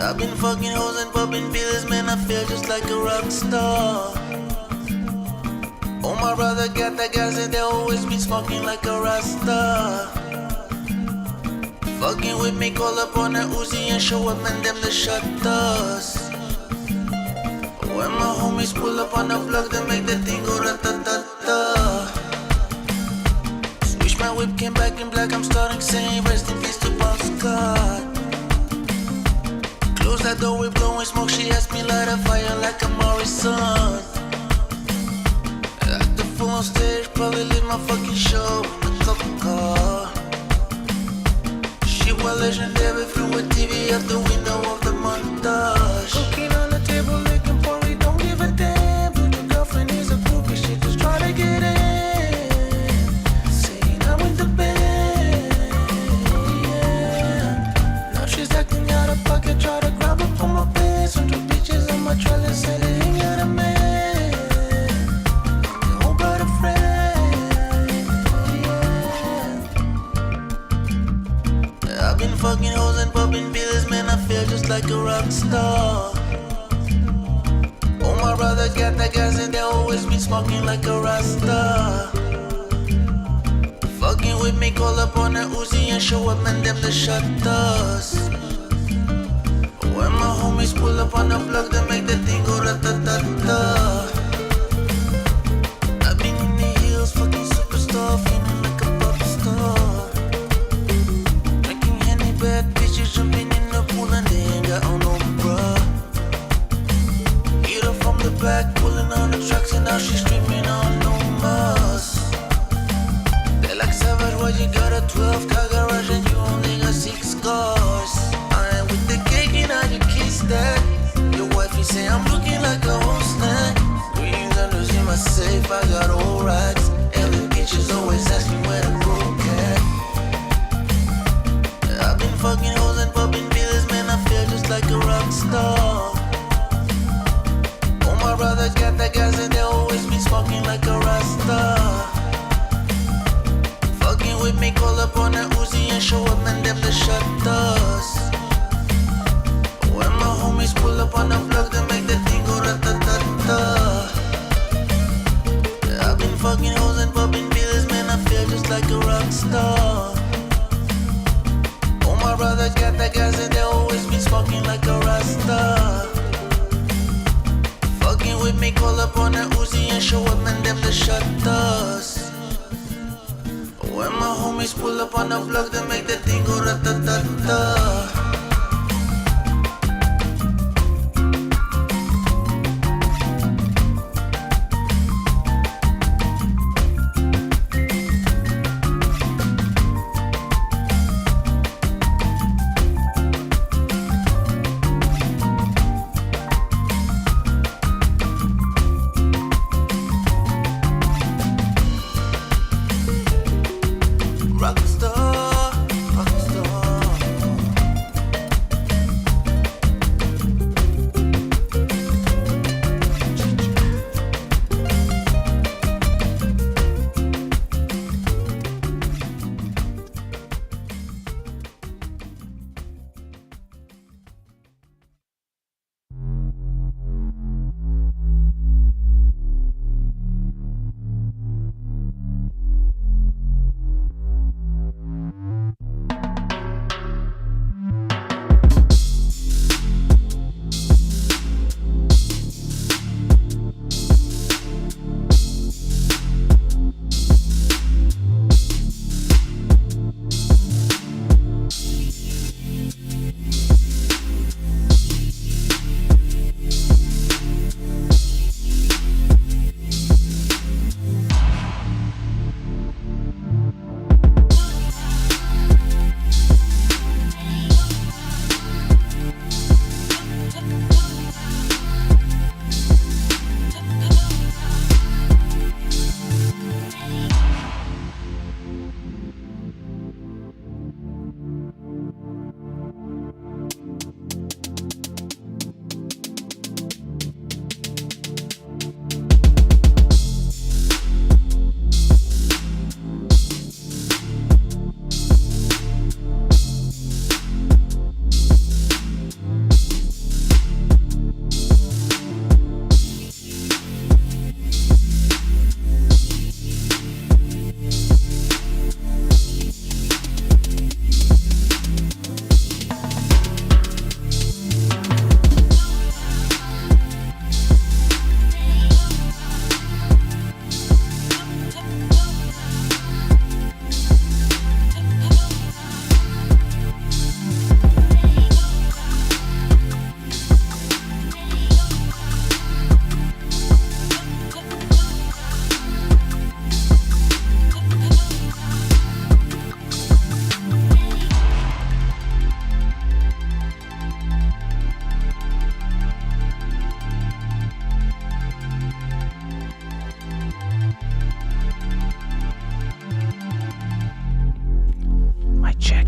I've been fucking hoes and popping pills, man, I feel just like a rock star. Oh, my brother got that gas and they always been smoking like a rasta. Fucking with me, call up on a Uzi and show up, man, them the shutters. When my homies pull up on the block, they make that thing go rat-ta-ta-ta. Switch my whip, came back in black, I'm starting saying rest in peace to Bon Scott. Close that door, we blowing smoke, she asked me light a fire like a Morrison. Act the fool on stage, probably leave my fucking show in the cop car. She was legendary, flew a TV out the window of the montage. Cooking on the table, making porn, don't give a damn. But your girlfriend is a groupie, she just try to get in. Saying I'm with the band, yeah. Now she's acting out of pocket, try to grab up on my pants. Some two bitches on my trailer, say they ain't got a man. I'm your old brother friend, yeah. I've been fucking hoes and popping pills, man, I feel just like a rock star. Oh, my brother got that gas and they always been smoking like a rasta. Fucking with me, call up on a Uzi and show up, man, them the shutters. When my homies pull up on the block, they make that thing go rat-ta-ta-ta. I've been in the hills, fucking superstar, feeling like a pop star. Drinking Henny, bad bitches jumping in the pool and they ain't got on no bra. Hit her from the back, pulling on the tracks and now she's screaming on no mas. They like savage, why you got a 12-car garage and you only got 6 cars? I ain't with the cake and I just kiss that. Your wifey say I'm looking like a whole snack. $300 in my safe, I got all racks. And the bitches always ask me where the broke at. I've been fucking hoes and popping pills, man, I feel just like a rock star. Oh, my brother got that gas and they always been smoking like a rasta. Fucking with me, call up on a Uzi and show up, man, them the shutters. When my homies pull up on the block, they make that thing go rat-ta-ta-ta. I've been fucking hoes and popping pills, man, I feel just like a rock star. Oh, my brother got that gas and they always been smoking like a rasta. Fucking with me, call up on a Uzi and show up, man, them the shutters. When my homies pull up on the block, they make that thing go rat-ta-ta-ta. Rockstar, rockstar. check.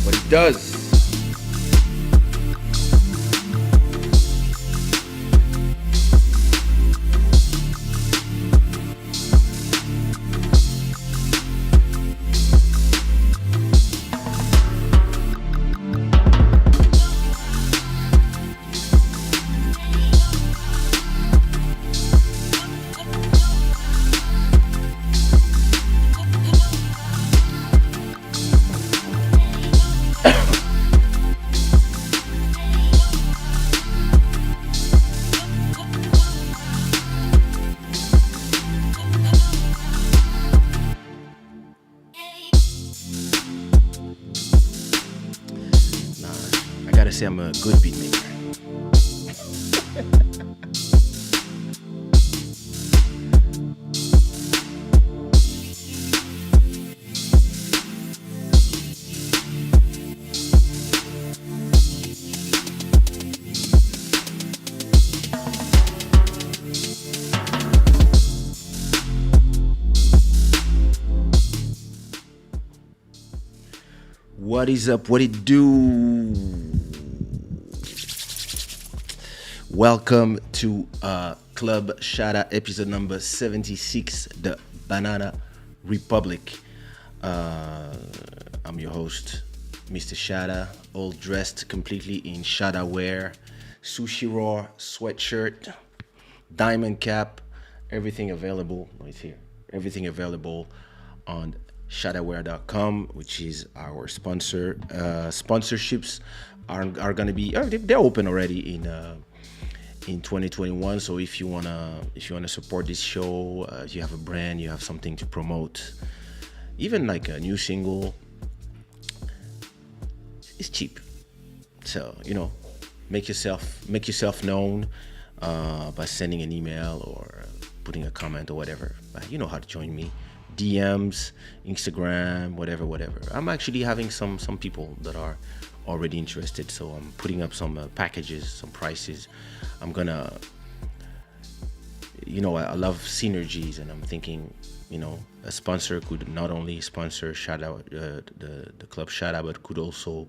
What it does. Nah, I gotta say I'm a good beat maker. What is up? What it do? Welcome to Club Shada episode number 76, the Banana Republic. I'm your host, Mr. Shada, all dressed completely in Shada wear, sushi raw sweatshirt, diamond cap, everything available right here. Everything available on shadaware.com, which is our sponsor. Sponsorships are gonna be they're open already in 2021. So if you wanna support this show, if you have a brand, you have something to promote, even like a new single, it's cheap. So make yourself known by sending an email or putting a comment or whatever. You know how to join me. DMs, Instagram, whatever. I'm actually having some people that are already interested, so I'm putting up some packages, some prices. I'm gonna, I love synergies, and I'm thinking, a sponsor could not only sponsor Shada, the Club Shada, but could also,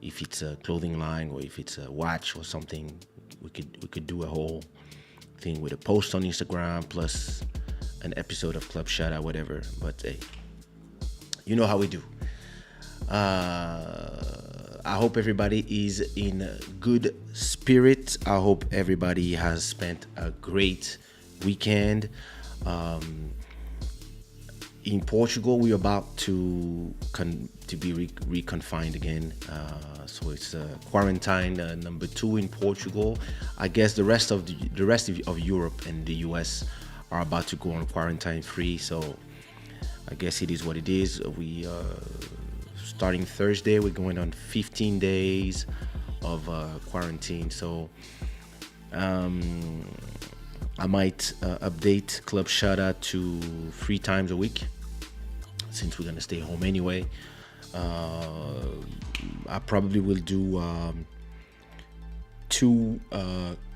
if it's a clothing line or if it's a watch or something, we could do a whole thing with a post on Instagram plus an episode of Club Shada, whatever. But hey, you know how we do. I hope everybody is in good spirit. I hope everybody has spent a great weekend. In Portugal, we're about to be reconfined again. So it's quarantine number 2 in Portugal. I guess the rest of Europe and the US are about to go on quarantine free. So I guess it is what it is. We starting Thursday, we're going on 15 days of quarantine. So I might update Club Shada to 3 times a week, since we're gonna stay home anyway. I probably will do 2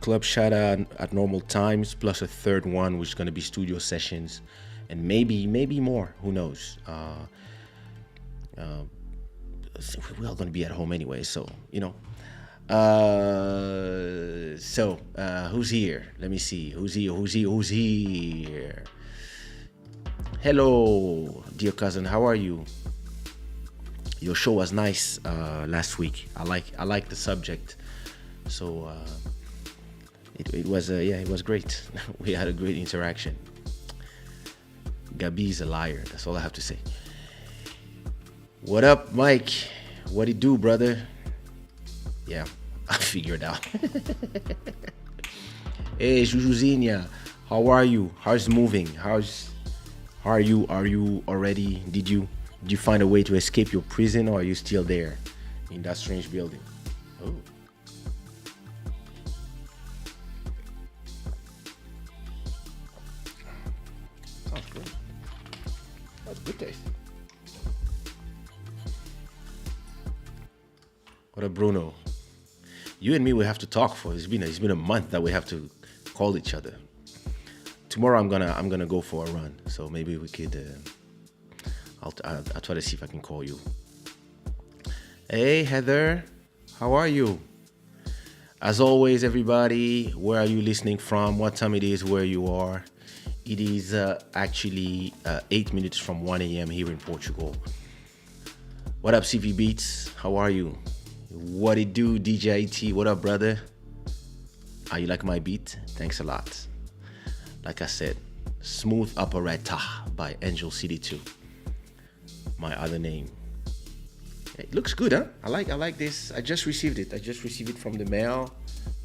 Club Shada at normal times, plus a third one, which is gonna be studio sessions, and maybe more. Who knows? We're all gonna be at home anyway, so who's here? Let me see. Who's here? Hello, dear cousin. How are you? Your show was nice last week. I like the subject. So it was great. We had a great interaction. Gabi's a liar. That's all I have to say. What up, Mike? What it do, brother? Yeah, I figured out. Hey, Jujuzinha, how are you? How's moving? How are you? Are you already? Did you find a way to escape your prison, or are you still there in that strange building? Oh. Sounds good. That's good taste. What up, Bruno? You and me, we have to talk for. It's been a month that we have to call each other. Tomorrow I'm gonna go for a run, so maybe we could. I'll try to see if I can call you. Hey Heather, how are you? As always, everybody, where are you listening from? What time it is? Where you are? It is actually 8 minutes from 1 a.m. here in Portugal. What up, CV Beats? How are you? What it do, DJ IT? What up, brother? You like my beat? Thanks a lot. Like I said, Smooth Operetta by Angel City 2. My other name. It looks good, huh? I like this. I just received it. From the mail.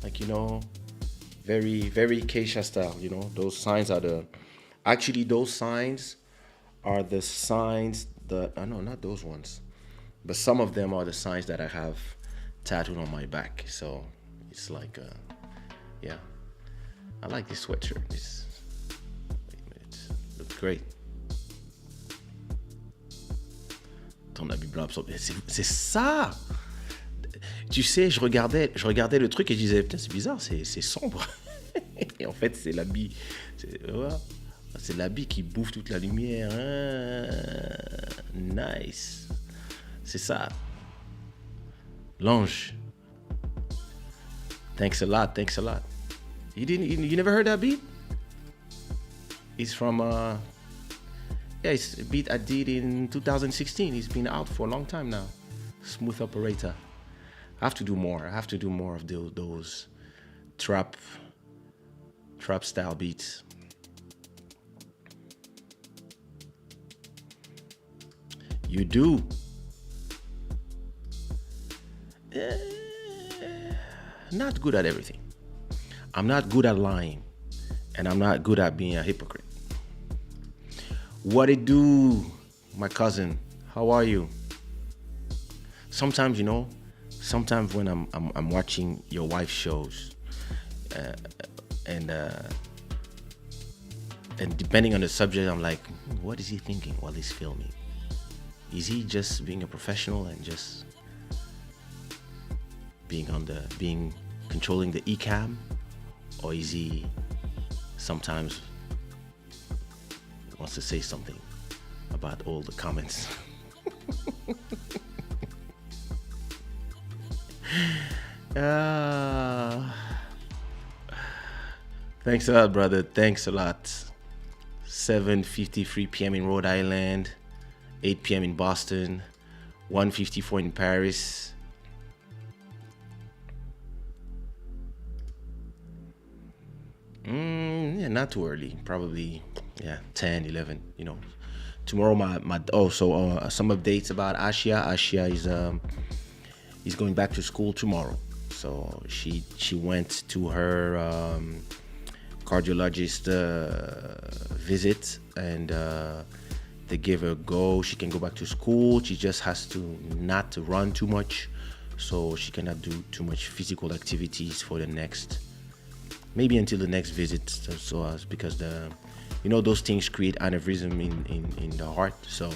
Like, very, very Kaysha style, Those signs are those signs are the signs that, no, not those ones. But some of them are the signs that I have tattooed on my back. So it's like, yeah. I like this sweatshirt. Wait a minute. Looks great. Ton habit blanc, c'est ça. Tu sais, je regardais le truc et je disais, putain, c'est bizarre, c'est sombre. Et en fait, c'est l'habit. C'est l'habit qui bouffe toute la lumière. Nice. C'est ça. L'ange. Thanks a lot. You never heard that beat? It's from it's a beat I did in 2016. It's been out for a long time now. Smooth Operator. I have to do more. Of those trap style beats. You do. Not good at everything. I'm not good at lying, and I'm not good at being a hypocrite. What it do, my cousin? How are you? Sometimes, when I'm watching your wife's shows, and depending on the subject, I'm like, what is he thinking while he's filming? Is he just being a professional and just controlling the e-cam, or is he sometimes wants to say something about all the comments? Thanks a lot, brother. Thanks a lot. 7:53 p.m. in Rhode Island, 8 p.m. in Boston, 1:54 in Paris. Yeah, not too early. Probably, 10, 11. Tomorrow, some updates about Ashia. Ashia is going back to school tomorrow. So she went to her cardiologist visit, and they gave her a go. She can go back to school. She just has to not run too much, so she cannot do too much physical activities for maybe until the next visit. So because those things create aneurysm in the heart. So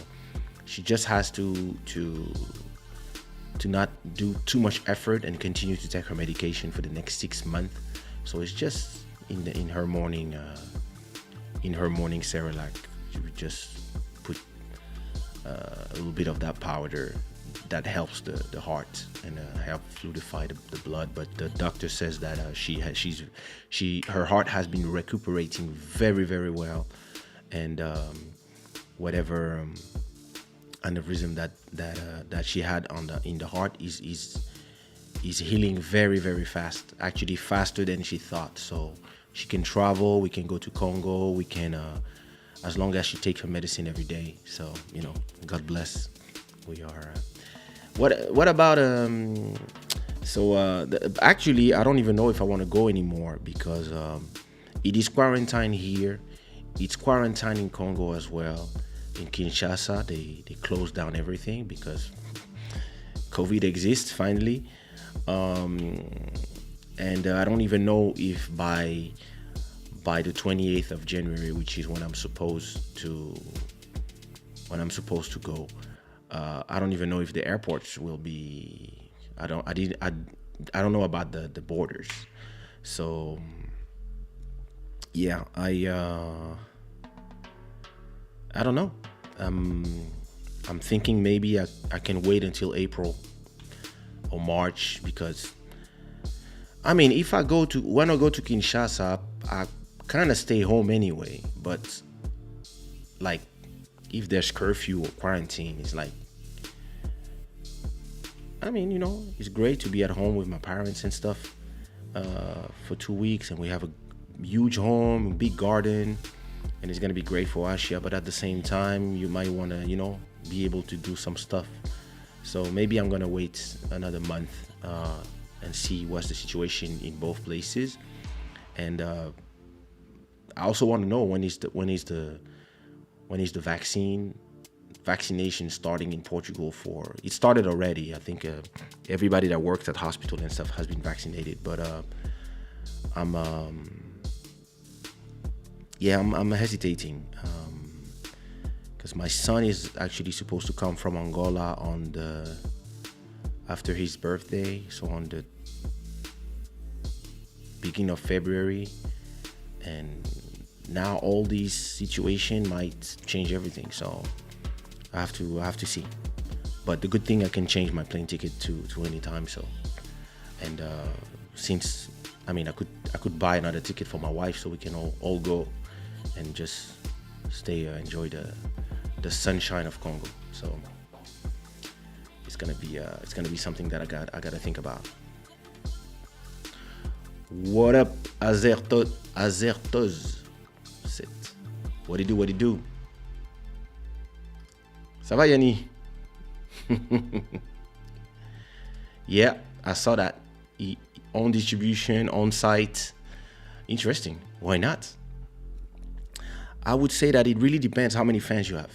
she just has to not do too much effort and continue to take her medication for the next 6 months. So it's just in her morning Cerelac, she would just put a little bit of that powder that helps the heart and help fluidify the blood. But the doctor says that her heart has been recuperating very, very well, and whatever aneurysm that she had in the heart is healing very, very fast. Actually, faster than she thought. So she can travel. We can go to Congo. We can, as long as she takes her medicine every day. So God bless. We are. What about actually, I don't even know if I want to go anymore, because it is quarantine here. It's quarantine in Congo as well. In Kinshasa, they closed down everything because COVID exists finally. And I don't even know if by the 28th of January, which is when I'm supposed to when I'm supposed to go. I don't even know if the airports will be. I don't know about the borders. So yeah, I don't know. Um, I'm thinking maybe I can wait until April or March because I mean, if I go to when I go to Kinshasa, I kind of stay home anyway. But like, if there's curfew or quarantine, it's like, I mean, it's great to be at home with my parents and stuff for 2 weeks, and we have a huge home, a big garden, and it's gonna be great for Ashia. But at the same time, you might wanna, be able to do some stuff. So maybe I'm gonna wait another month and see what's the situation in both places. And I also want to know when is the vaccination starting in Portugal for. It started already. I think everybody that works at hospital and stuff has been vaccinated. But I'm hesitating because my son is actually supposed to come from Angola after his birthday, so on the beginning of February, and now all these situation might change everything. So I have to see. But the good thing, I can change my plane ticket to any time. So, and since I mean, I could buy another ticket for my wife so we can all go and just stay enjoy the sunshine of Congo. So it's gonna be something that I gotta think about. What up, Azertos? Sit. What it do? Ça va, Yanni? Yeah, I saw that. On distribution, on site. Interesting. Why not? I would say that it really depends how many fans you have.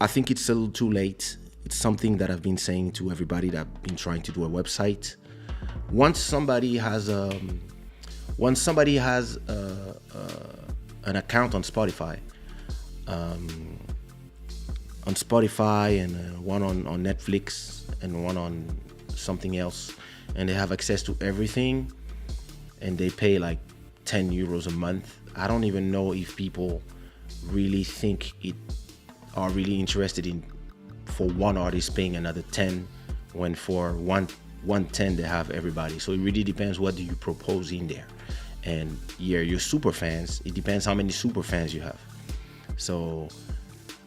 I think it's a little too late. It's something that I've been saying to everybody that I've been trying to do a website. Once somebody has an account on Spotify, and one on Netflix and one on something else, and they have access to everything, and they pay like 10 euros a month. I don't even know if people really think it are really interested in for one artist paying another 10 when for 110 they have everybody. So it really depends what do you propose in there. And your super fans, it depends how many super fans you have. So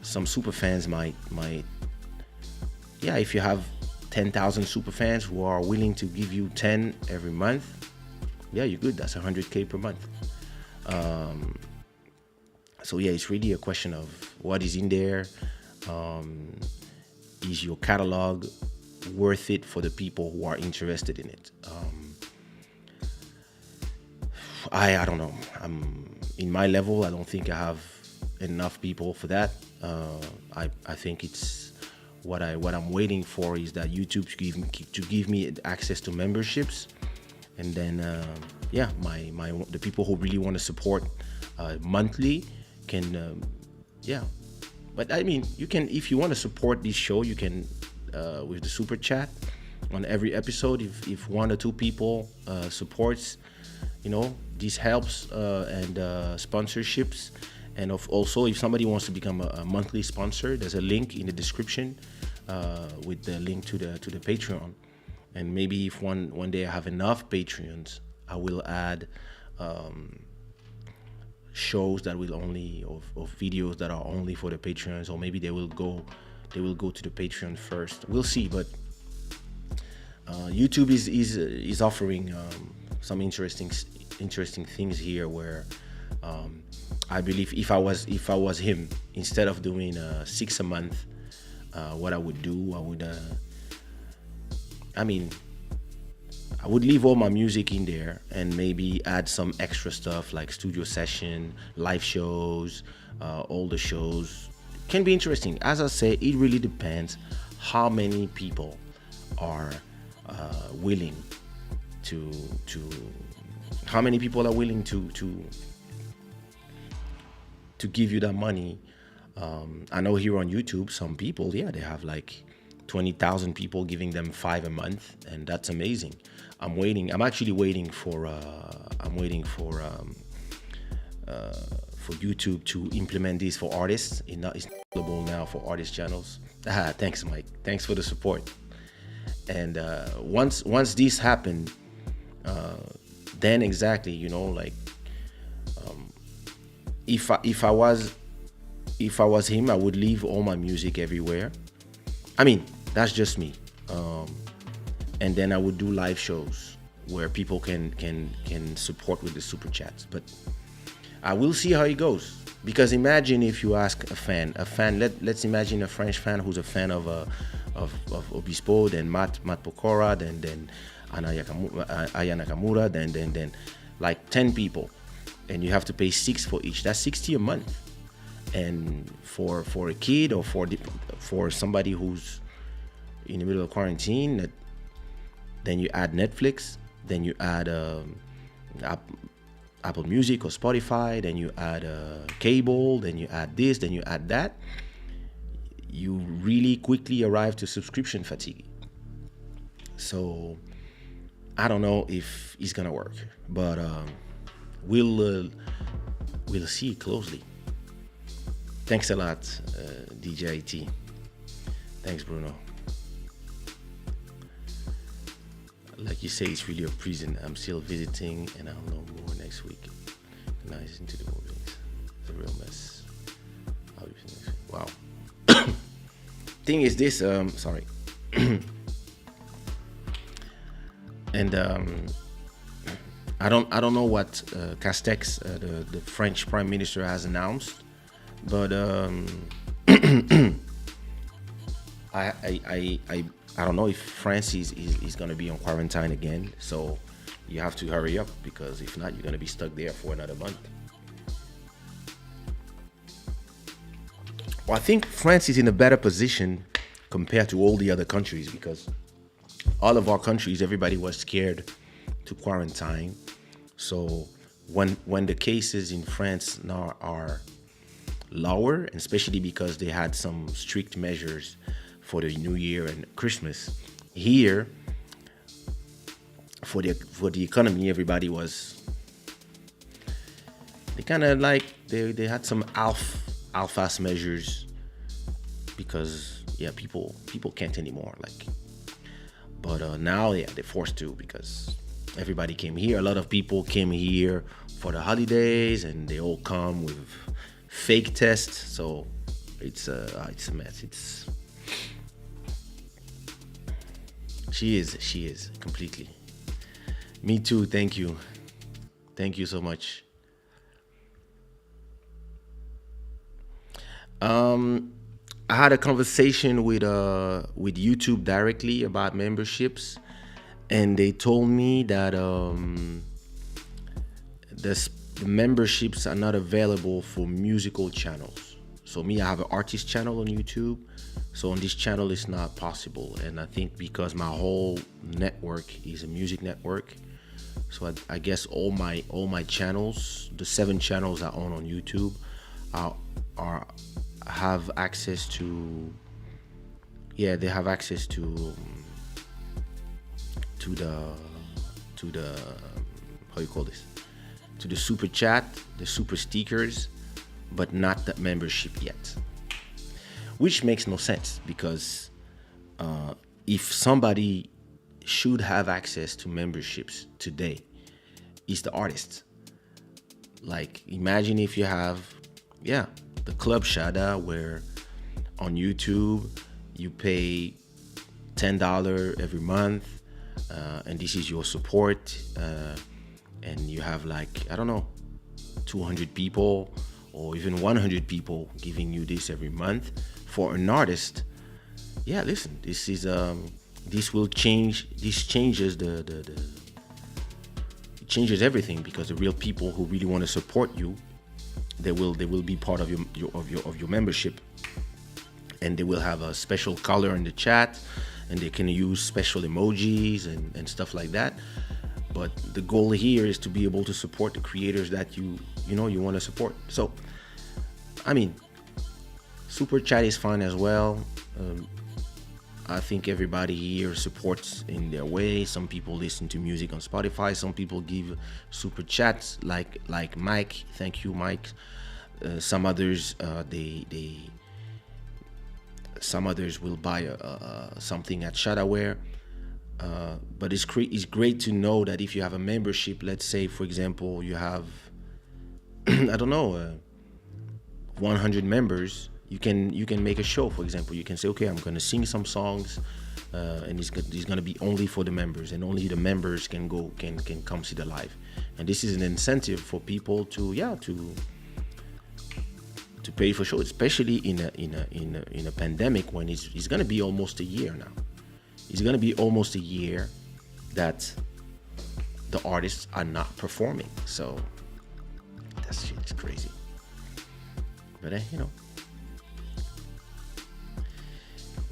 some super fans might if you have 10,000 super fans who are willing to give you 10 every month, yeah, you're good. That's 100K per month. So yeah, it's really a question of what is in there. Is your catalog worth it for the people who are interested in it? I don't know. In my level, I don't think I have enough people for that. I think it's what I'm waiting for is that YouTube to give me access to memberships, and then the people who really want to support monthly can But I mean, you can, if you want to support this show, you can with the super chat on every episode. If one or two people supports, this helps, and sponsorships. And also, if somebody wants to become a monthly sponsor, there's a link in the description with the link to the Patreon. And maybe if one day I have enough Patreons, I will add shows that will only of videos that are only for the Patreons, or maybe they will go to the Patreon first. We'll see, but YouTube is offering some interesting things here where I believe if I was him, instead of doing 6 a month, what I would do, I would leave all my music in there and maybe add some extra stuff like studio session, live shows, all the shows. Can be interesting. As I say, it really depends how many people are willing to to give you that money. I know here on YouTube, some people, yeah, they have like 20,000 people giving them $5 a month, and that's amazing. I'm waiting. I'm actually waiting for. I'm waiting for YouTube to implement this for artists. It's not available now for artist channels. Thanks, Mike. Thanks for the support. And once this happened, then exactly, like if I was him, I would leave all my music everywhere. I mean, that's just me. And then I would do live shows where people can support with the super chats. But I will see how it goes. Because imagine if you ask a fan. Let's imagine a French fan who's a fan of Obispo, then Matt Pokora, then Aya Nakamura, then like 10 people, and you have to pay 6 for each. That's 60 a month. And for a kid or for somebody who's in the middle of quarantine, then you add Netflix, then you add Apple Music or Spotify, then you add cable, then you add this, then you add that. You really quickly arrive to subscription fatigue. So I don't know if it's gonna work, but we'll see closely. Thanks a lot, DJ IT. Thanks, Bruno. Like you say, it's really a prison. I'm still visiting, and I'll know more next week. Nice into the movies. It's a real mess. I'll be next week. Wow. Thing is this, sorry. And I don't know what Castex, the French Prime Minister, has announced, but I don't know if France is gonna be on quarantine again. So you have to hurry up, because if not, you're gonna be stuck there for another month. Well, I think France is in a better position compared to all the other countries, because all of our countries, everybody was scared to quarantine. So when the cases in France now are lower, and especially because they had some strict measures for the New Year and Christmas, here for the economy, everybody was, they kind of like they had some half-ass measures, because people can't anymore, like. But now they're forced to, because everybody came here. A lot of people came here for the holidays, and they all come with fake tests. So it's a mess. She is completely. Me too. Thank you so much. I had a conversation with YouTube directly about memberships, and they told me that the memberships are not available for musical channels. So me, I have an artist channel on YouTube, so on this channel it's not possible. And I think because my whole network is a music network, so I guess all my channels, the 7 channels I own on YouTube, have access to, they have access to the how you call this, to the super chat, the super stickers, but not the membership yet, which makes no sense, because if somebody should have access to memberships today, it's the artists. Like, imagine if you have the Club Shada, where on YouTube you pay $10 every month, and this is your support, and you have, like, I don't know, 200 people or even 100 people giving you this every month. For an artist, listen, this will change. This changes it changes everything, because the real people who really want to support you, they will be part of your membership, and they will have a special color in the chat, and they can use special emojis and stuff like that. But the goal here is to be able to support the creators that you want to support. So I mean, super chat is fine as well. Um, I think everybody here supports in their way. Some people listen to music on Spotify. Some people give super chats, like Mike. Thank you, Mike. Some others, they some others will buy something at Shadaware. But it's great to know that if you have a membership, let's say for example you have I don't know 100 members, you can make a show. For example, you can say, okay, I'm going to sing some songs, and it's going to be only for the members, and only the members can come see the live. And this is an incentive for people to pay for shows, especially in a pandemic when it's going to be almost a year now. It's going to be almost a year that the artists are not performing. So that shit's crazy. But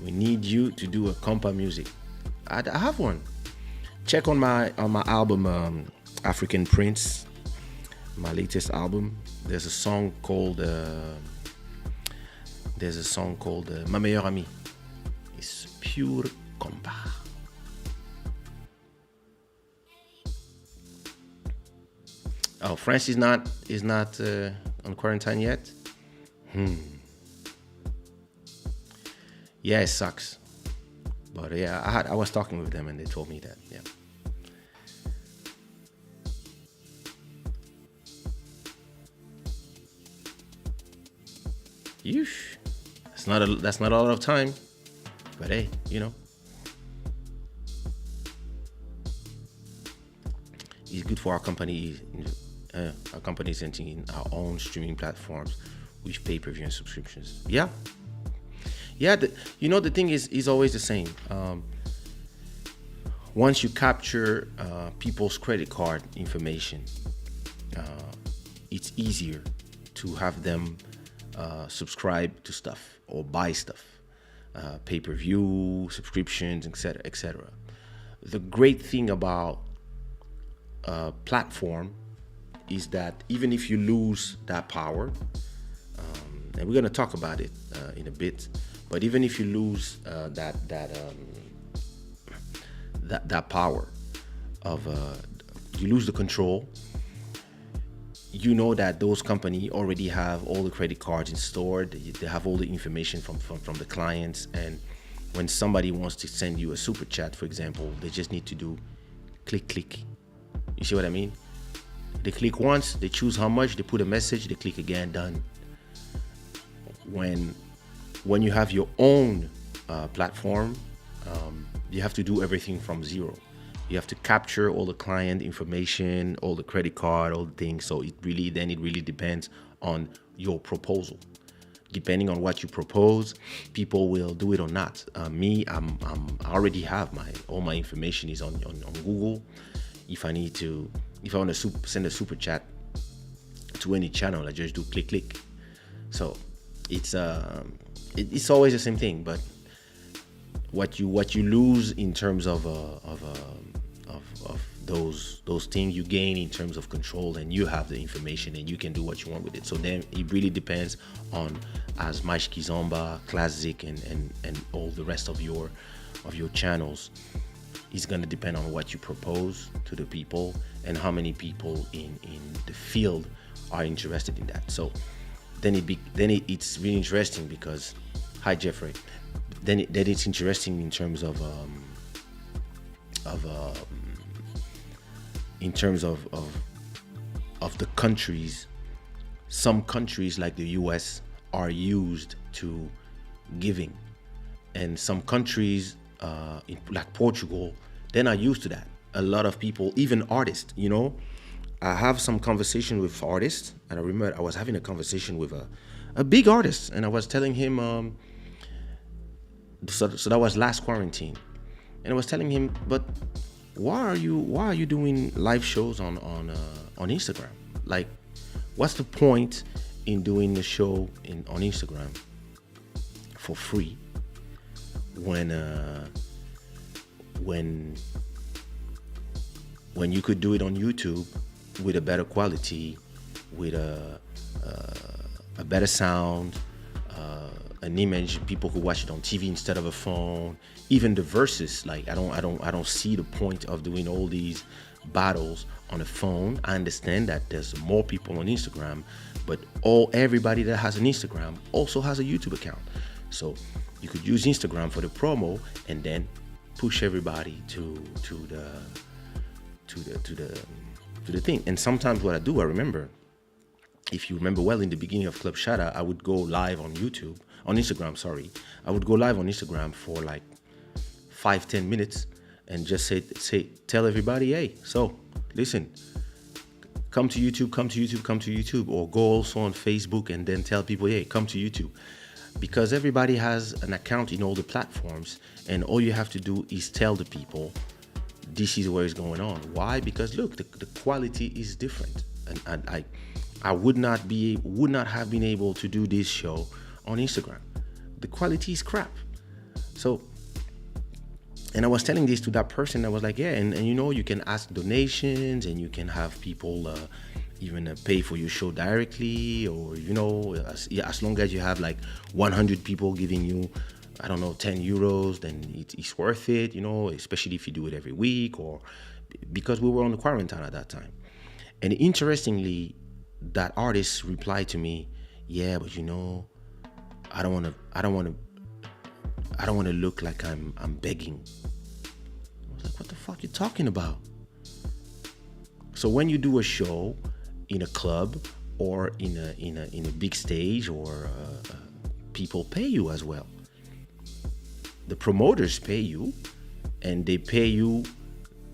we need you to do a compa music. I have one. Check on my album, African Prince, my latest album. There's a song called Ma Meilleure Amie. It's pure compa. Oh, France is not on quarantine yet. Yeah, it sucks. But yeah, I was talking with them and they told me that. Yeah. Yeesh. That's not a lot of time. But hey, it's good for our company. Our company is entering our own streaming platforms with pay-per-view and subscriptions. Yeah. The thing is always the same. Once you capture people's credit card information, it's easier to have them subscribe to stuff or buy stuff, pay-per-view, subscriptions, etc., etc. The great thing about platform is that even if you lose that power, and we're going to talk about it in a bit, but even if you lose that power of you lose the control, you know that those companies already have all the credit cards installed. They have all the information from the clients, and when somebody wants to send you a super chat, for example, they just need to do click. You see what I mean? They click once, they choose how much, they put a message, they click again, done. When you have your own platform, you have to do everything from zero. You have to capture all the client information, all the credit card, all the things. So it really depends on your proposal. Depending on what you propose, people will do it or not. I already have all my information is on Google. If I want to send a super chat to any channel, I just do click. So it's always the same thing. But what you lose in terms of those things, you gain in terms of control, and you have the information and you can do what you want with it. So then it really depends on, as Mike Kizomba, Classic, and all the rest of your channels. It's going to depend on what you propose to the people and how many people in the field are interested in that. So then it's really interesting because, hi Jeffrey, then it's interesting in terms of the countries. Some countries like the US are used to giving, and some countries like Portugal, they're not used to that. A lot of people, even artists, I have some conversation with artists, and I remember I was having a conversation with a big artist, and I was telling him, so that was last quarantine, and I was telling him, but why are you doing live shows on Instagram? Like, what's the point in doing the show on Instagram for free when you could do it on YouTube with a better quality, with a better sound, an image. People could watch it on TV instead of a phone. Even the verses, like I don't see the point of doing all these battles on a phone. I understand that there's more people on Instagram, but everybody that has an Instagram also has a YouTube account. So you could use Instagram for the promo and then push everybody to the thing. And sometimes what I do, I remember, if you remember well, in the beginning of Club Shada, I would go live on Instagram, sorry. I would go live on Instagram for like 5-10 minutes and just tell everybody, hey, so listen, come to YouTube, or go also on Facebook and then tell people, hey, come to YouTube. Because everybody has an account in all the platforms, and all you have to do is tell the people this is where it's going on. Why? Because look, the quality is different, and I would not have been able to do this show on Instagram. The quality is crap. So, and I was telling this to that person. I was like, yeah, and you can ask donations, and you can have people even pay for your show directly, or as long as you have like 100 people giving you, I don't know, 10 euros, then it's worth it, especially if you do it every week, or because we were on the quarantine at that time. And interestingly, that artist replied to me, yeah, but I don't want to look like I'm begging. I was like, what the fuck you talking about? So when you do a show in a club or in a big stage, or people pay you as well. The promoters pay you, and they pay you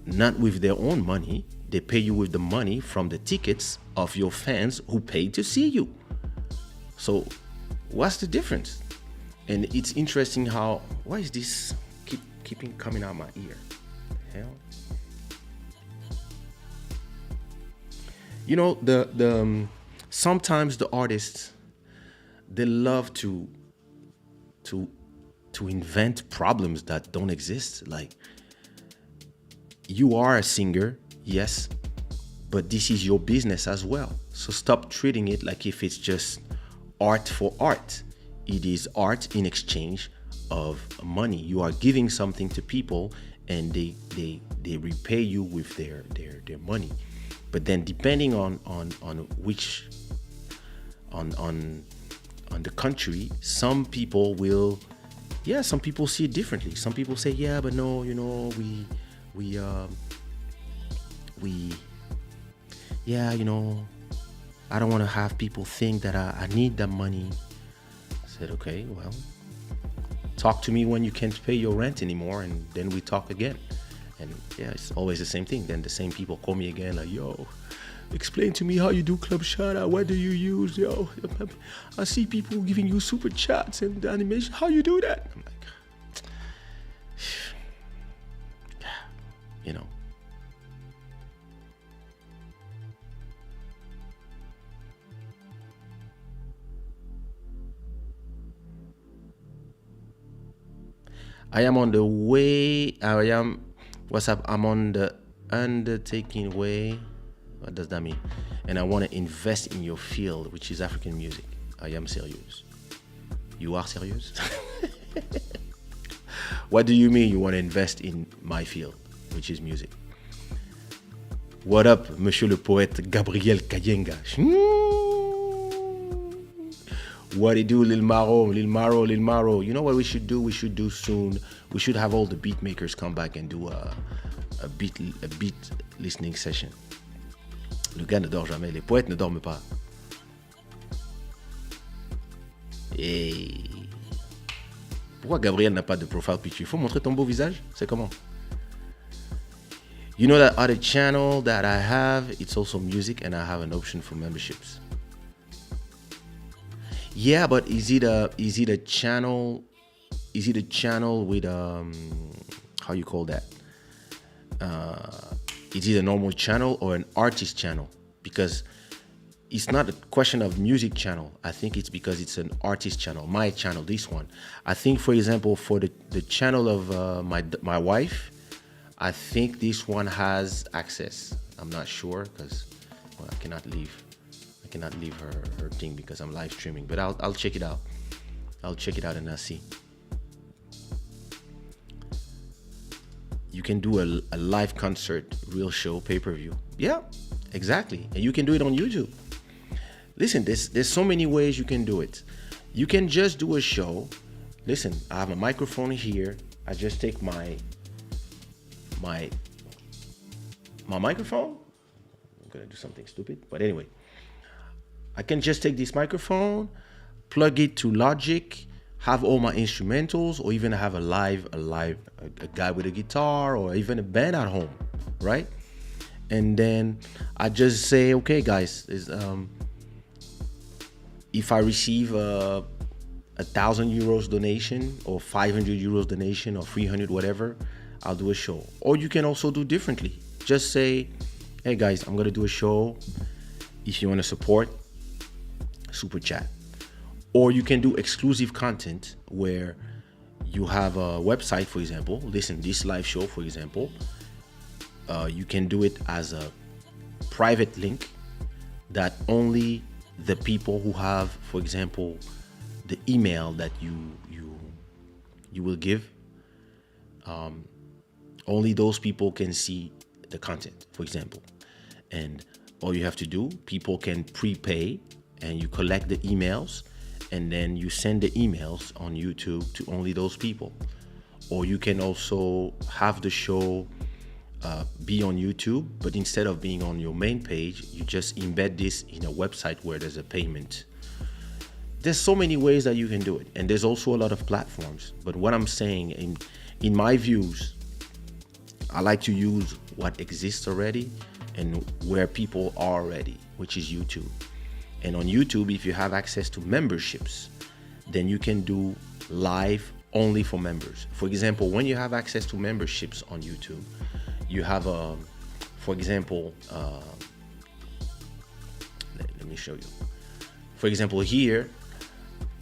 not with their own money. They pay you with the money from the tickets of your fans who paid to see you. So what's the difference? And it's interesting how, why is this keeping coming out my ear? Hell. Sometimes the artists, they love to invent problems that don't exist. Like, you are a singer, yes, but this is your business as well. So stop treating it like if it's just art for art. It is art in exchange of money. You are giving something to people, and they repay you with their money. But then, depending on which on the country, some people see it differently. Some people say, yeah, but no, I don't want to have people think that I need that money. I said, okay, well, talk to me when you can't pay your rent anymore, and then we talk again. And yeah, it's always the same thing. Then the same people call me again, like, yo, explain to me how you do Club Shada. What do you use? Yo, I see people giving you super chats and animation. How you do that? I'm like, I am on the way. What's up? I'm on the undertaking way. What does that mean? And I want to invest in your field, which is African music. I am serious. You are serious? What do you mean you want to invest in my field, which is music? What up, Monsieur le Poète Gabriel Kayenga? What it do, Lil Maro? You know what we should do? We should do soon. We should have all the beat makers come back and do a beat listening session. Le gars ne dort jamais. Les poètes ne dorment pas. Et pourquoi Gabriel n'a pas de profile picture? Il faut montrer ton beau visage? C'est comment? You know that other channel that I have? It's also music, and I have an option for memberships. Yeah, but is it a channel? Is it a channel with how you call that? Is it a normal channel or an artist channel? Because it's not a question of music channel. I think it's because it's an artist channel. My channel, this one. I think, for example, for the channel of my wife, I think this one has access. I'm not sure because I cannot leave I cannot leave her thing because I'm live streaming, but I'll check it out. I'll check it out and I'll see. You can do a live concert, real show, pay-per-view. Yeah, exactly. And you can do it on YouTube. Listen, there's so many ways you can do it. You can just do a show. Listen, I have a microphone here. I just take my microphone. I'm gonna do something stupid, but anyway, I can just take this microphone, plug it to Logic, have all my instrumentals, or even have a guy with a guitar, or even a band at home, right? And then I just say, okay, guys, if I receive a 1,000 euros donation, or 500 euros donation, or 300, whatever, I'll do a show. Or you can also do differently. Just say, hey guys, I'm gonna do a show. If you want to support, super chat. Or you can do exclusive content where you have a website, for example. Listen, this live show, for example, you can do it as a private link that only the people who have, for example, the email that you will give, only those people can see the content, for example. And all you have to do, people can prepay, and you collect the emails, and then you send the emails on YouTube to only those people. Or you can also have the show be on YouTube, but instead of being on your main page, you just embed this in a website where there's a payment. There's so many ways that you can do it, and there's also a lot of platforms. But what I'm saying, in my views, I like to use what exists already and where people are already, which is YouTube. And on YouTube, if you have access to memberships, then you can do live only for members. For example, when you have access to memberships on YouTube, you have for example, let me show you. For example, here,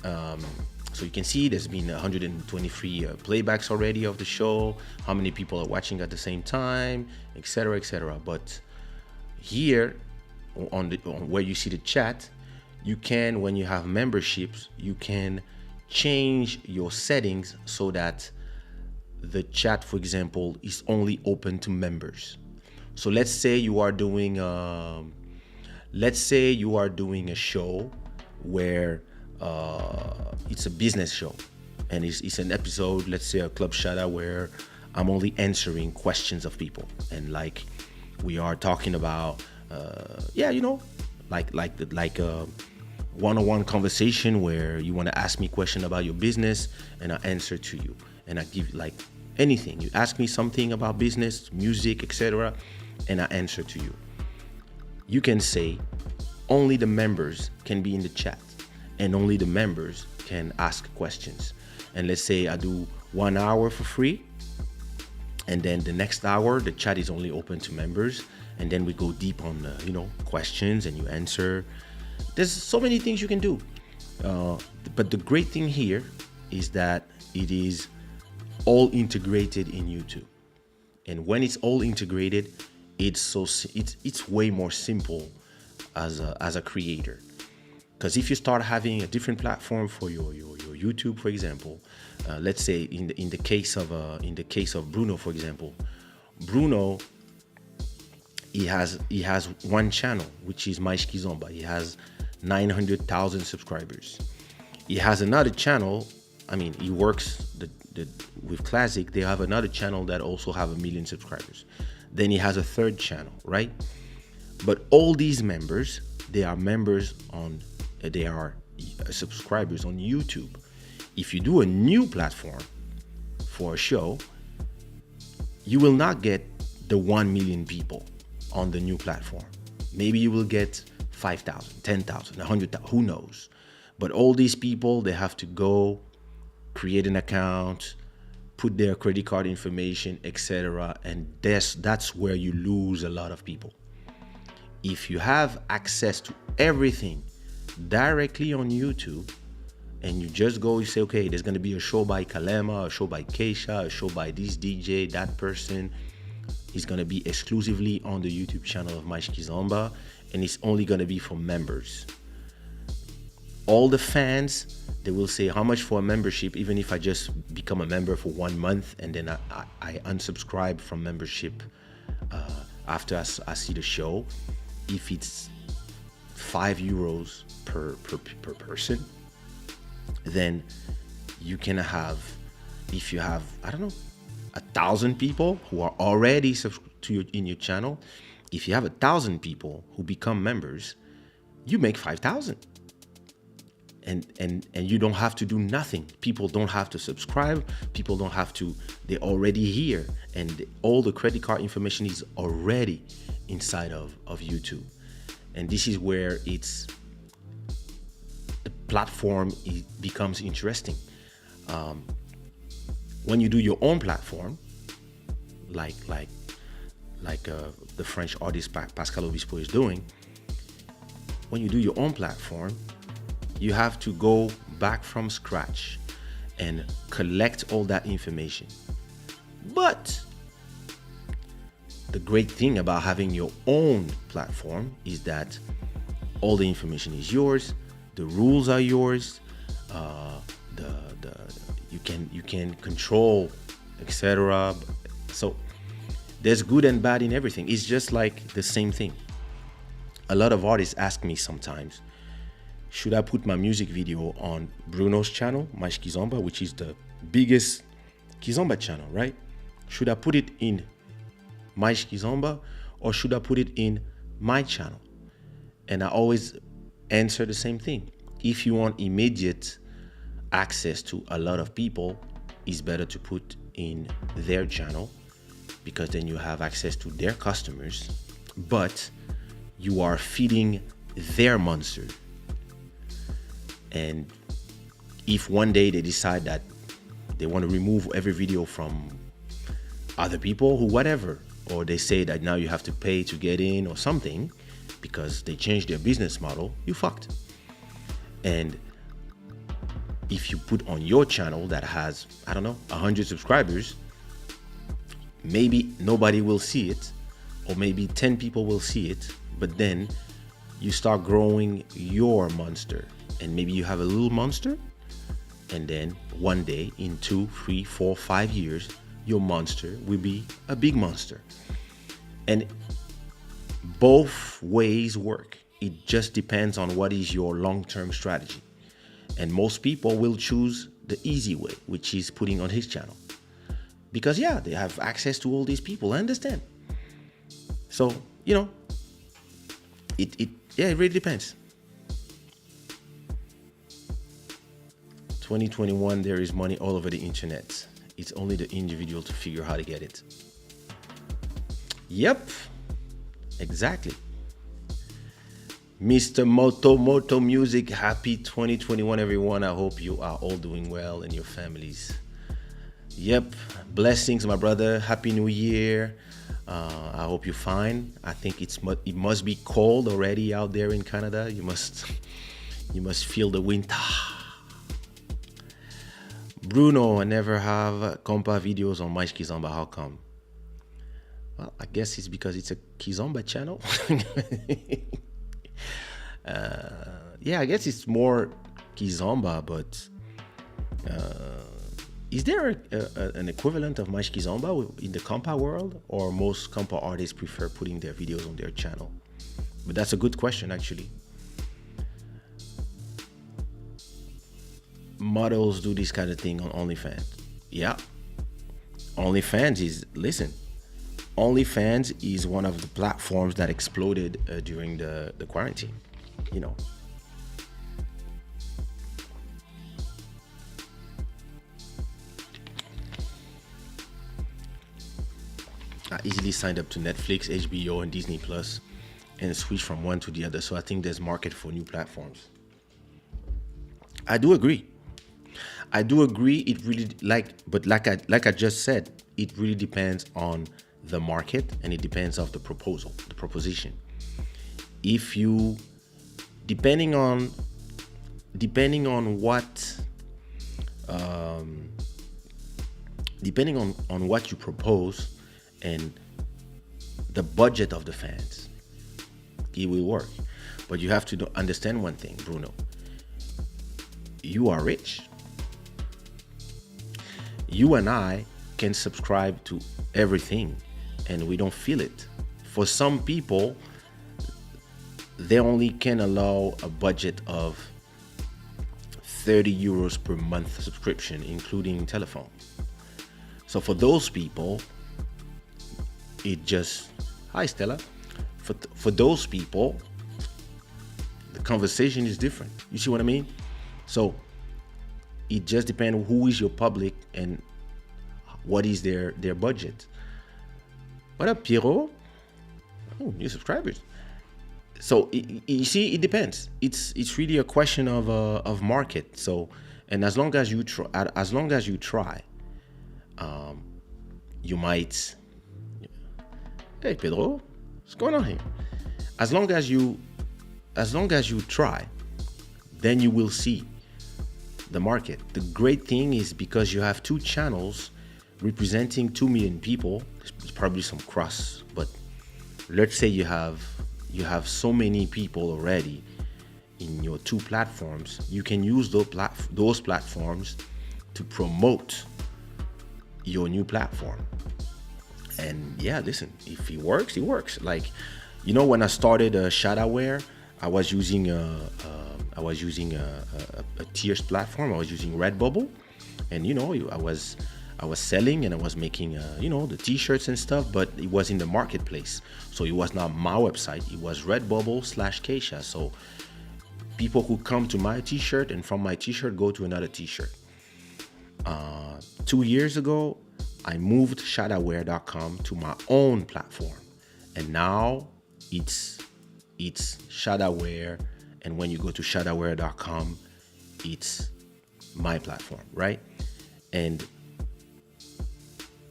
so you can see there's been 123 playbacks already of the show, how many people are watching at the same time, etc., etc. But here, on where you see the chat, you can, when you have memberships, you can change your settings so that the chat, for example, is only open to members. So let's say you are doing a show where it's a business show, and it's an episode, let's say a Club Shada, where I'm only answering questions of people, and like we are talking about like a one-on-one conversation where you want to ask me a question about your business and I answer to you, and I give like anything. You ask me something about business, music, etc., and I answer to you. You can say only the members can be in the chat, and only the members can ask questions. And let's say I do 1 hour for free, and then the next hour the chat is only open to members, and then we go deep on questions and you answer. There's so many things you can do, but the great thing here is that it is all integrated in YouTube. And when it's all integrated, it's way more simple as a creator. Because if you start having a different platform for your YouTube, for example, let's say in the case of Bruno, for example, Bruno, he has one channel, which is Kizomba. He has 900,000 subscribers. He has another channel. I mean, he works with Classic. They have another channel that also have 1 million subscribers. Then he has a third channel, right? But all these members, they are subscribers on YouTube. If you do a new platform for a show, you will not get the 1 million people on the new platform. Maybe you will get 5,000, 10,000, 100,000, who knows? But all these people, they have to go create an account, put their credit card information, etc. And that's where you lose a lot of people. If you have access to everything directly on YouTube, and you just go, you say, okay, there's going to be a show by Kalema, a show by Kaysha, a show by this DJ, that person is going to be exclusively on the YouTube channel of Kizomba, and it's only going to be for members. All the fans, they will say how much for a membership, even if I just become a member for 1 month and then I unsubscribe from membership after I see the show. If it's €5 per person, then you can have, if you have, I don't know, 1,000 people who are already in your channel, if you have 1,000 people who become members, you make 5,000. And you don't have to do nothing. People don't have to subscribe. People don't have to, they're already here. And all the credit card information is already inside of YouTube. And this is where the platform becomes interesting. When you do your own platform, like the French artist Pascal Obispo is doing, when you do your own platform, you have to go back from scratch and collect all that information. But the great thing about having your own platform is that all the information is yours, the rules are yours, you can control, etc. So there's good and bad in everything. It's just like the same thing. A lot of artists ask me sometimes, should I put my music video on Bruno's channel, Mais Kizomba, which is the biggest Kizomba channel, right? Should I put it in Mais Kizomba or should I put it in my channel? And I always answer the same thing. If you want immediate access to a lot of people, it's better to put in their channel because then you have access to their customers, but you are feeding their monster. And if one day they decide that they want to remove every video from other people who whatever, or they say that now you have to pay to get in or something because they changed their business model, you fucked. And if you put on your channel that has, I don't know, 100 subscribers, maybe nobody will see it, or maybe 10 people will see it, but then you start growing your monster. And maybe you have a little monster, and then one day in 2, 3, 4, 5 years, your monster will be a big monster. And both ways work. It just depends on what is your long-term strategy. And most people will choose the easy way, which is putting on his channel. Because yeah, they have access to all these people, I understand. So, it really depends. 2021, there is money all over the internet. It's only the individual to figure how to get it. Yep, exactly. Mr. Moto Music, happy 2021, everyone. I hope you are all doing well and your families. Yep, blessings, my brother. Happy New Year. I hope you're fine. I think it must be cold already out there in Canada. You must feel the winter. Bruno, I never have compa videos on Mais Kizomba. How come? Well, I guess it's because it's a Kizomba channel. Yeah, I guess it's more Kizomba, but is there an equivalent of Mais Kizomba in the compa world, or most compa artists prefer putting their videos on their channel? But that's a good question, actually. Models do this kind of thing on OnlyFans. Yeah. OnlyFans is one of the platforms that exploded during the quarantine. I easily signed up to Netflix, HBO, and Disney Plus and switched from one to the other. So I think there's market for new platforms. I do agree. It really but like I just said, it really depends on the market and it depends on the proposition. If you, depending on what you propose and the budget of the fans. it will work. But you have to understand one thing, Bruno. You are rich. You and I can subscribe to everything and we don't feel it. For some people, they only can allow a budget of 30 euros per month subscription, including telephone. So for those people, it just, hi Stella. For those people, the conversation is different. You see what I mean? So it just depends who is your public and what is their budget. What up, Pierrot? Oh, new subscribers. So you see, it depends. It's really a question of market. So, and as long as you try, you might. Hey, Pedro, what's going on here? As long as you try, then you will see the market. The great thing is because you have two channels representing 2 million people. There's probably some cross, but let's say you have so many people already in your two platforms. You can use those platforms to promote your new platform. And yeah, listen, if it works, it works. Like, you know, when I started Shadaware, I was using a tiers platform. I was using Redbubble, and you know, I was selling and I was making the t-shirts and stuff, but it was in the marketplace. So it was not my website, it was Redbubble/Kaysha. So people could come to my t-shirt and from my t-shirt go to another t-shirt. 2 years ago, I moved shadaware.com to my own platform, and now it's Shadaware. And when you go to shadaware.com, it's my platform, right? And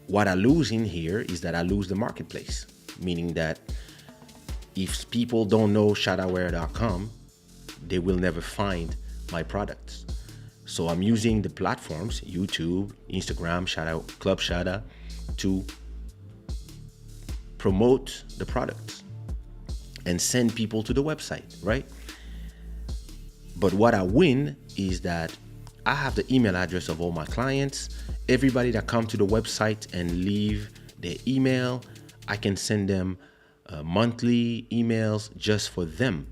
what I lose in here is that I lose the marketplace, meaning that if people don't know shadaware.com, they will never find my products. So I'm using the platforms, YouTube, Instagram, clubshada, to promote the products and send people to the website, right? But what I win is that I have the email address of all my clients. Everybody that come to the website and leave their email, I can send them monthly emails just for them,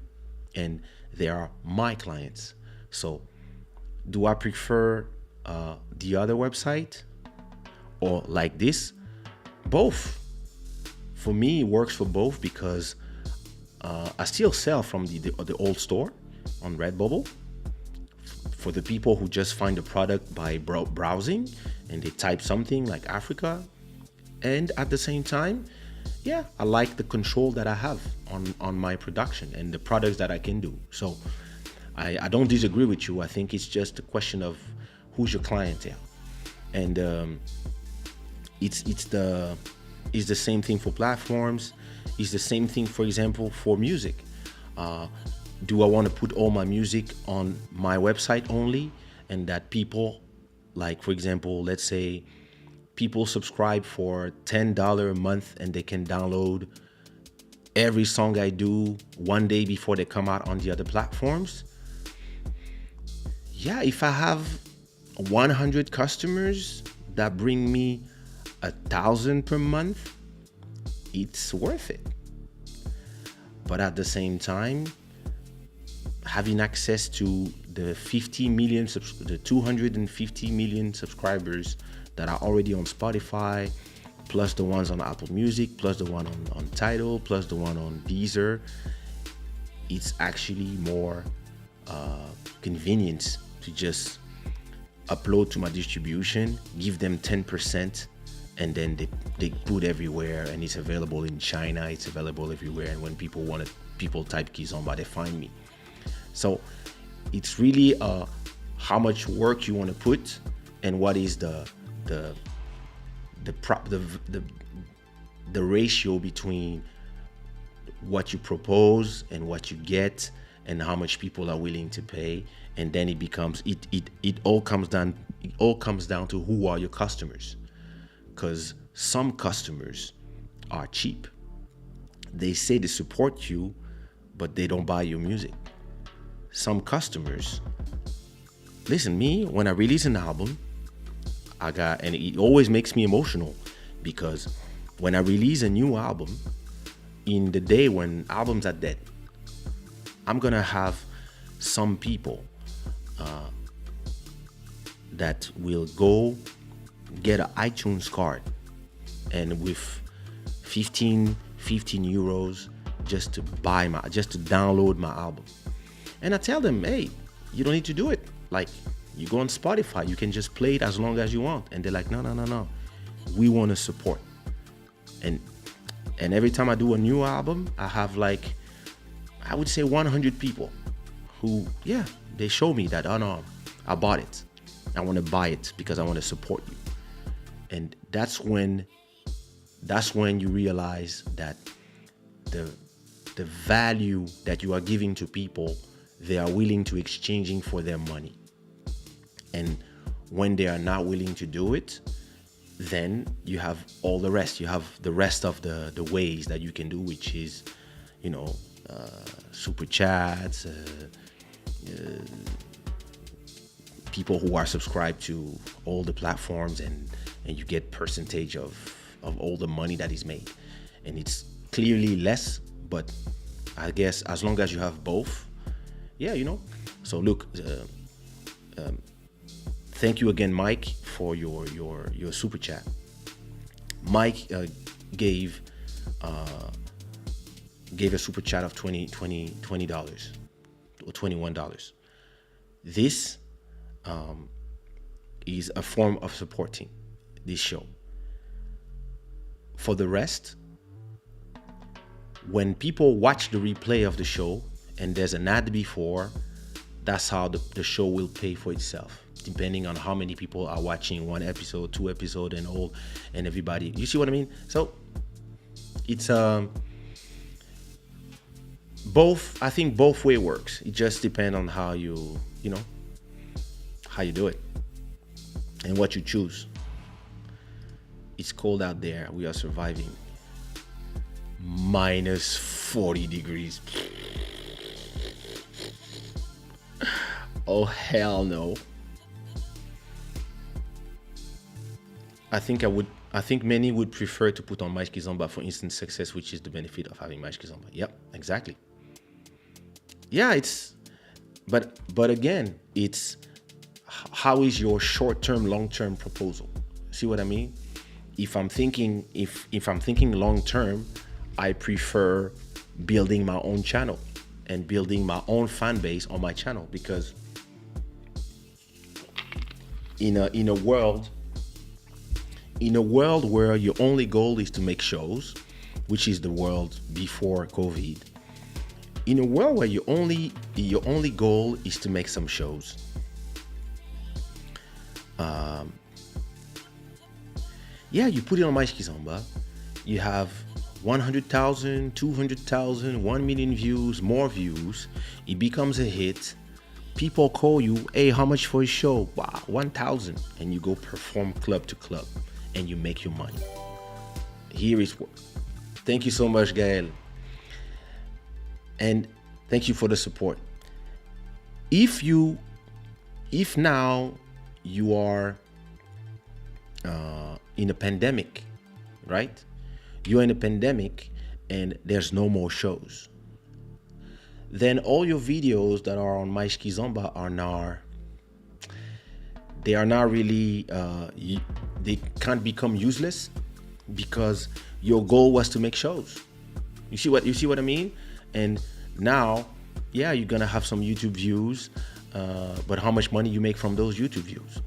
and they are my clients. So do I prefer the other website or like this? Both. For me, it works for both because I still sell from the old store on Redbubble for the people who just find the product by browsing and they type something like Africa. And at the same time, yeah, I like the control that I have on my production and the products that I can do. So I don't disagree with you. I think it's just a question of who's your clientele. And it's the same thing for platforms. It's the same thing, for example, for music. Do I want to put all my music on my website only, and that people, like, for example, let's say people subscribe for $10 a month and they can download every song I do one day before they come out on the other platforms? Yeah, if I have 100 customers that bring me 1,000 per month, it's worth it. But at the same time, having access to the 250 million subscribers that are already on Spotify, plus the ones on Apple Music, plus the one on Tidal, plus the one on Deezer, it's actually more convenient to just upload to my distribution, give them 10%, and then they put everywhere, and it's available in China, it's available everywhere, and when people want it, people type Kizomba, they find me. So it's really how much work you want to put, and what is the ratio between what you propose and what you get, and how much people are willing to pay. And then it all comes down to who are your customers, because some customers are cheap. They say they support you, but they don't buy your music. Some customers, listen, me, when I release an album, and it always makes me emotional because when I release a new album, in the day when albums are dead, I'm gonna have some people that will go get an iTunes card and with 15 euros just to download my album. And I tell them, hey, you don't need to do it. Like, you go on Spotify, you can just play it as long as you want. And they're like, no. We want to support. And every time I do a new album, I have like, I would say 100 people who, yeah, they show me that, oh no, I bought it. I want to buy it because I want to support you. And that's when you realize that the value that you are giving to people, they are willing to exchanging for their money. And when they are not willing to do it, then you have all the rest. You have the rest of the ways that you can do, which is, super chats, people who are subscribed to all the platforms, and you get percentage of all the money that is made. And it's clearly less, but I guess as long as you have both, yeah, So look, thank you again, Mike, for your super chat. Mike gave a super chat of $20 or $21. This is a form of supporting this show. For the rest, when people watch the replay of the show and there's an ad before, that's how the show will pay for itself, depending on how many people are watching one episode, 2 episodes, and everybody. You see what I mean? So it's both. I think both way works. It just depends on how you do it and what you choose. It's cold out there. We are surviving. Minus 40 degrees. Oh, hell no. I think many would prefer to put on Mais Kizomba for instant success, which is the benefit of having Mais Kizomba. Yep, exactly. Yeah, but again, it's how is your short-term, long-term proposal? See what I mean? If I'm thinking long-term, I prefer building my own channel and building my own fan base on my channel, because in a world where your only goal is to make shows, which is the world before COVID, in a world where your only goal is to make some shows, you put it on Mais Kizomba, you have 100,000, 200,000, 1 million views, more views, it becomes a hit. People call you, hey, how much for a show? Wow, 1,000, and you go perform club to club, and you make your money. Here is what. Thank you so much, Gael, and thank you for the support. If now you are in a pandemic, right? You're in a pandemic and there's no more shows, then all your videos that are on Mais Kizomba are not really, they can't become useless because your goal was to make shows. You see what I mean? And now, you're gonna have some YouTube views, but how much money you make from those YouTube views?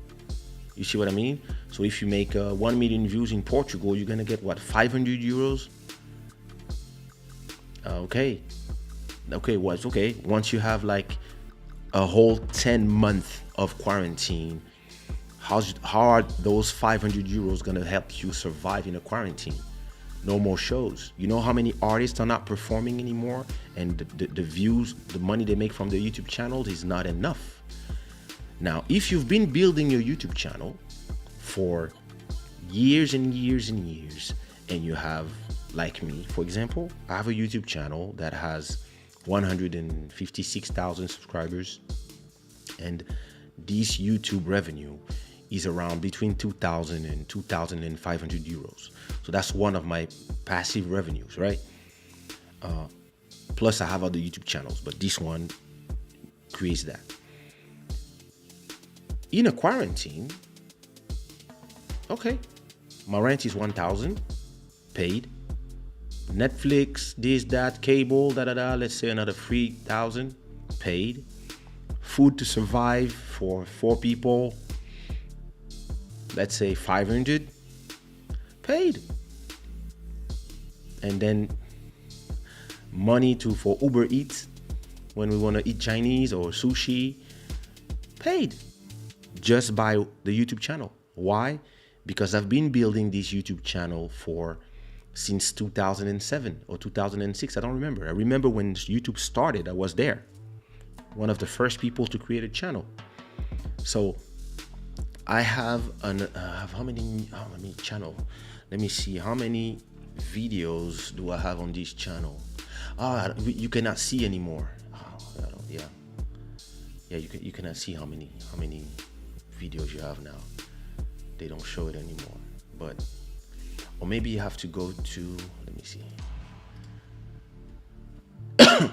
You see what I mean? So if you make 1 million views in Portugal, you're gonna get what, 500 euros? Okay, well, it's okay. Once you have like a whole 10 months of quarantine, how are those 500 euros gonna help you survive in a quarantine? No more shows. You know how many artists are not performing anymore, and the views, the money they make from their YouTube channels is not enough. Now, if you've been building your YouTube channel for years and years and years, and you have, like me, for example, I have a YouTube channel that has 156,000 subscribers, and this YouTube revenue is around between 2,000 and 2,500 euros. So that's one of my passive revenues, right? Plus I have other YouTube channels, but this one creates that. In a quarantine, okay, my rent is 1,000 paid. Netflix, this, that, cable, let's say another 3,000 paid. Food to survive for 4 people, let's say 500 paid. And then money for Uber Eats when we want to eat Chinese or sushi, paid just by the YouTube channel. Why? Because I've been building this YouTube channel since 2007 or 2006. I don't remember. I remember when YouTube started, I was there. One of the first people to create a channel. So I have how many channel? Let me see. How many videos do I have on this channel? You cannot see anymore. You cannot see how many videos you have now. They don't show it anymore. But or maybe you have to go to, let me see.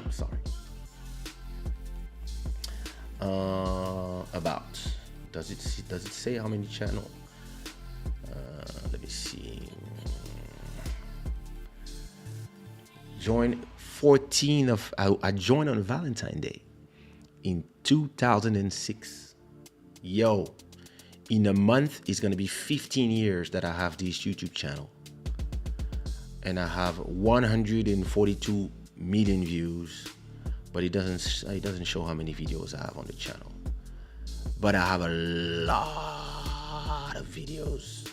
Sorry. About. Does it say how many channel? Let me see. I joined on Valentine's Day in 2006. Yo, in a month it's gonna be 15 years that I have this YouTube channel, and I have 142 million views, but it doesn't show how many videos I have on the channel. But I have a lot of videos.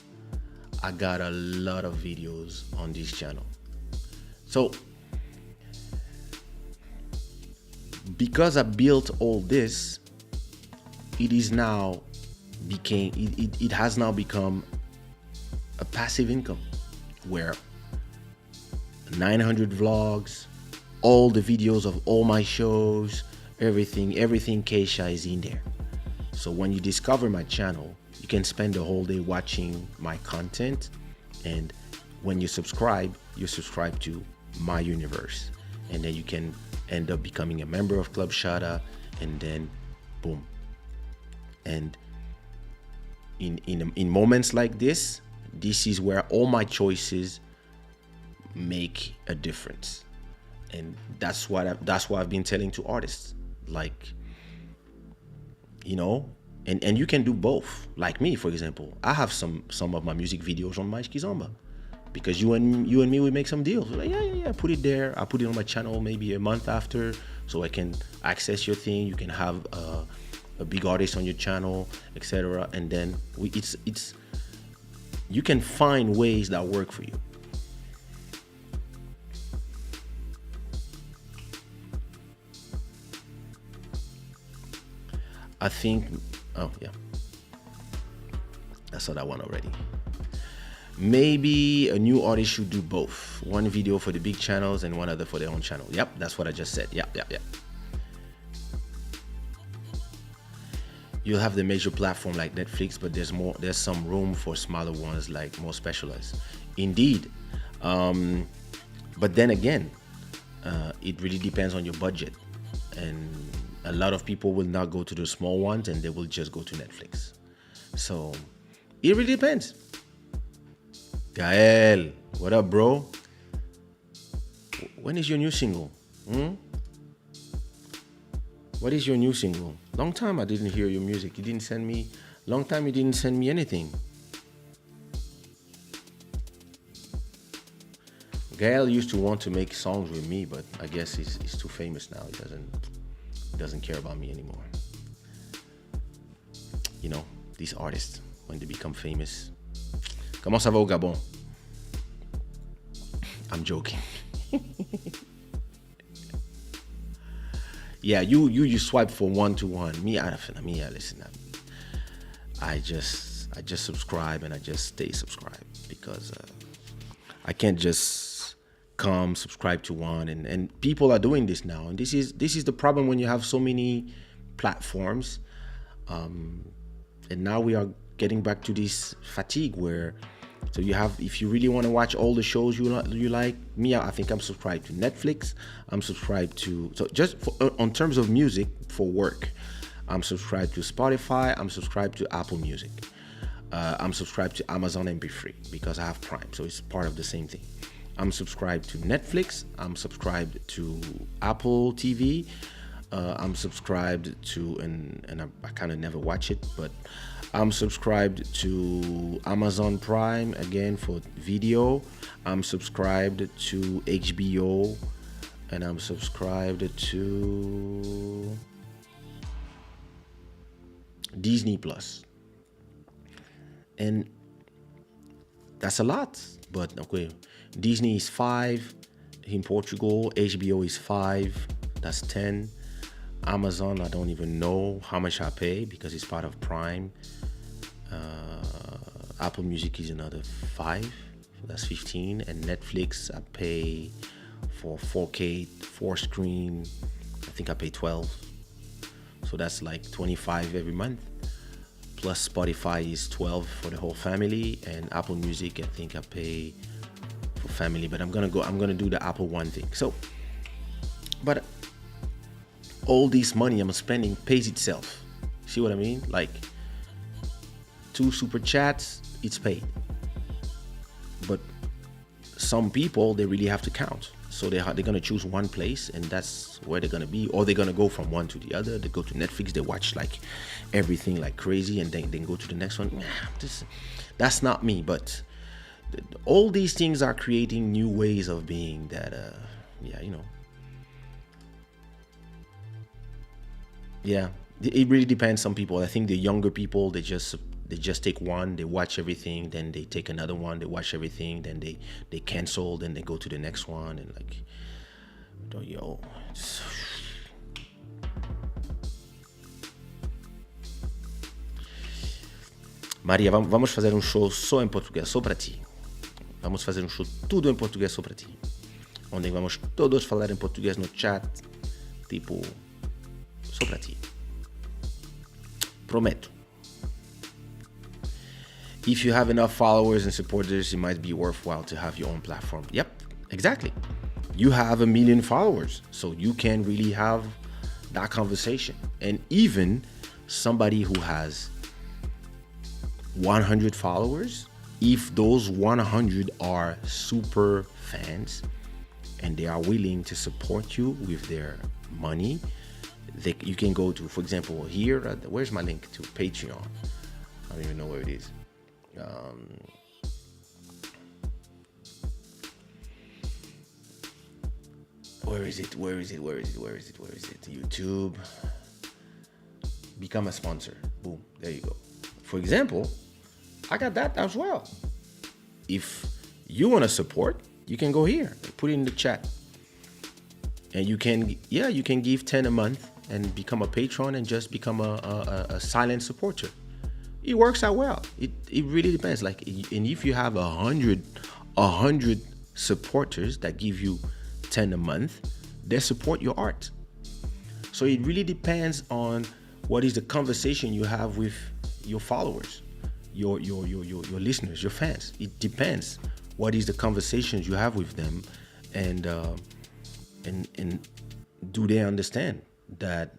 I got a lot of videos on this channel. So because I built all this, it has now become a passive income where 900 vlogs, all the videos of all my shows, everything Kaysha is in there. So when you discover my channel, you can spend the whole day watching my content, and when you subscribe to my universe, and then you can end up becoming a member of Club Shada, and then boom. And in moments like this is where all my choices make a difference. And that's what I've been telling to artists, like, you know, and you can do both. Like me, for example, I have some of my music videos on my Skizomba, because you and me, we make some deals. We're like, yeah, put it there. I'll put it on my channel maybe a month after, so I can access your thing. You can have a big artist on your channel, etc. And then you can find ways that work for you. I think, oh yeah, I saw that one already. Maybe a new artist should do both. One video for the big channels and one other for their own channel. Yep, that's what I just said. Yep. You'll have the major platform like Netflix, but there's some room for smaller ones, like more specialized. Indeed. But then again, it really depends on your budget. And a lot of people will not go to the small ones, and they will just go to Netflix. So it really depends. Gael, what up, bro? When is your new single? What is your new single? Long time I didn't hear your music. Long time you didn't send me anything. Gael used to want to make songs with me, but I guess he's too famous now. He doesn't care about me anymore. You know, these artists, when they become famous. Comment ça va au Gabon? I'm joking. Yeah, you swipe for 1-to-1. Me, listen. I just subscribe, and I just stay subscribed, because I can't just come subscribe to one, and people are doing this now, and this is the problem when you have so many platforms. And now we are getting back to this fatigue where, so you have, if you really want to watch all the shows you like, me, I think I'm subscribed to Netflix. I'm subscribed to, so just for, on terms of music for work, I'm subscribed to Spotify. I'm subscribed to Apple Music. I'm subscribed to Amazon MP3 because I have Prime, so it's part of the same thing. I'm subscribed to Netflix. I'm subscribed to Apple TV. I'm subscribed to, and I kind of never watch it, but I'm subscribed to Amazon Prime, again, for video. I'm subscribed to HBO, and I'm subscribed to Disney Plus. And that's a lot, but okay. Disney is 5 in Portugal. HBO is 5. That's 10. Amazon, I don't even know how much I pay because it's part of Prime. Apple Music is another 5. So that's 15. And Netflix, I pay for 4K, 4 screen. I think I pay 12. So that's like 25 every month. Plus Spotify is 12 for the whole family. And Apple Music, I think I pay for family, but I'm gonna do the Apple One thing. So, but all this money I'm spending pays itself. See what I mean? Like 2 super chats, it's paid. But some people, they really have to count. So they're gonna choose one place, and that's where they're gonna be, or they're gonna go from one to the other. They go to Netflix, they watch like everything like crazy, and then go to the next one. That's not me, but all these things are creating new ways of being that, it really depends. Some people, I think the younger people, they just take one, they watch everything, then they take another one, they watch everything, then they cancel, then they go to the next one, and like, Maria, vamos fazer um show só em português, só para ti. Vamos fazer um show tudo em português só para ti. Onde vamos todos falar em português no chat, tipo, só para ti. Prometo. If you have enough followers and supporters, it might be worthwhile to have your own platform. Yep, exactly. You have 1 million followers, so you can really have that conversation. And even somebody who has 100 followers, if those 100 are super fans and they are willing to support you with their money, you can go to, for example, here, where's my link to Patreon? I don't even know where it is. Where is it? YouTube. Become a sponsor. Boom. There you go. For example, I got that as well. If you want to support, you can go here. Put it in the chat. And you can give 10 a month and become a patron and just become a silent supporter. It works out well. It really depends. Like, and if you have 100 supporters that give you 10 a month, they support your art. So it really depends on what is the conversation you have with your followers, your listeners, your fans. It depends what is the conversations you have with them, and do they understand that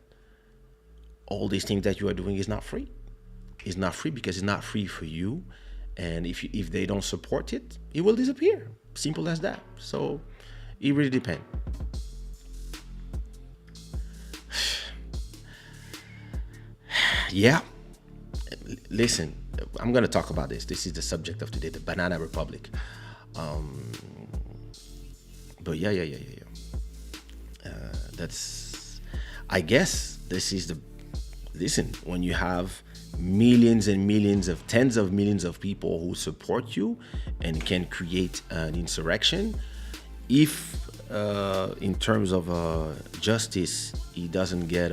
all these things that you are doing is not free? It's not free because it's not free for you, and if they don't support it, it will disappear. Simple as that. So it really depends. Yeah. Listen, I'm going to talk about this. This is the subject of today, the Banana Republic. But yeah. That's, I guess this is listen, when you have millions and millions of tens of millions of people who support you and can create an insurrection, if in terms of justice he doesn't get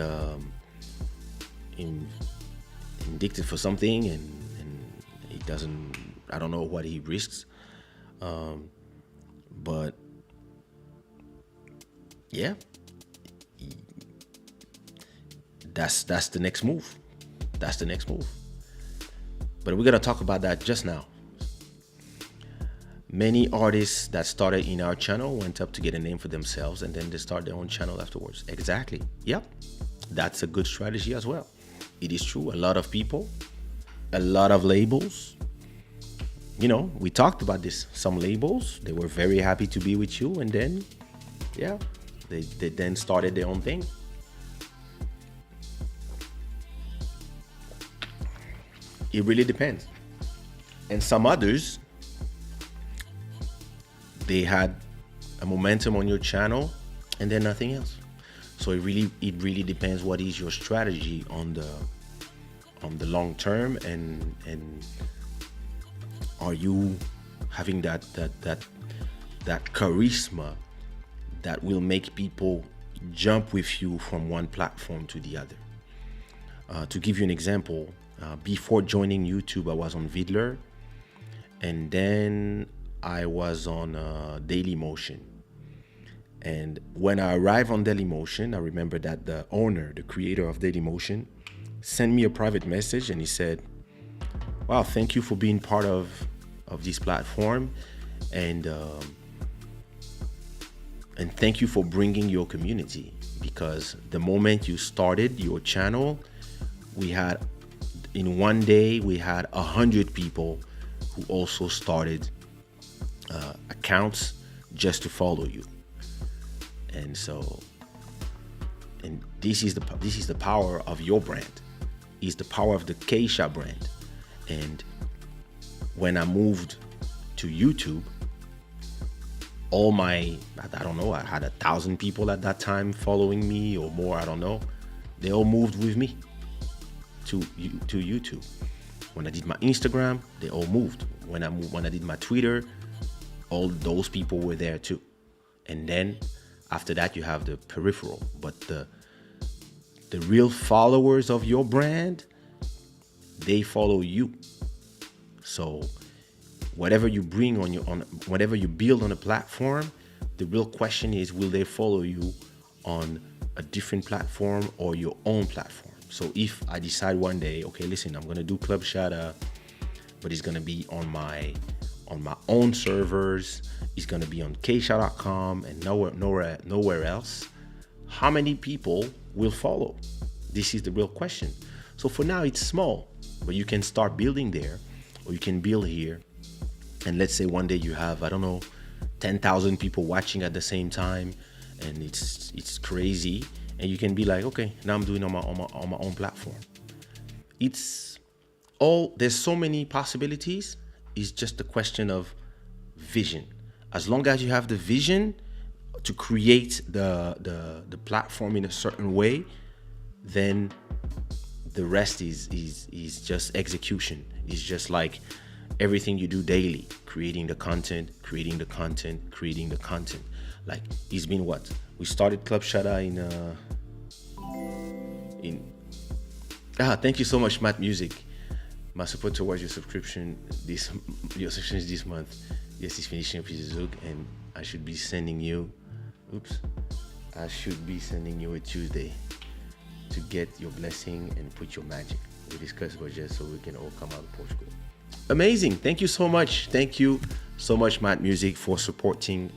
indicted for something, and he doesn't, I don't know what he risks, but Yeah, that's the next move. That's the next move. But we're gonna talk about that just now. Many artists that started in our channel went up to get a name for themselves and then they start their own channel afterwards. Exactly. Yep. That's a good strategy as well. It is true. A lot of people, a lot of labels. We talked about this. Some labels, they were very happy to be with you, and then, yeah, they then started their own thing. It really depends. And some others, they had a momentum on your channel and then nothing else. So it really depends what is your strategy on the long term, and are you having that charisma that will make people jump with you from one platform to the other. To give you an example, before joining YouTube, I was on Vidler, and then I was on Dailymotion. And when I arrived on Dailymotion, I remember that the owner, the creator of Dailymotion, sent me a private message, and he said, "Wow, thank you for being part of this platform, and thank you for bringing your community, because the moment you started your channel, in one day we had 100 people who also started accounts just to follow you." And this is the power of your brand. Is the power of the Kaysha brand. And when I moved to YouTube, I don't know, I had 1,000 people at that time following me or more, I don't know. They all moved with me to YouTube. When I did my Instagram, they all moved. When I did my Twitter, all those people were there too. And then after that, you have the peripheral, but the real followers of your brand, they follow you. So whatever you bring whatever you build on a platform, the real question is, will they follow you on a different platform or your own platform? So if I decide one day, okay, listen, I'm gonna do Club Shada, but it's gonna be on my own servers, it's gonna be on Kaysha.com and nowhere else, how many people will follow? This is the real question. So for now, it's small, but you can start building there, or you can build here. And let's say one day you have, I don't know, 10,000 people watching at the same time, and it's crazy. And you can be like, okay, now I'm doing on my own platform. There's so many possibilities. It's just a question of vision. As long as you have the vision to create the platform in a certain way, then the rest is just execution. It's just like everything you do daily, creating the content. Like, it's been what? We started Club Shada thank you so much, Matt Music. My support towards your subscription is this month. Yes, it's finishing up his Zug, and I should be sending you a Tuesday to get your blessing and put your magic. We discuss budget so we can all come out of Portugal. Amazing. Thank you so much. Thank you so much, Matt Music, for supporting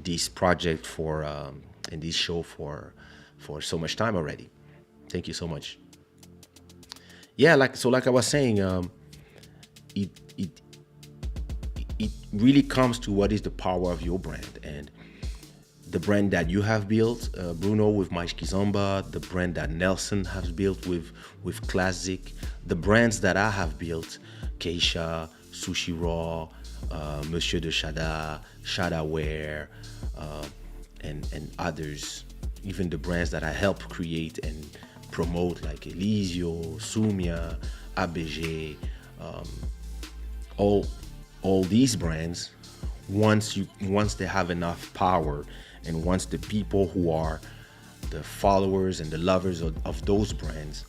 this project and this show for so much time already. Thank you so much. Yeah, like I was saying, it really comes to what is the power of your brand, and the brand that you have built, Bruno with Mais Kizomba, the brand that Nelson has built with Classic, the brands that I have built, Kaysha, Sushi Raw, Monsieur de Shada, Shada Wear, and others, even the brands that I help create and promote, like Elisio, Sumia, ABG, all these brands, once they have enough power, and once the people who are the followers and the lovers of those brands,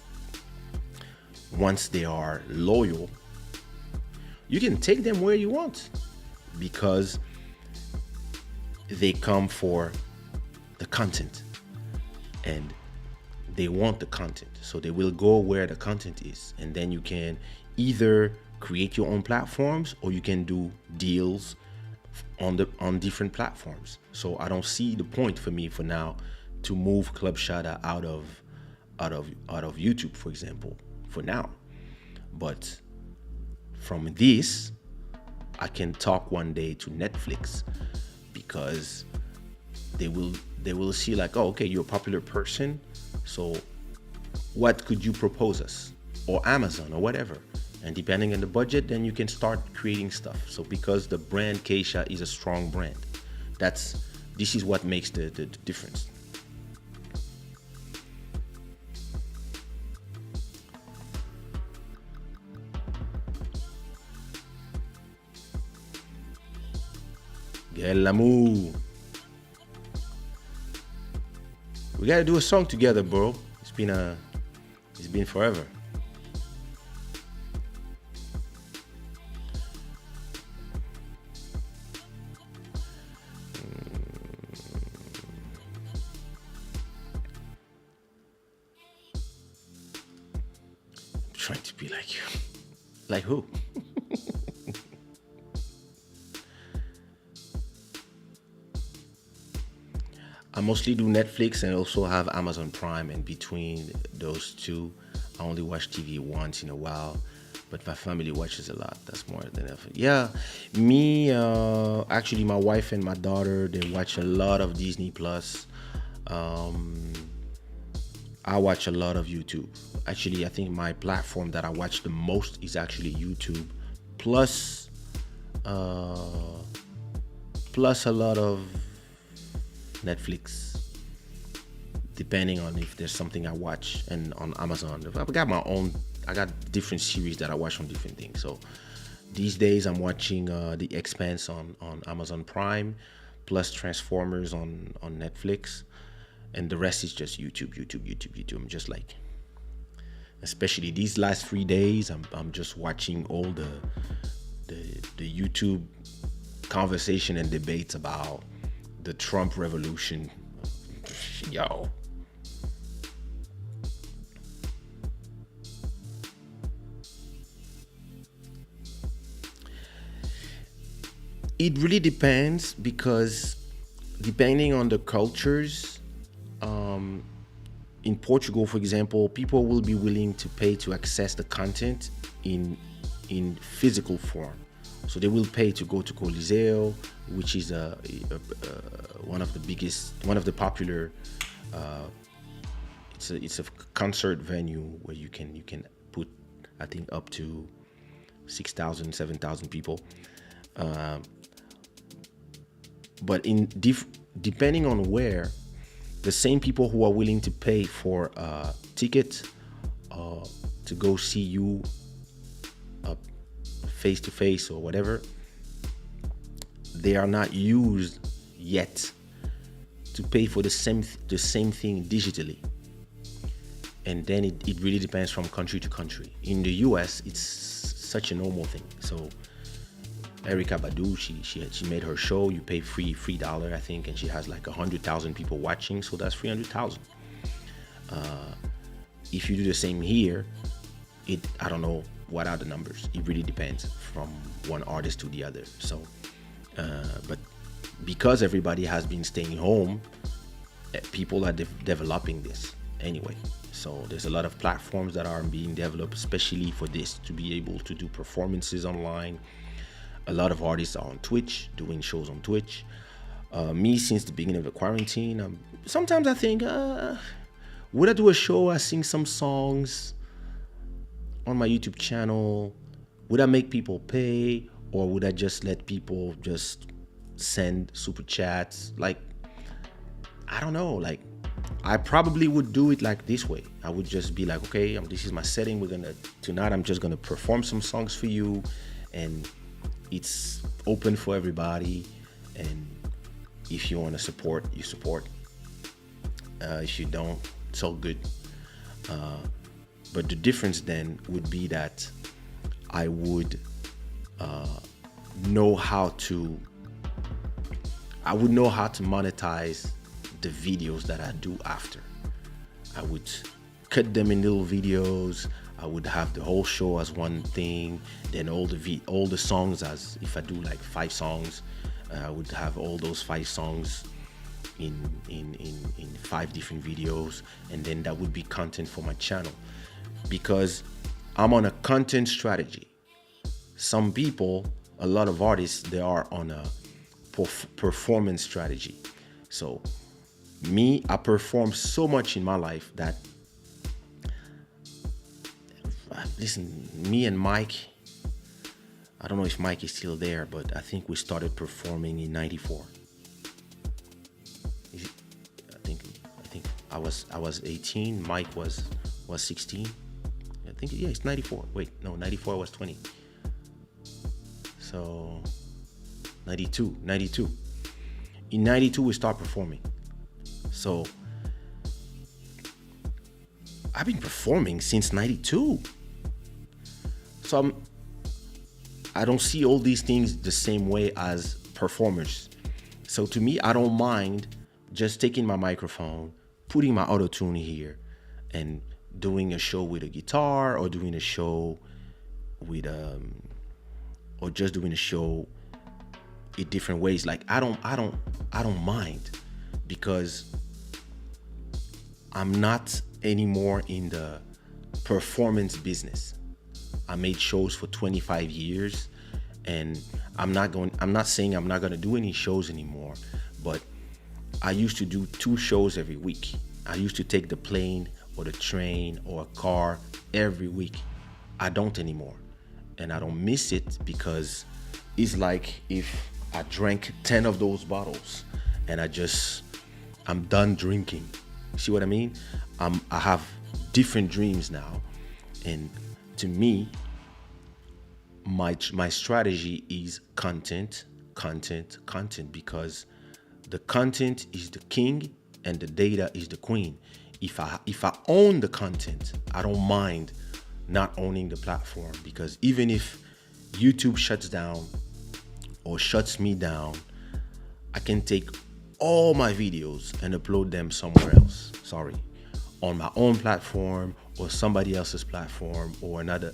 once they are loyal, you can take them where you want, because they come for the content, and they want the content, so they will go where the content is, and then you can either create your own platforms or you can do deals on different platforms. So I don't see the point for me for now to move Club Shada out of YouTube, for example, for now. But from this, I can talk one day to Netflix, because they will see like, oh, okay, you're a popular person, so what could you propose us, or Amazon or whatever, and depending on the budget, then you can start creating stuff. So because the brand Kaysha is a strong brand, this is what makes the difference. Get l'amour. We gotta do a song together, bro. It's been forever. I'm trying to be like you. Like who? I mostly do Netflix and also have Amazon Prime, and between those two, I only watch TV once in a while, but my family watches a lot. That's more than enough. Yeah, me, actually, my wife and my daughter, they watch a lot of Disney Plus. I watch a lot of YouTube. Actually, I think my platform that I watch the most is actually YouTube, plus, plus a lot of Netflix, depending on if there's something I watch, and on Amazon. I got different series that I watch on different things. So these days I'm watching The Expanse on Amazon Prime, plus Transformers on Netflix, and the rest is just YouTube. I'm just like, especially these last 3 days, I'm just watching all the YouTube conversation and debates about the Trump revolution. Yo. It really depends, because depending on the cultures, in Portugal, for example, people will be willing to pay to access the content in physical form. So they will pay to go to Coliseo, which is one of the popular. It's a concert venue where you can put, I think, up to 6,000, 7,000 people. But depending on where, the same people who are willing to pay for a ticket to go see you face to face or whatever, they are not used yet to pay for the same thing digitally. And then it really depends from country to country. In the US, it's such a normal thing. So Erykah Badu, she made her show. You pay $3, I think, and she has like 100,000 people watching. So that's 300,000. If you do the same here, I don't know what are the numbers. It really depends from one artist to the other. So, but because everybody has been staying home, people are developing this anyway. So there's a lot of platforms that are being developed, especially for this, to be able to do performances online. A lot of artists are on Twitch, doing shows on Twitch. Me, since the beginning of the quarantine, sometimes I think, would I do a show? I sing some songs on my YouTube channel. Would I make people pay, or would I just let people just send super chats? Like, I don't know. Like, I probably would do it like this way. I would just be like, okay, this is my setting. Tonight I'm just gonna perform some songs for you, and it's open for everybody. And if you want to support, you support. If you don't, it's all good. But the difference then would be that I would know how to monetize the videos that I do after. I would cut them in little videos. I would have the whole show as one thing, then all the songs, as if I do like 5 songs, I would have all those 5 songs in 5 different videos, and then that would be content for my channel, because I'm on a content strategy. Some people, a lot of artists, they are on a performance strategy. So me, I perform so much in my life that, listen, me and Mike, I don't know if Mike is still there, but I think we started performing in '94. I was 18, Mike was 16. I think, yeah, it's 94. Wait, no, 94 was 20. So 92. In 92 we start performing. So I've been performing since 92. So I don't see all these things the same way as performers. So to me, I don't mind just taking my microphone, putting my auto tune here, and doing a show with a guitar, or doing a show with or just doing a show in different ways. Like I don't mind, because I'm not anymore in the performance business. I made shows for 25 years, and I'm not saying I'm not going to do any shows anymore, but I used to do 2 shows every week. I used to take the plane or the train or a car every week. I don't anymore, and I don't miss it, because it's like if I drank 10 of those bottles and I'm done drinking. See what I mean? I have different dreams now, and to me, my strategy is content, because the content is the king and the data is the queen. If I own the content, I don't mind not owning the platform, because even if YouTube shuts down or shuts me down, I can take all my videos and upload them somewhere else. On my own platform or somebody else's platform or another.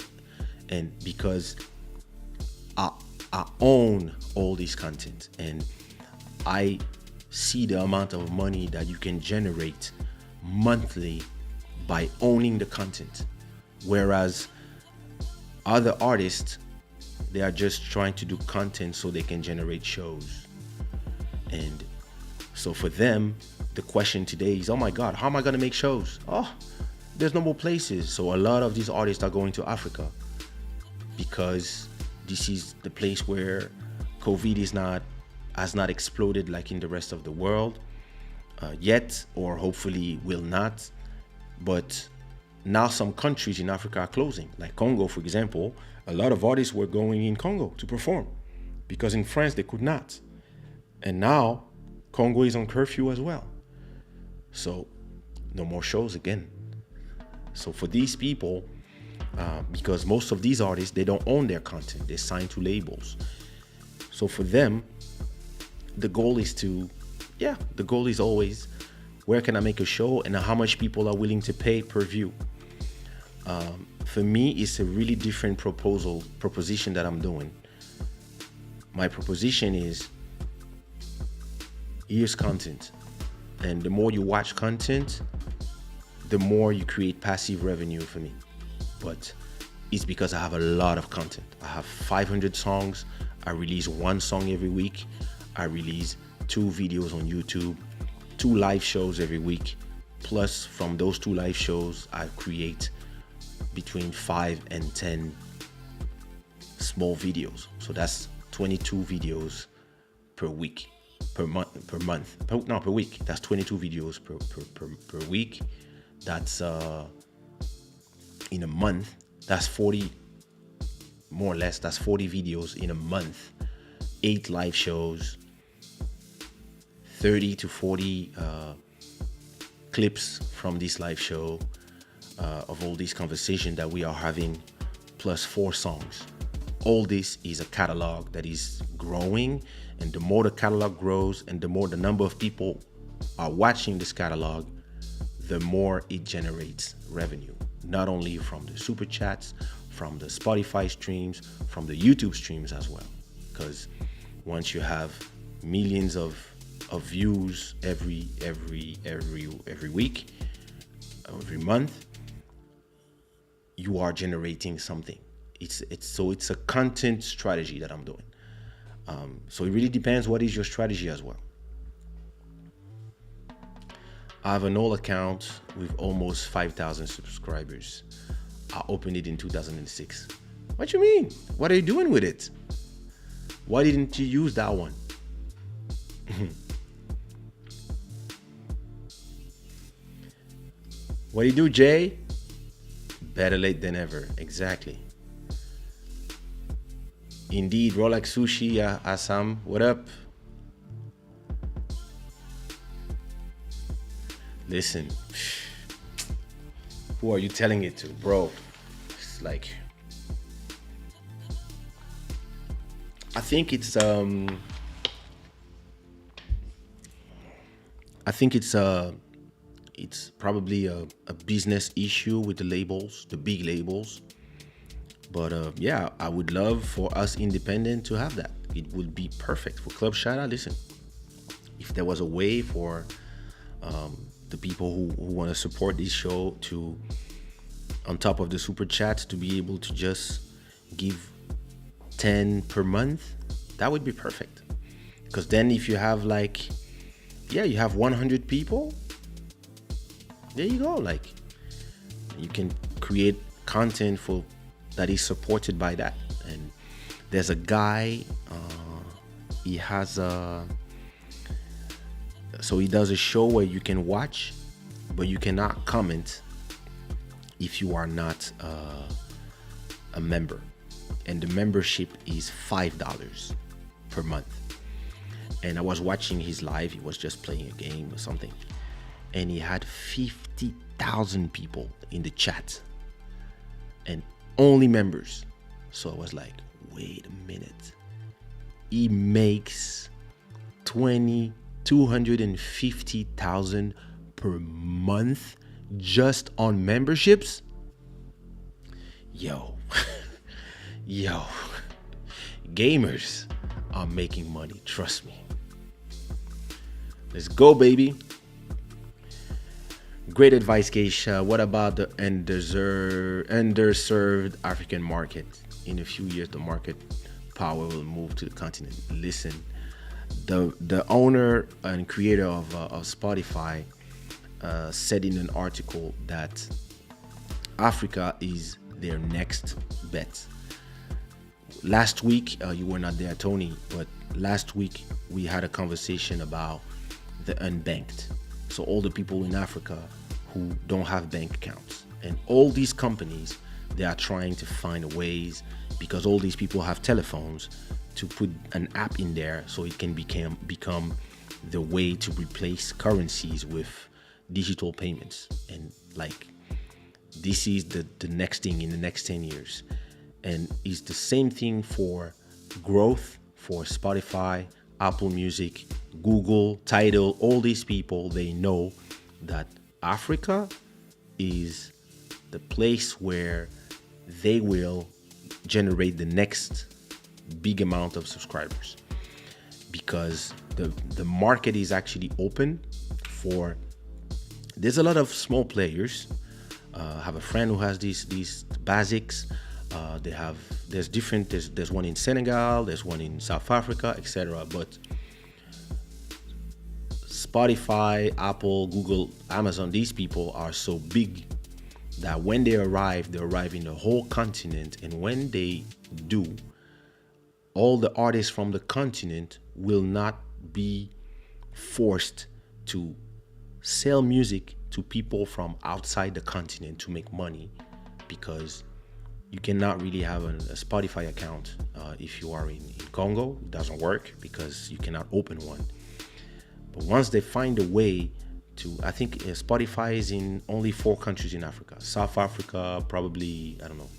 And because I own all this content, and I see the amount of money that you can generate monthly by owning the content. Whereas other artists, they are just trying to do content so they can generate shows. And so for them, the question today is, oh my God, how am I going to make shows? Oh, there's no more places. So a lot of these artists are going to Africa, because this is the place where COVID has not exploded like in the rest of the world yet, or hopefully will not. But now some countries in Africa are closing, like Congo, for example. A lot of artists were going in Congo to perform, because in France they could not. And now Congo is on curfew as well. So no more shows again. So for these people, because most of these artists, they don't own their content, they're signed to labels. So for them, the goal is always, where can I make a show and how much people are willing to pay per view. For me, it's a really different proposition that I'm doing. My proposition is, here's content, and the more you watch content, the more you create passive revenue for me. But it's because I have a lot of content. I have 500 songs. I release 1 song every week. I release 2 videos on YouTube, 2 live shows every week. Plus, from those 2 live shows, I create between 5 and 10 small videos. So that's 22 videos per week, per week. That's 22 videos per week. That's in a month. That's 40, more or less. That's 40 videos in a month. 8 live shows, 30 to 40 clips from this live show of all these conversations that we are having, plus 4 songs. All this is a catalog that is growing, and the more the catalog grows and the more the number of people are watching this catalog, the more it generates revenue, not only from the super chats, from the Spotify streams, from the YouTube streams as well. Because once you have millions of views every week, every month, you are generating something. It's a content strategy that I'm doing. So it really depends what is your strategy as well. I have an old account with almost 5,000 subscribers. I opened it in 2006. What you mean? What are you doing with it? Why didn't you use that one? What do you do, Jay? Better late than ever. Exactly. Indeed, Rolex Sushi, Assam, what up? Listen, who are you telling it to, bro? It's like, I think it's probably a business issue with the labels, the big labels. But yeah, I would love for us independent to have that. It would be perfect for Club Shada. Listen, if there was a way for the people who want to support this show to, on top of the super chats, to be able to just give 10 per month, that would be perfect. Because then if you have like, yeah, you have 100 people, there you go. Like, you can create content for that is supported by that. And there's a guy, he has so he does a show where you can watch, but you cannot comment if you are not a member. And the membership is $5 per month. And I was watching his live. He was just playing a game or something, and he had 50,000 people in the chat, and only members. So I was like, wait a minute. He makes 250,000 per month just on memberships. Yo, yo, gamers are making money. Trust me. Let's go, baby. Great advice, Kaysha. What about the underserved African market? In a few years, the market power will move to the continent. Listen, the owner and creator of Spotify said in an article that Africa is their next bet. Last week, you were not there, Tony, but last week we had a conversation about the unbanked. So all the people in Africa who don't have bank accounts, and all these companies, they are trying to find ways, because all these people have telephones, to put an app in there so it can become the way to replace currencies with digital payments. And like, this is the next thing in the next 10 years. And it's the same thing for growth for Spotify, Apple Music, Google, Tidal. All these people, they know that Africa is the place where they will generate the next big amount of subscribers, because the market is actually open for, there's a lot of small players. I have a friend who has these basics. There's one in Senegal, there's one in South Africa, etc. But Spotify, Apple, Google, Amazon, these people are so big that when they arrive in the whole continent. And when they do, all the artists from the continent will not be forced to sell music to people from outside the continent to make money, because you cannot really have a Spotify account if you are in Congo. It doesn't work because you cannot open one. But once they find a way to, I think Spotify is in only 4 countries in Africa. South Africa, probably, I don't know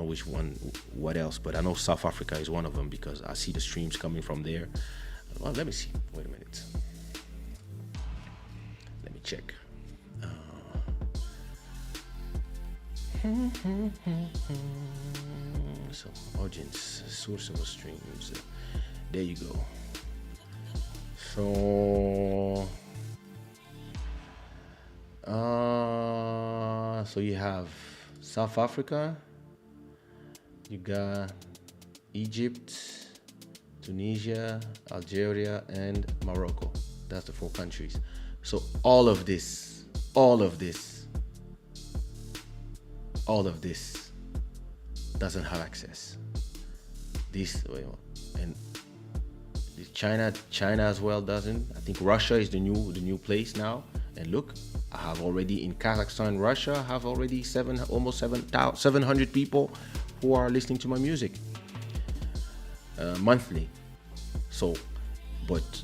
which one, what else, but I know South Africa is one of them because I see the streams coming from there. Well, let me see. Wait a minute. check. So audience, source of streams. There you go. So you have South Africa, you got Egypt, Tunisia, Algeria, and Morocco. That's the 4 countries. So all of this doesn't have access. And China as well doesn't. I think Russia is the new place now. And look, I have already in Kazakhstan, Russia, I have already almost 700 people who are listening to my music monthly. So, but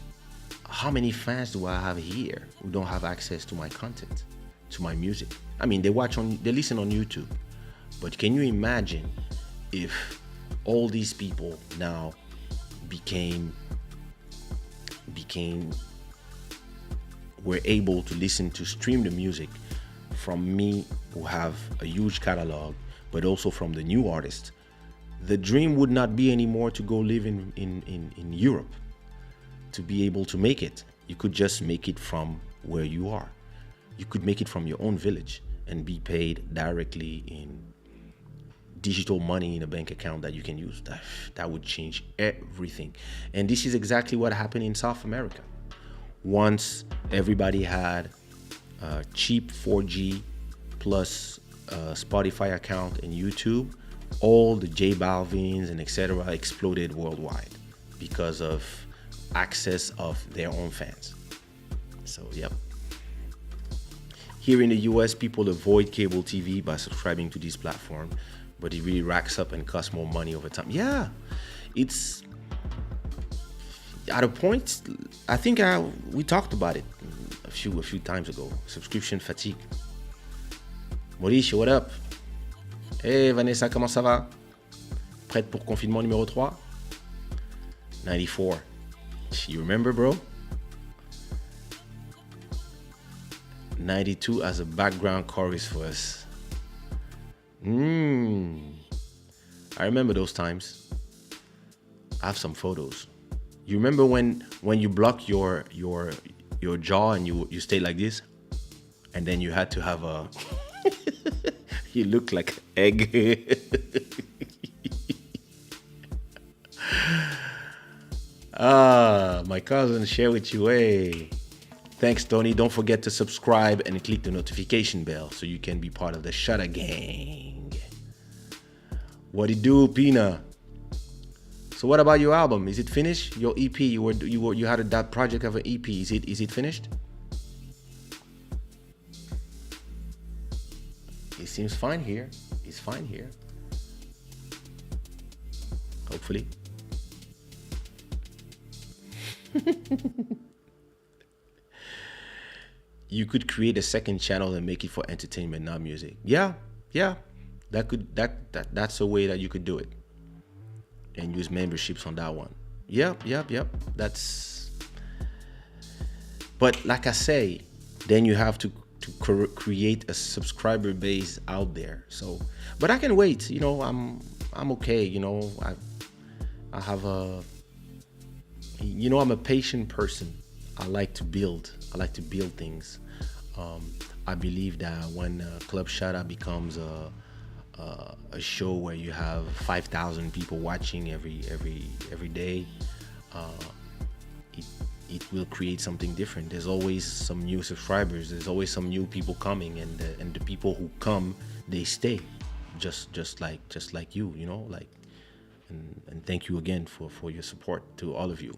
how many fans do I have here who don't have access to my content, to my music? I mean, they listen on YouTube, but can you imagine if all these people now were able to stream the music from me, who have a huge catalog, but also from the new artists? The dream would not be anymore to go live in Europe to be able to make it. You could just make it from where you are. You could make it from your own village and be paid directly in digital money in a bank account that you can use. That would change everything. And this is exactly what happened in South America. Once everybody had a cheap 4G plus Spotify account and YouTube, all the J Balvins and etc. exploded worldwide because of access of their own fans. So, yep. Here in the US, people avoid cable TV by subscribing to this platform, but it really racks up and costs more money over time. Yeah, it's at a point. I think we talked about it a few times ago. Subscription fatigue. Maurice, what up? Hey Vanessa, comment ça va? Prête pour confinement numéro 3? 94. You remember, bro? 92 as a background chorus for us. I remember those times. I have some photos. You remember when you block your jaw and you stay like this, and then you had to have a you look like an egg. My cousin share with you. Hey, thanks, Tony. Don't forget to subscribe and click the notification bell so you can be part of the Shada gang. What it do, Pina? So what about your album? Is it finished? Your EP? You had that project of an EP. Is it finished? It seems fine here. It's fine here. Hopefully. You could create a second channel and make it for entertainment, not music. Yeah. That's a way that you could do it. And use memberships on that one. Yep. But like I say, then you have to create a subscriber base out there. So, but I can wait. I'm okay. I have a. I'm a patient person. I like to build things. I believe that when Club Shada becomes a show where you have 5,000 people watching every day, it will create something different. There's always some new subscribers. There's always some new people coming, and the people who come, they stay, just like you, And thank you again for your support to all of you.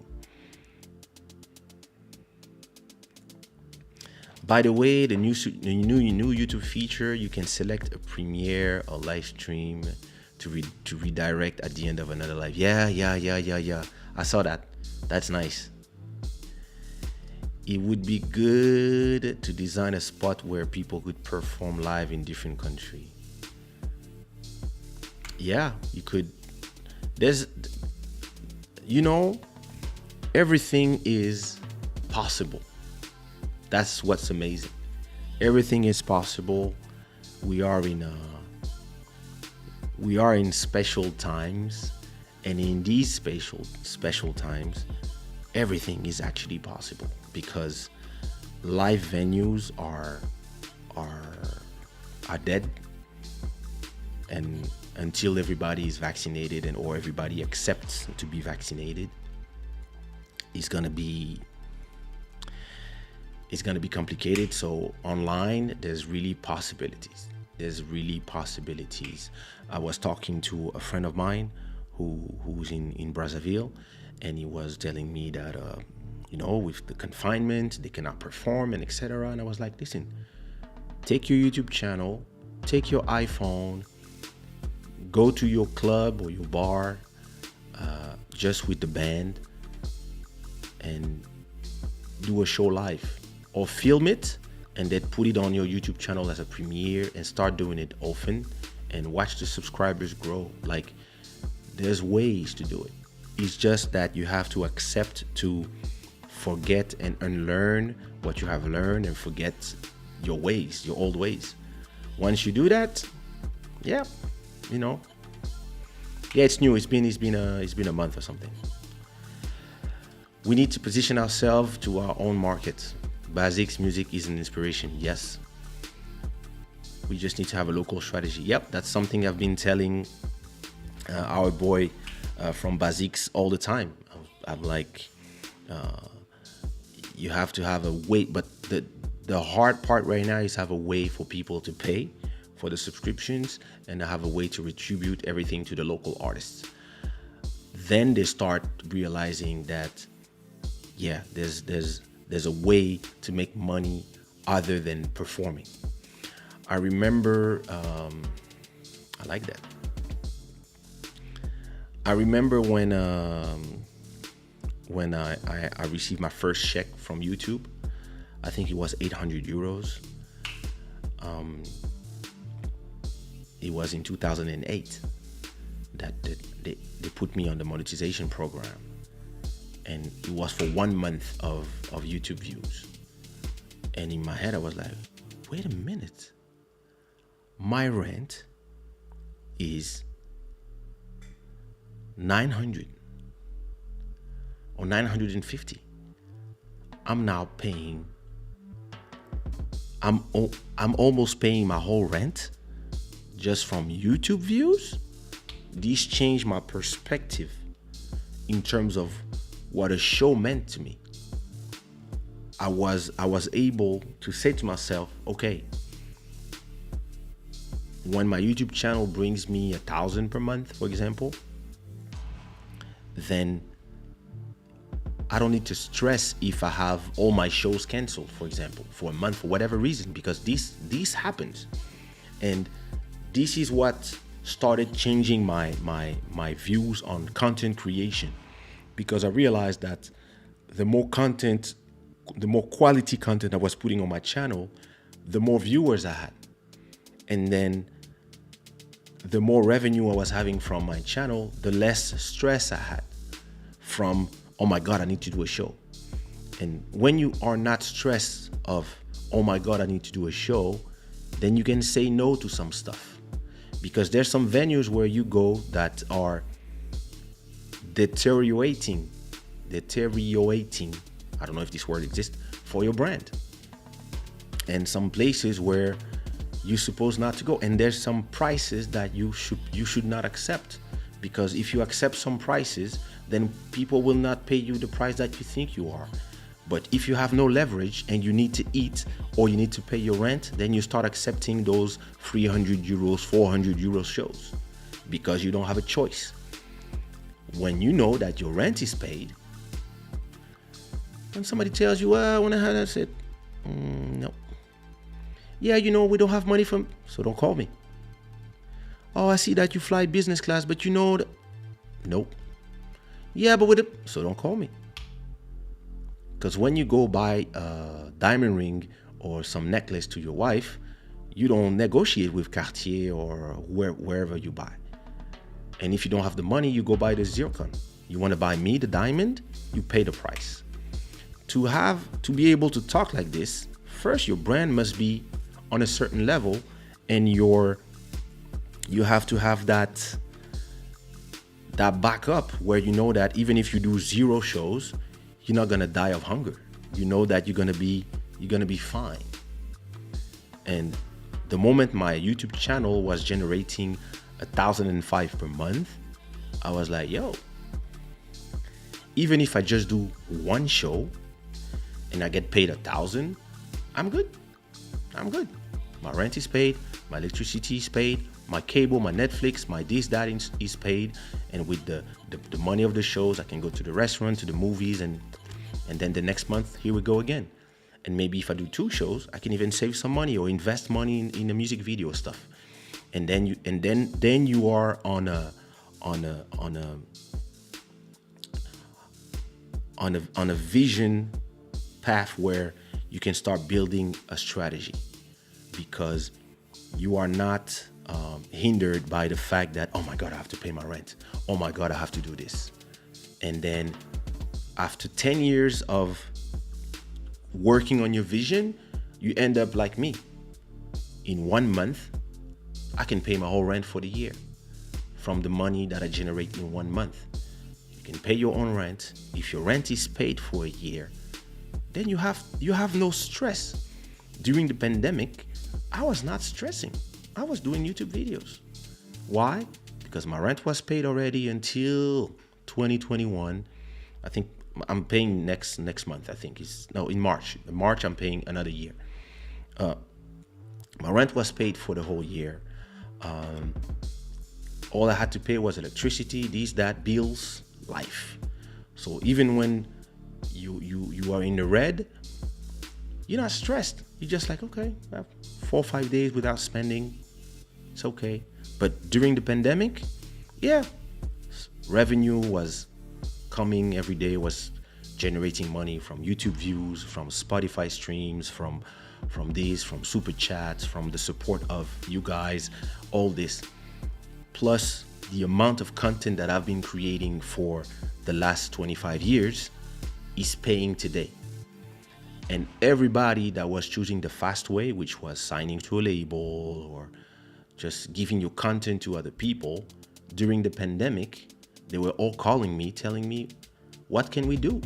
By the way, the new YouTube feature, you can select a premiere or live stream to redirect at the end of another live. Yeah. I saw that. That's nice. It would be good to design a spot where people could perform live in different countries. Yeah, you could. There's, everything is possible. That's what's amazing. Everything is possible. We are in special times, and in these special times, everything is actually possible because live venues are are dead, and until everybody is vaccinated and or everybody accepts to be vaccinated, it's gonna be complicated. So online, there's really possibilities. I was talking to a friend of mine who's in Brazzaville, and he was telling me that with the confinement they cannot perform and etc. And I was like, listen, take your YouTube channel, take your iPhone, go to your club or your bar, just with the band, and do a show live, or film it and then put it on your YouTube channel as a premiere and start doing it often and watch the subscribers grow. Like, there's ways to do it. It's just that you have to accept to forget and unlearn what you have learned and forget your ways, your old ways. Once you do that, it's new. It's been a month or something. We need to position ourselves to our own market. Basics music is an inspiration, yes. We just need to have a local strategy. Yep, that's something I've been telling our boy from Basics all the time. I'm like, you have to have a way, but the hard part right now is have a way for people to pay for the subscriptions and have a way to retribute everything to the local artists. Then they start realizing that, there's a way to make money other than performing. I remember, I like that. I remember when I received my first check from YouTube. I think it was 800 euros. It was in 2008 that they put me on the monetization program. And it was for 1 month of YouTube views. And in my head, I was like, wait a minute. My rent is 900 or 950. I'm now paying, I'm almost paying my whole rent just from YouTube views. This changed my perspective in terms of what a show meant to me. I was able to say to myself, okay, when my YouTube channel brings me 1,000 per month, for example, then I don't need to stress if I have all my shows canceled, for example, for a month, for whatever reason, because this happens. And this is what started changing my views on content creation, because I realized that the more quality content I was putting on my channel, the more viewers I had. And then the more revenue I was having from my channel, the less stress I had from, oh my God, I need to do a show. And when you are not stressed of, oh my God, I need to do a show, then you can say no to some stuff. Because there's some venues where you go that are deteriorating, I don't know if this word exists, for your brand. And some places where you're supposed not to go. And there's some prices that you should not accept. Because if you accept some prices, then people will not pay you the price that you think you are. But if you have no leverage and you need to eat or you need to pay your rent, then you start accepting those 300 euros, 400 euros shows because you don't have a choice. When you know that your rent is paid, when somebody tells you, well, I want to have that, I said, no. Yeah, we don't have money from, so don't call me. Oh, I see that you fly business class, but you know that, nope. Yeah, but with it, so don't call me. Because when you go buy a diamond ring or some necklace to your wife, you don't negotiate with Cartier or wherever you buy. And if you don't have the money, you go buy the zircon. You want to buy me the diamond, you pay the price. to be able to talk like this, first your brand must be on a certain level, and you have to have that backup where you know that even if you do 0 shows, you're not gonna die of hunger. You know that you're gonna be fine. And the moment my YouTube channel was generating 1,005 per month, I was like, yo, even if I just do 1 show and I get paid 1,000, I'm good. My rent is paid, my electricity is paid, my cable, my Netflix, my this, that is paid. And with the money of the shows, I can go to the restaurant, to the movies, and then the next month, here we go again. And maybe if I do 2 shows, I can even save some money or invest money in the music video stuff. And then you are on a vision path where you can start building a strategy, because you are not hindered by the fact that, oh my God, I have to pay my rent. Oh my God, I have to do this. And then after 10 years of working on your vision, you end up like me. In 1 month, I can pay my whole rent for the year from the money that I generate in 1 month. You can pay your own rent. If your rent is paid for a year, then you have no stress. During the pandemic, I was not stressing. I was doing YouTube videos. Why? Because my rent was paid already until 2021. I think I'm paying next month. I think in March. In March, I'm paying another year. My rent was paid for the whole year. All I had to pay was electricity, these, that, bills, life. So even when you are in the red, you're not stressed. You're just like, okay, 4 or 5 days without spending, it's okay. But during the pandemic, yeah, revenue was coming every day, was generating money from YouTube views, from Spotify streams, from super chats, from the support of you guys, all this. Plus the amount of content that I've been creating for the last 25 years is paying today. And everybody that was choosing the fast way, which was signing to a label or just giving your content to other people, during the pandemic, they were all calling me, telling me, what can we do?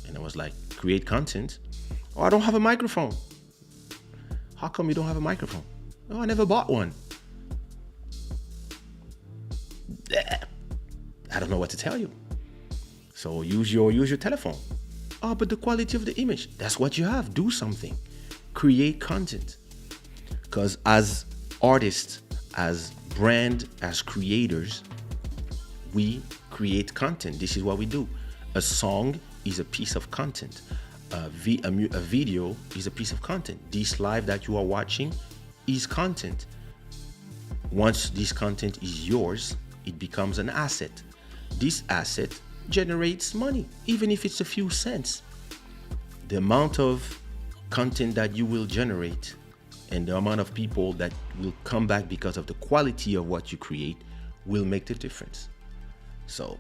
And I was like, create content. Oh, I don't have a microphone. How come you don't have a microphone? Oh, I never bought one. I don't know what to tell you. So use your telephone. Oh, but the quality of the image, that's what you have. Do something. Create content. Because as artists, as brand, as creators, we create content. This is what we do. A song is a piece of content. A video is a piece of content. This live that you are watching is content. Once this content is yours, it becomes an asset. This asset generates money, even if it's a few cents. The amount of content that you will generate and the amount of people that will come back because of the quality of what you create will make the difference. So,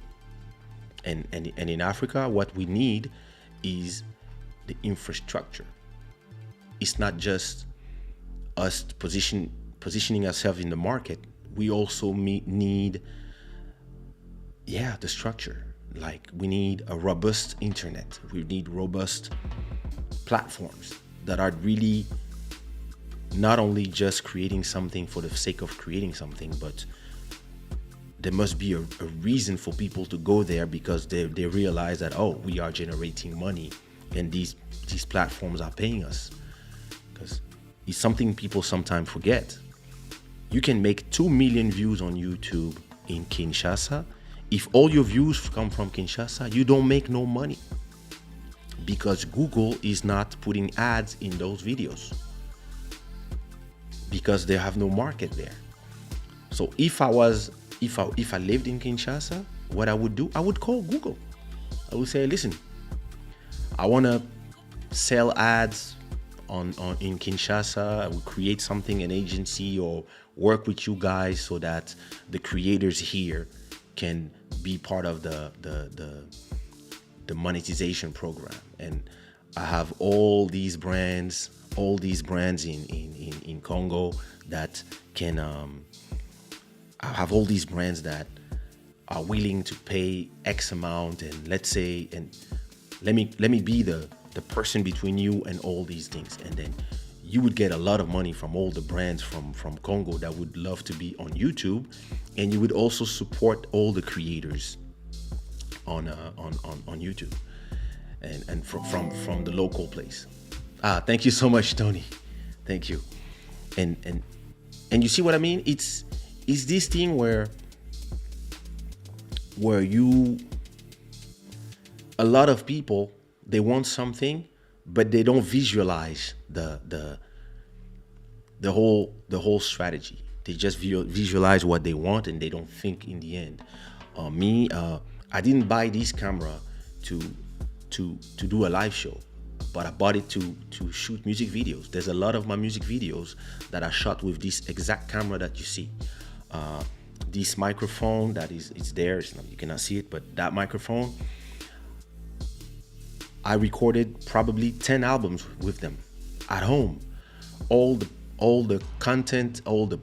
and in Africa, what we need is the infrastructure. It's not just us positioning ourselves in the market. We also need the structure. Like, we need a robust internet. We need robust platforms that are really not only just creating something for the sake of creating something, but there must be a reason for people to go there, because they realize that, oh, we are generating money and these platforms are paying us. Because it's something people sometimes forget. You can make 2 million views on YouTube in Kinshasa. If all your views come from Kinshasa, you don't make no money, because Google is not putting ads in those videos because they have no market there. So if I lived in Kinshasa, what I would do, I would call Google. I would say, listen, I want to sell ads in Kinshasa. I would create something, an agency, or work with you guys so that the creators here can be part of the monetization program. And I have all these brands in Congo that can I have all these brands that are willing to pay X amount, and let's say, and let me be the person between you and all these things, and then you would get a lot of money from all the brands from Congo that would love to be on YouTube, and you would also support all the creators on YouTube, and from the local place. Thank you so much, Tony. Thank you. And you see what I mean? It's this thing where you a lot of people, they want something, but they don't visualize the whole strategy. They just visualize what they want, and they don't think in the end. Me, I didn't buy this camera to do a live show, but I bought it to shoot music videos. There's a lot of my music videos that are shot with this exact camera that you see. This microphone that it's there, you cannot see it, but that microphone, I recorded probably 10 albums with them at home. All the content, all the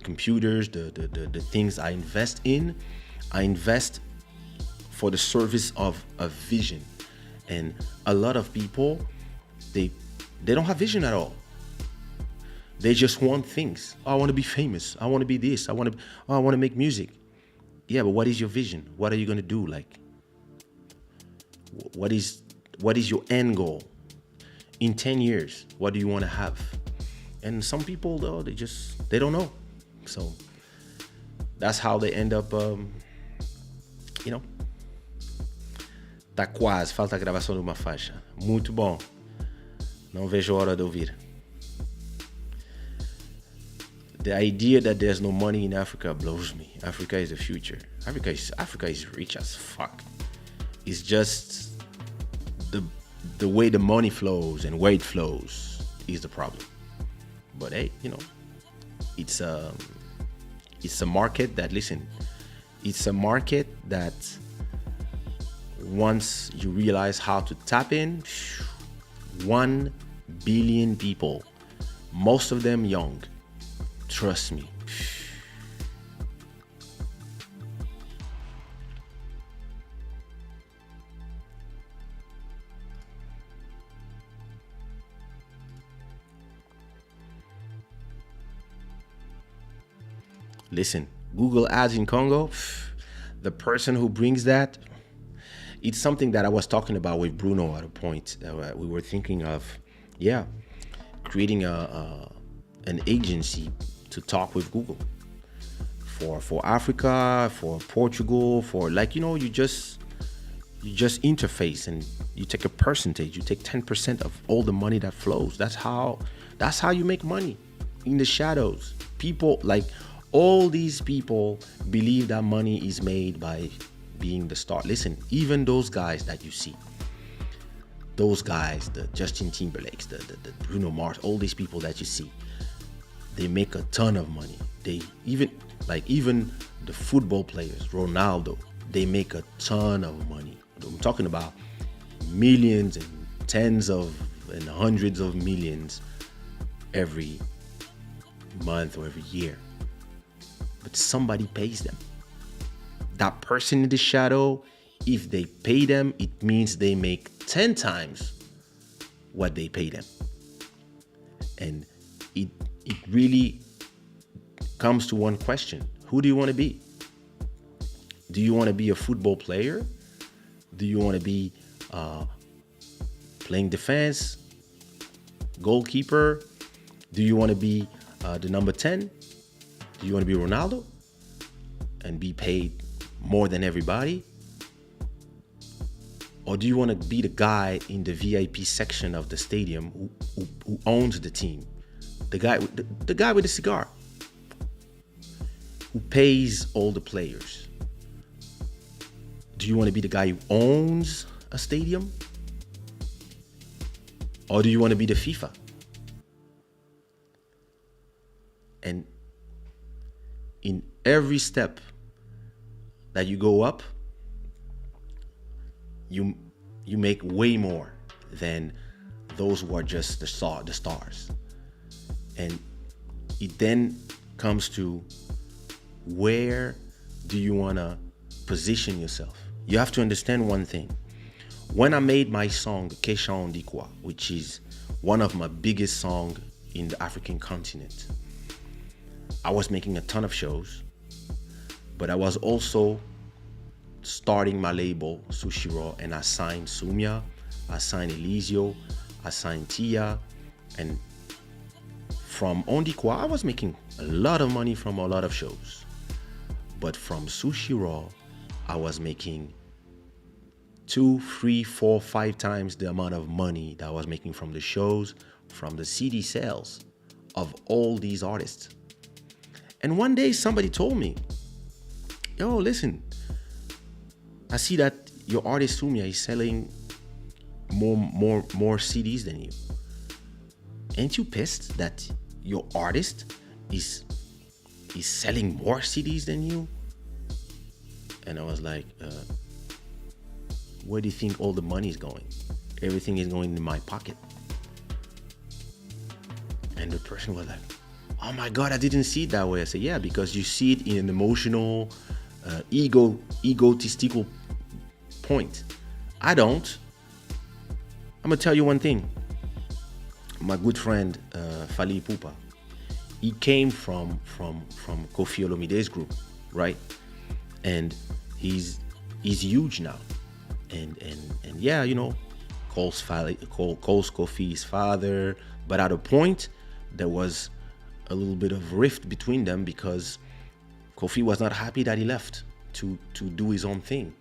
computers, the things I invest in, I invest for the service of a vision. And a lot of people, they don't have vision at all. They just want things. Oh, I want to be famous. I want to be this. I want to make music. Yeah, but what is your vision? What are you going to do? Like, what is your end goal? In 10 years, what do you want to have? And some people, though, they don't know. So that's how they end up, Tá quase, falta a gravação de uma faixa. Muito bom. Não vejo a hora de ouvir. The idea that there's no money in Africa blows me. Africa is the future. Africa is rich as fuck. It's just the way the money flows and where it flows is the problem. But hey, it's a market that, it's a market that once you realize how to tap in, 1 billion people, most of them young, trust me. Listen, Google Ads in Congo, the person who brings that, it's something that I was talking about with Bruno at a point. We were thinking of, creating an agency to talk with Google for Africa, for Portugal, for you just interface and you take a percentage. You take 10% of all the money that flows. That's how you make money in the shadows. People, all these people believe that money is made by being the star. Listen, even those guys that you see, those guys, the Justin Timberlakes, the Bruno Mars, all these people that you see, they make a ton of money. They even the football players, Ronaldo, they make a ton of money. I'm talking about millions and tens of and hundreds of millions every month or every year. But somebody pays them. That person in the shadow, if they pay them, it means they make 10 times what they pay them. And it really comes to one question. Who do you want to be? Do you want to be a football player? Do you want to be playing defense, goalkeeper? Do you want to be the number 10? Do you want to be Ronaldo and be paid more than everybody? Or do you want to be the guy in the VIP section of the stadium who owns the team? The guy with the cigar, who pays all the players? Do you want to be the guy who owns a stadium? Or do you want to be the FIFA? And in every step that you go up, you make way more. than those who are just the stars. And it then comes to, where do you want to position yourself? You have to understand one thing. When I made my song Kaysha on Dikwa, which is one of my biggest songs in the African continent, I was making a ton of shows, but I was also starting my label Sushi Raw, and I signed Sumia, I signed Elisio, I signed Tia, and from Ondikwa I was making a lot of money from a lot of shows. But from Sushi Raw, I was making 2, 3, 4, 5 times the amount of money that I was making from the shows, from the CD sales of all these artists. And one day somebody told me, yo, listen, I see that your artist Sumia is selling more CDs than you. Ain't you pissed that your artist is selling more CDs than you? And I was like, where do you think all the money is going? Everything is going in my pocket. And the person was like, oh my God, I didn't see it that way. I said, yeah, because you see it in an emotional, egotistical point. I don't. I'm gonna tell you one thing. My good friend Fali Pupa, he came from Kofi Olomide's group, right? And he's huge now. And yeah, you know, calls Kofi's father. But at a point, there was a little bit of rift between them because Kofi was not happy that he left to do his own thing.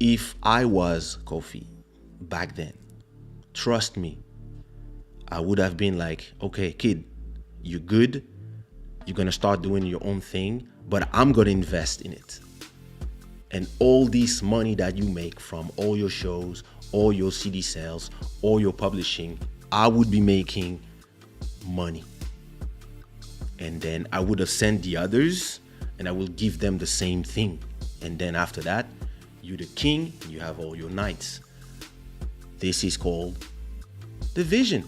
If I was Kofi back then, trust me, I would have been like, okay, kid, you're good. You're going to start doing your own thing, but I'm going to invest in it. And all this money that you make from all your shows, all your CD sales, all your publishing, I would be making money. And then I would have sent the others and I will give them the same thing. And then after that, you're the king and you have all your knights. This is called the vision.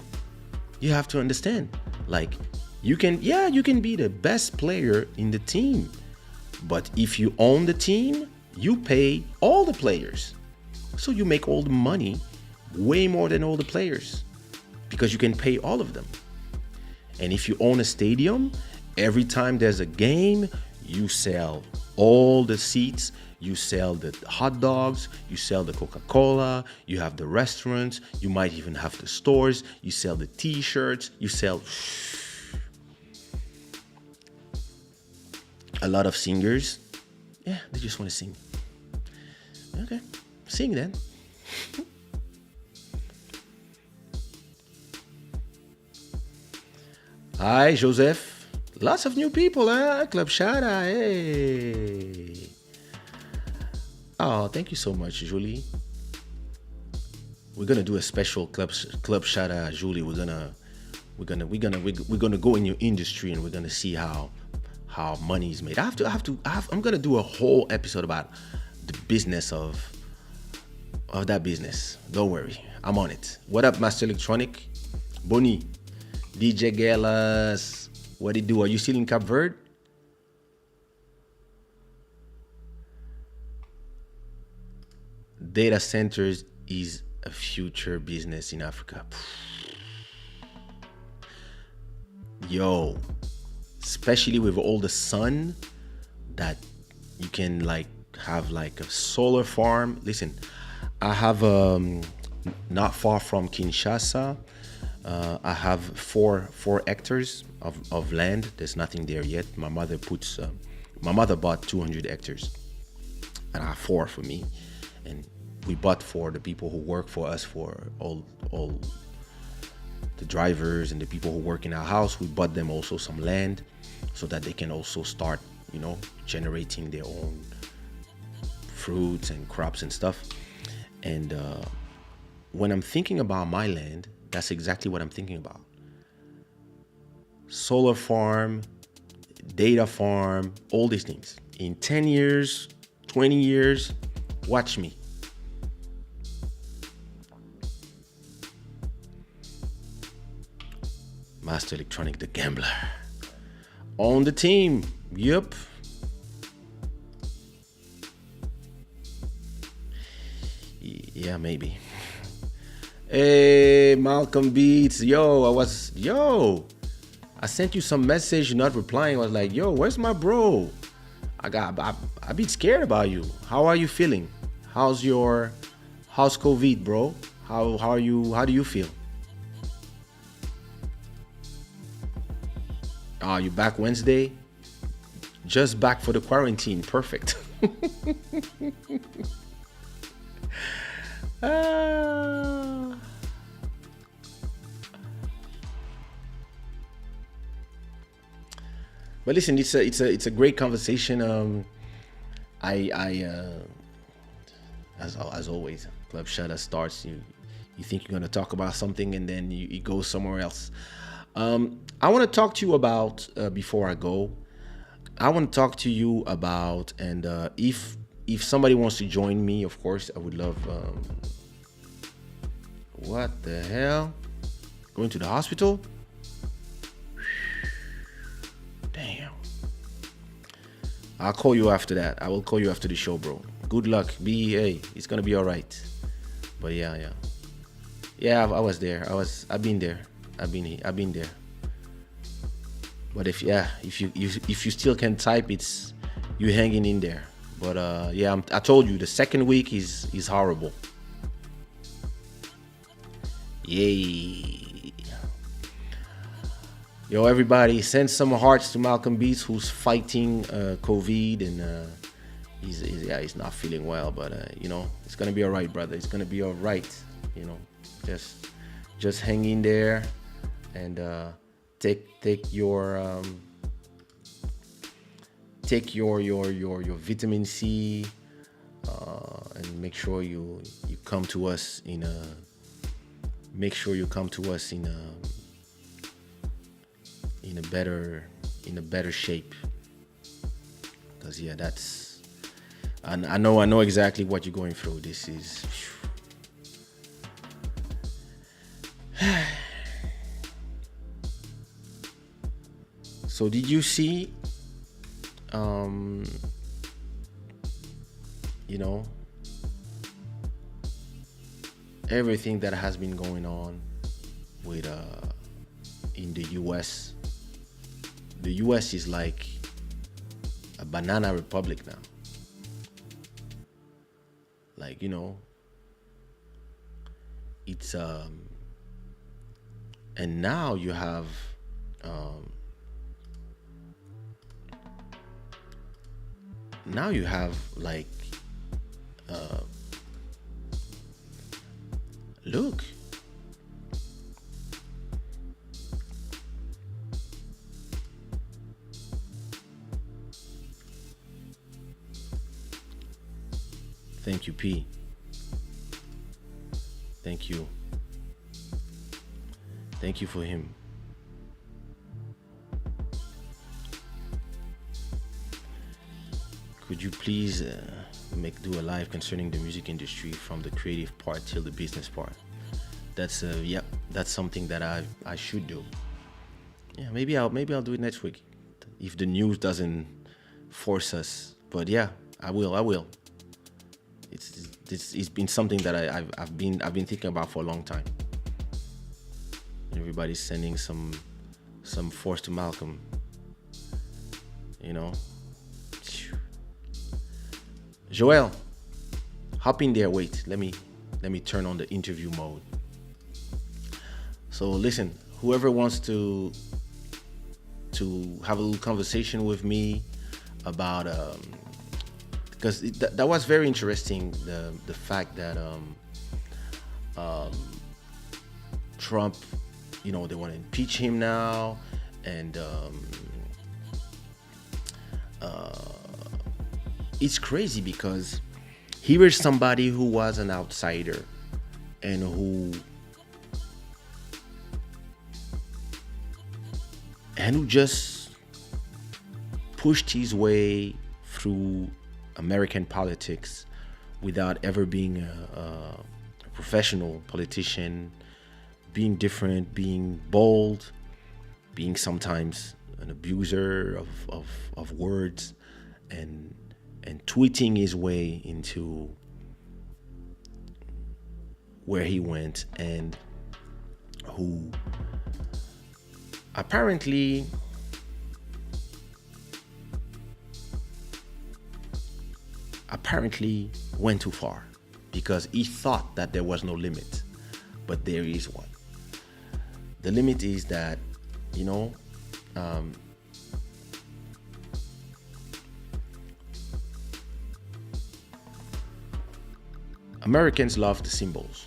You have to understand, like, you can be the best player in the team, but if you own the team, you pay all the players. So you make all the money, way more than all the players, because you can pay all of them. And if you own a stadium, every time there's a game, you sell all the seats, you sell the hot dogs, you sell the Coca-Cola, you have the restaurants, you might even have the stores, you sell the t-shirts, you sell... A lot of singers, yeah, they just want to sing. Okay, sing then. Hi, Joseph. Lots of new people, huh? Clubshada, hey. Oh, thank you so much, Julie. We're gonna do a special Clubshada, Julie. We're gonna go in your industry and we're gonna see how money is made. I'm gonna do a whole episode about the business of that business. Don't worry, I'm on it. What up, Master Electronic? Boni, DJ Galas, what do you do? Are you still in Cape Verde? Data centers is a future business in Africa. Yo, especially with all the sun that you can like have like a solar farm. Listen, I have not far from Kinshasa, I have four hectares of land. There's nothing there yet. My mother bought 200 hectares and I have 4 for me, and we bought for the people who work for us, for all the drivers and the people who work in our house. We bought them also some land so that they can also start, generating their own fruits and crops and stuff. And when I'm thinking about my land, that's exactly what I'm thinking about. Solar farm, data farm, all these things. In 10 years, 20 years, watch me. Master Electronic, the gambler. On the team. Yep. Yeah, maybe. Hey, Malcolm Beats. I sent you some message, you're not replying. I was like, yo, where's my bro? I be scared about you. How are you feeling? How's COVID, bro? How do you feel? You back Wednesday? Just back for the quarantine. Perfect. Ah. But listen, it's a great conversation. I as always, Club Shada starts. You think you're gonna talk about something, and then you go somewhere else. I want to talk to you about before I go. I want to talk to you about, and if somebody wants to join me, of course, I would love. What the hell? Going to the hospital? Damn. I'll call you after that. I will call you after the show, bro. Good luck. Hey, it's gonna be all right. But yeah. I was there. I've been there. I've been there. But if you still can type, it's you hanging in there. But I told you the second week is horrible. Yay. Yo, everybody, send some hearts to Malcolm Beats, who's fighting COVID, and he's not feeling well, but it's gonna be all right, brother. It's gonna be all right. Just hang in there, and take your vitamin C, and make sure you come to us in a. Make sure you come to us in a better shape, because that's I know exactly what you're going through. This is so did you see everything that has been going on with in the US? The US is like a banana republic now. Like, it's and now you have like look, thank you, P. Thank you for him. Could you please do a live concerning the music industry, from the creative part till the business part? That's that's something that I should do. Yeah, maybe I'll do it next week if the news doesn't force us. But yeah, I will. It's been something that I've been thinking about for a long time. Everybody's sending some force to Malcolm. Joel, hop in there. Wait, let me turn on the interview mode. So listen, whoever wants to have a little conversation with me about because that was very interesting, the fact that Trump, they want to impeach him now, and it's crazy because here is somebody who was an outsider and who just pushed his way through American politics without ever being a professional politician, being different, being bold, being sometimes an abuser of words, and tweeting his way into where he went, and who apparently went too far because he thought that there was no limit, but there is one. The limit is that, you know, Americans love the symbols.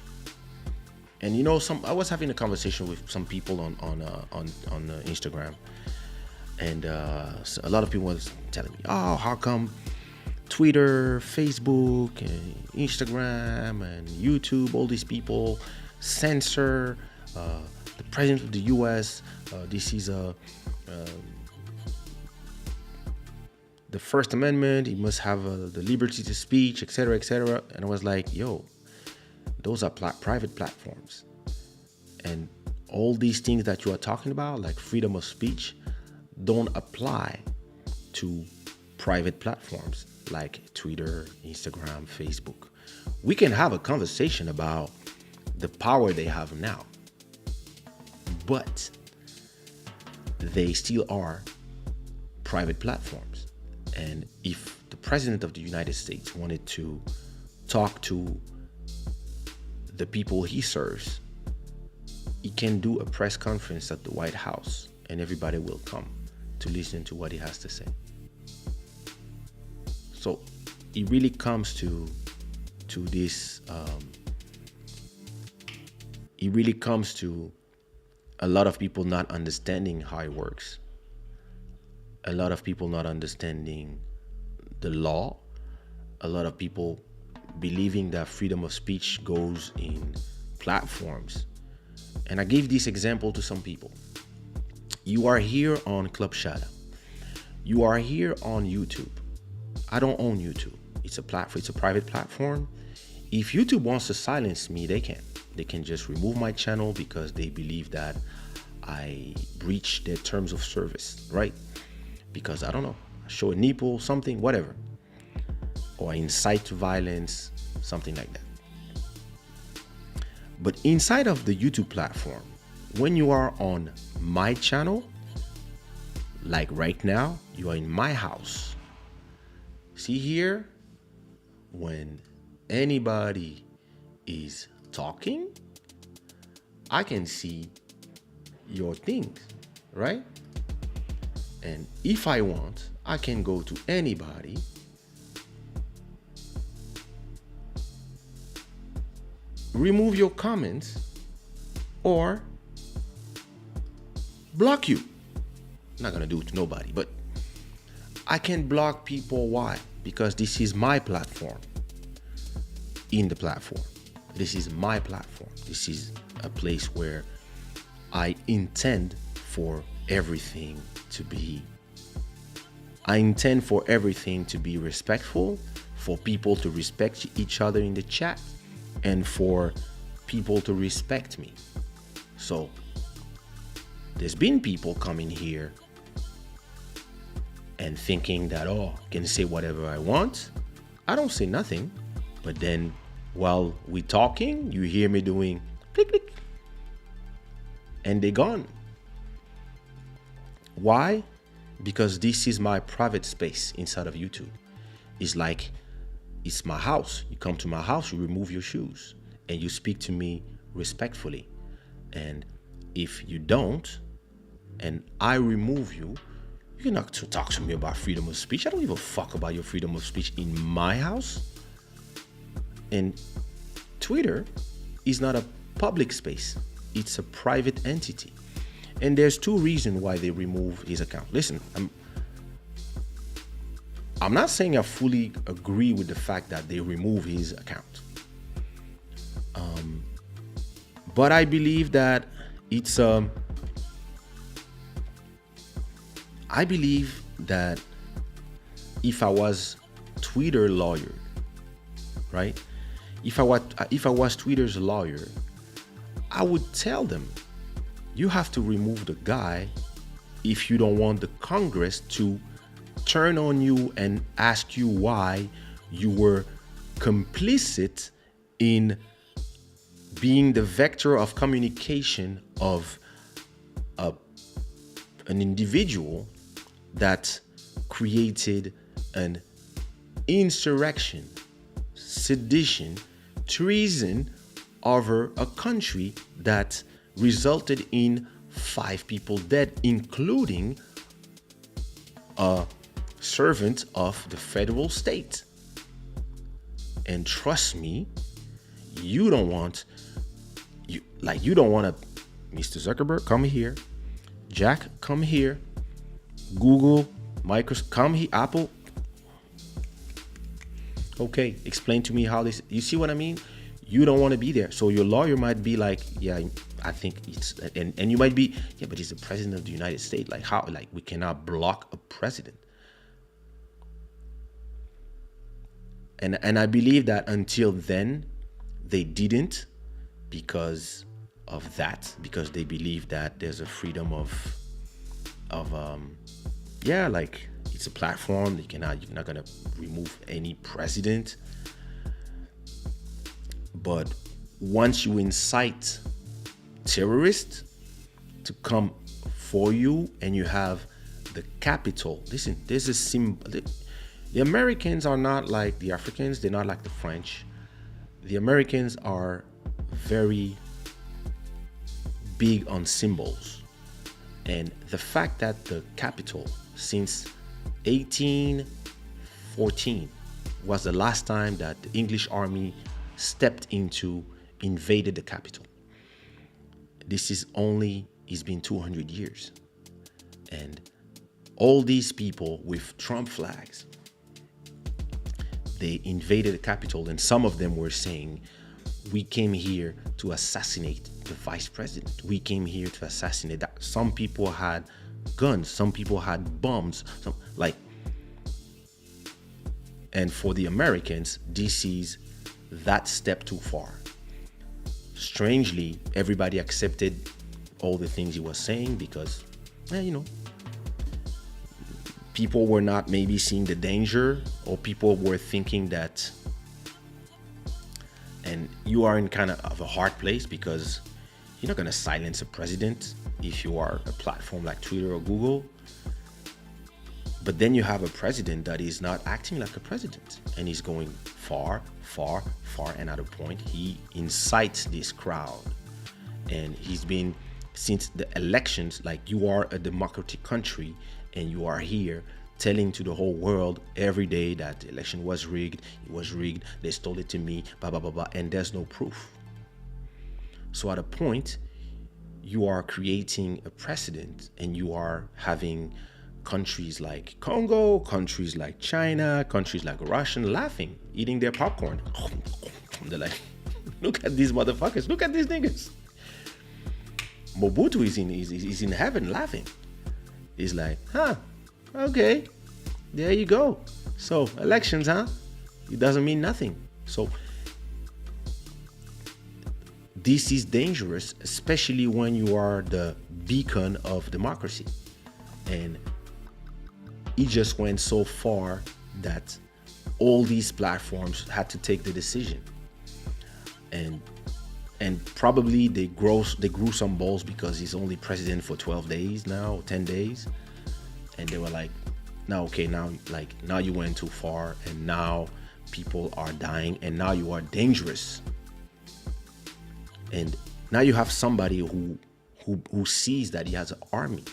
And you know, I was having a conversation with some people on Instagram, and so a lot of people was telling me, "Oh, how come Twitter, Facebook, and Instagram, and YouTube, all these people censor the president of the U.S.? This is the First Amendment. He must have the liberty to speech, etc., etc." And I was like, "Yo, those are private platforms, and all these things that you are talking about, like freedom of speech, don't apply to private platforms like Twitter, Instagram, Facebook. We can have a conversation about the power they have now, but they still are private platforms. And if the president of the United States wanted to talk to the people he serves, he can do a press conference at the White House and everybody will come to listen to what he has to say. So it really comes to this, it really comes to a lot of people not understanding how it works. A lot of people not understanding the law. A lot of people believing that freedom of speech goes in platforms. And I gave this example to some people. You are here on clubshada. You are here on YouTube. I don't own YouTube. It's a platform. It's a private platform. If YouTube wants to silence me, they can. They can just remove my channel because they believe that I breach their terms of service, right? Because I don't know, I show a nipple, something, whatever, or incite to violence, something like that. But inside of the YouTube platform, when you are on my channel, like right now, you are in my house. See here, when anybody is talking, I can see your things, right? And if I want, I can go to anybody remove your comments or block you. I'm not gonna do it to nobody, but I can block people. Why? Because this is my platform. In the platform, this is my platform. This is a place where I intend for everything to be respectful, for people to respect each other in the chat, and for people to respect me. So there's been people coming here and thinking that, oh, I can say whatever I want. I don't say nothing, but then while we talking, you hear me doing click, click, and they're gone. Why? Because this is my private space inside of YouTube. It's like, it's my house. You come to my house, you remove your shoes, and you speak to me respectfully. And if you don't, and I remove you, you cannot talk to me about freedom of speech. I don't give a fuck about your freedom of speech in my house. And Twitter is not a public space. It's a private entity. And there's two reasons why they remove his account. Listen, I'm not saying I fully agree with the fact that they remove his account. But I believe that it's I believe that if I was Twitter lawyer, right? If I was Twitter's lawyer, I would tell them, you have to remove the guy if you don't want the Congress to turn on you and ask you why you were complicit in being the vector of communication of an individual that created an insurrection, sedition, treason over a country that resulted in 5 people dead, including a servant of the federal state. And trust me, you don't want to, Mr. Zuckerberg, come here. Jack, come here. Google, Microsoft, come here. Apple. Okay, explain to me how this, you see what I mean? You don't want to be there. So your lawyer might be like, yeah, I think it's, and you might be, yeah, but he's the president of the United States. Like how, like we cannot block a president. And I believe that until then, they didn't, because of that, because they believe that there's a freedom of like it's a platform. You're not gonna remove any president. But once you incite terrorists to come for you, and you have the capital, listen, there's a symbol. The Americans are not like the Africans. They're not like the French. The Americans are very big on symbols. And the fact that the capital since 1814 was the last time that the English army stepped into, invaded the capital. It's been 200 years. And all these people with Trump flags, they invaded the capital, and some of them were saying, we came here to assassinate the vice president. We came here to assassinate that. Some people had guns, some people had bombs, and for the Americans, this is that step too far. Strangely, everybody accepted all the things he was saying because, people were not maybe seeing the danger, or people were thinking that, and you are in kind of a hard place because you're not going to silence a president if you are a platform like Twitter or Google. But then you have a president that is not acting like a president, and he's going far, far, far, and at a point he incites this crowd. And he's been, since the elections, like, you are a democratic country and you are here telling to the whole world every day that the election was rigged, it was rigged, they stole it to me, blah, blah, blah, blah, and there's no proof. So at a point, you are creating a precedent, and you are having countries like Congo, countries like China, countries like Russia laughing, eating their popcorn. They're like, look at these motherfuckers, look at these niggas. Mobutu is in heaven laughing. He's like, okay, there you go. So elections, it doesn't mean nothing. So this is dangerous, especially when you are the beacon of democracy. And it just went so far that all these platforms had to take the decision. And probably they grew some balls because he's only president for 12 days now, 10 days. And they were like, now you went too far, and now people are dying, and now you are dangerous. And now you have somebody who sees that he has an army.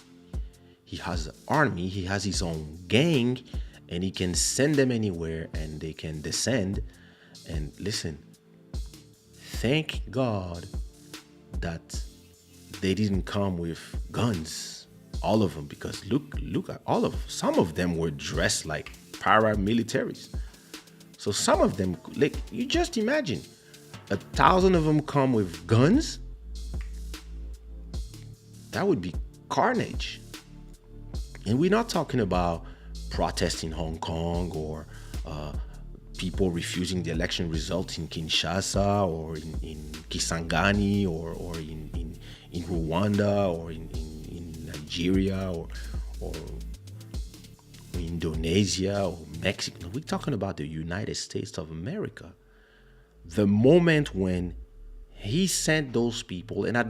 He has an army, he has his own gang, and he can send them anywhere and they can descend. And listen, thank God that they didn't come with guns, all of them, because look at all of them. Some of them were dressed like paramilitaries. So some of them, like, you just imagine 1,000 of them come with guns. That would be carnage. And we're not talking about protests in Hong Kong or people refusing the election result in Kinshasa or in Kisangani or in Rwanda or in Nigeria or Indonesia or Mexico. We're talking about the United States of America. The moment when he sent those people, and I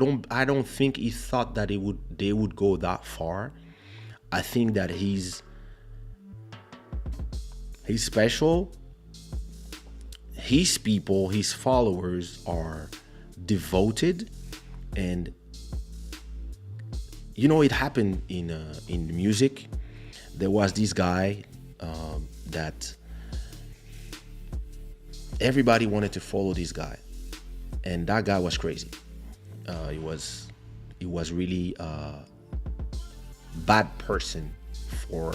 don't think he thought that they would go that far. I think that he's special. His people, his followers are devoted, and it happened in music. There was this guy that everybody wanted to follow this guy, and that guy was crazy. He was really a bad person for.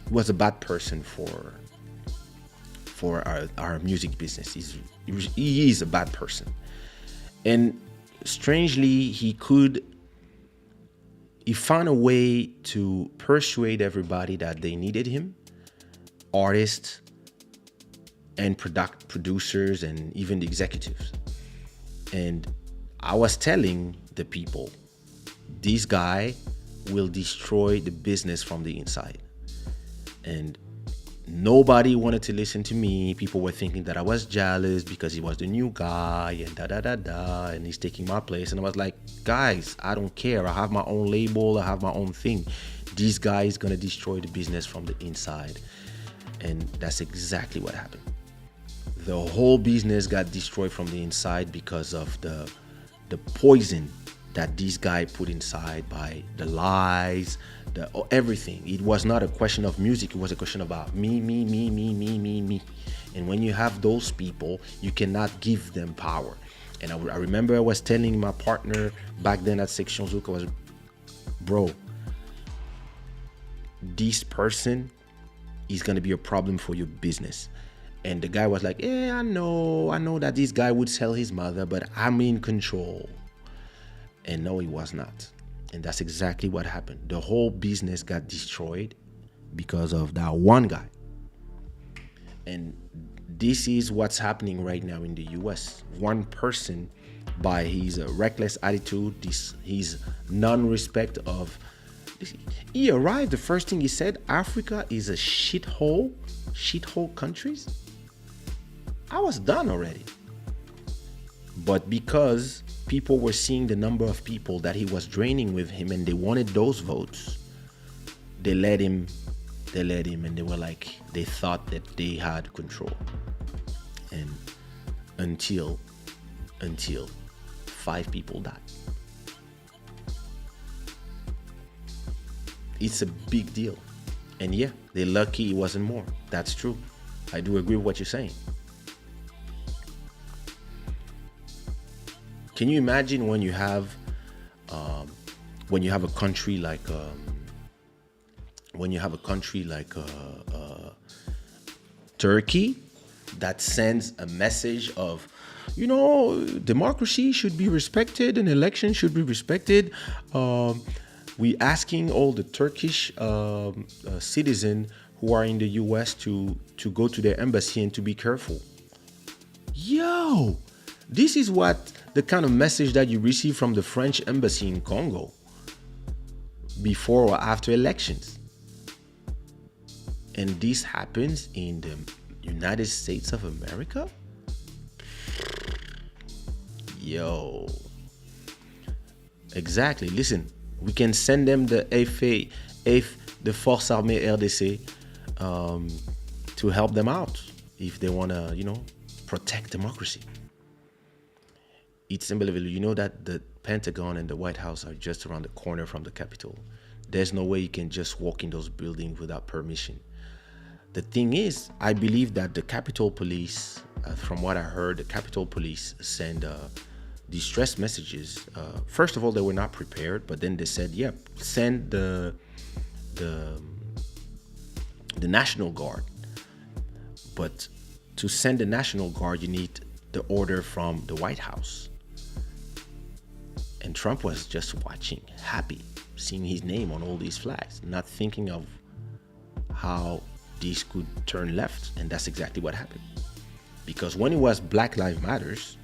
He was a bad person for our music business. He is a bad person, and strangely, he found a way to persuade everybody that they needed him, artists and producers and even the executives. And I was telling the people, this guy will destroy the business from the inside. And nobody wanted to listen to me. People were thinking that I was jealous because he was the new guy and and he's taking my place. And I was like, guys, I don't care. I have my own label. I have my own thing. This guy is going to destroy the business from the inside. And that's exactly what happened. The whole business got destroyed from the inside because of the poison that this guy put inside by the lies, everything. It was not a question of music. It was a question about me. And when you have those people, you cannot give them power. And I remember I was telling my partner back then at Section Zouk, I was, bro, this person is going to be a problem for your business. And the guy was like, I know that this guy would sell his mother, but I'm in control. And no, he was not. And that's exactly what happened. The whole business got destroyed because of that one guy. And this is what's happening right now in the US. One person, by his reckless attitude, his non-respect of... He arrived, the first thing he said, Africa is a shithole countries. I was done already. But because people were seeing the number of people that he was draining with him and they wanted those votes, they let him, and they were like, they thought that they had control. And until 5 people died. It's a big deal. And yeah, they're lucky it wasn't more. That's true. I do agree with what you're saying. Can you imagine when you have a country like Turkey that sends a message of, democracy should be respected and elections should be respected. We asking all the Turkish citizens who are in the US to go to their embassy and to be careful. Yo, this is what the kind of message that you receive from the French embassy in Congo before or after elections. And this happens in the United States of America? Yo. Exactly. Listen, we can send them the the Force Armée RDC to help them out if they want to, protect democracy. It's unbelievable. You know that the Pentagon and the White House are just around the corner from the Capitol. There's no way you can just walk in those buildings without permission. The thing is, I believe that the Capitol Police, from what I heard, the Capitol Police send distress messages. First of all, they were not prepared, but then they said, send the National Guard. But to send the National Guard, you need the order from the White House. And Trump was just watching, happy, seeing his name on all these flags, not thinking of how this could turn left. And that's exactly what happened. Because when it was Black Lives Matters,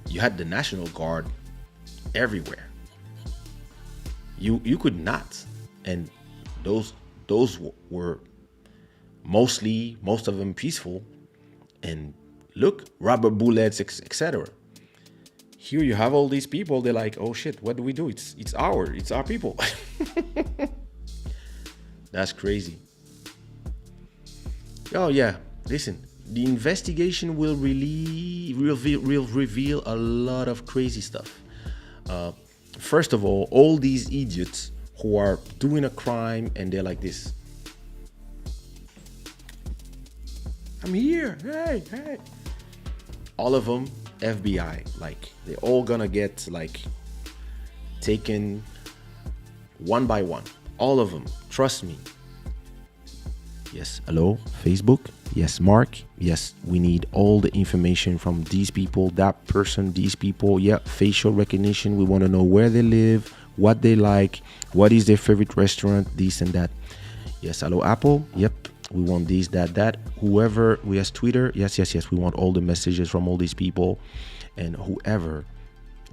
you had the National Guard everywhere. You could not. And those were most of them peaceful. And look, rubber bullets, etc. Here you have all these people. They're like, oh shit, what do we do? It's our people. That's crazy. Oh yeah, listen. The investigation will really reveal a lot of crazy stuff. First of all these idiots who are doing a crime and they're like this. I'm here. Hey. All of them FBI. Like they're all gonna get like taken one by one. All of them. Trust me. Yes, hello, Facebook. Yes, Mark. Yes, we need all the information from these people, that person, these people. Yeah, facial recognition. We want to know where they live, what they like, what is their favorite restaurant, this and that. Yes, hello, Apple. Yep, we want this, that. Whoever, we has Twitter. Yes. We want all the messages from all these people. And whoever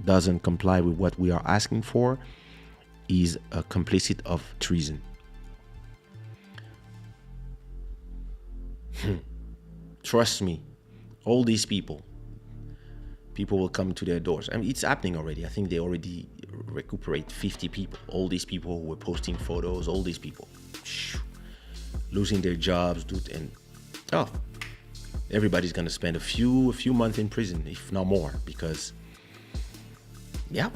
doesn't comply with what we are asking for is a complicit of treason. Trust me, all these people will come to their doors. I mean, it's happening already. I think they already recuperate 50 people. All these people who were posting photos, all these people losing their jobs, dude. And everybody's gonna spend a few months in prison, if not more, because yeah.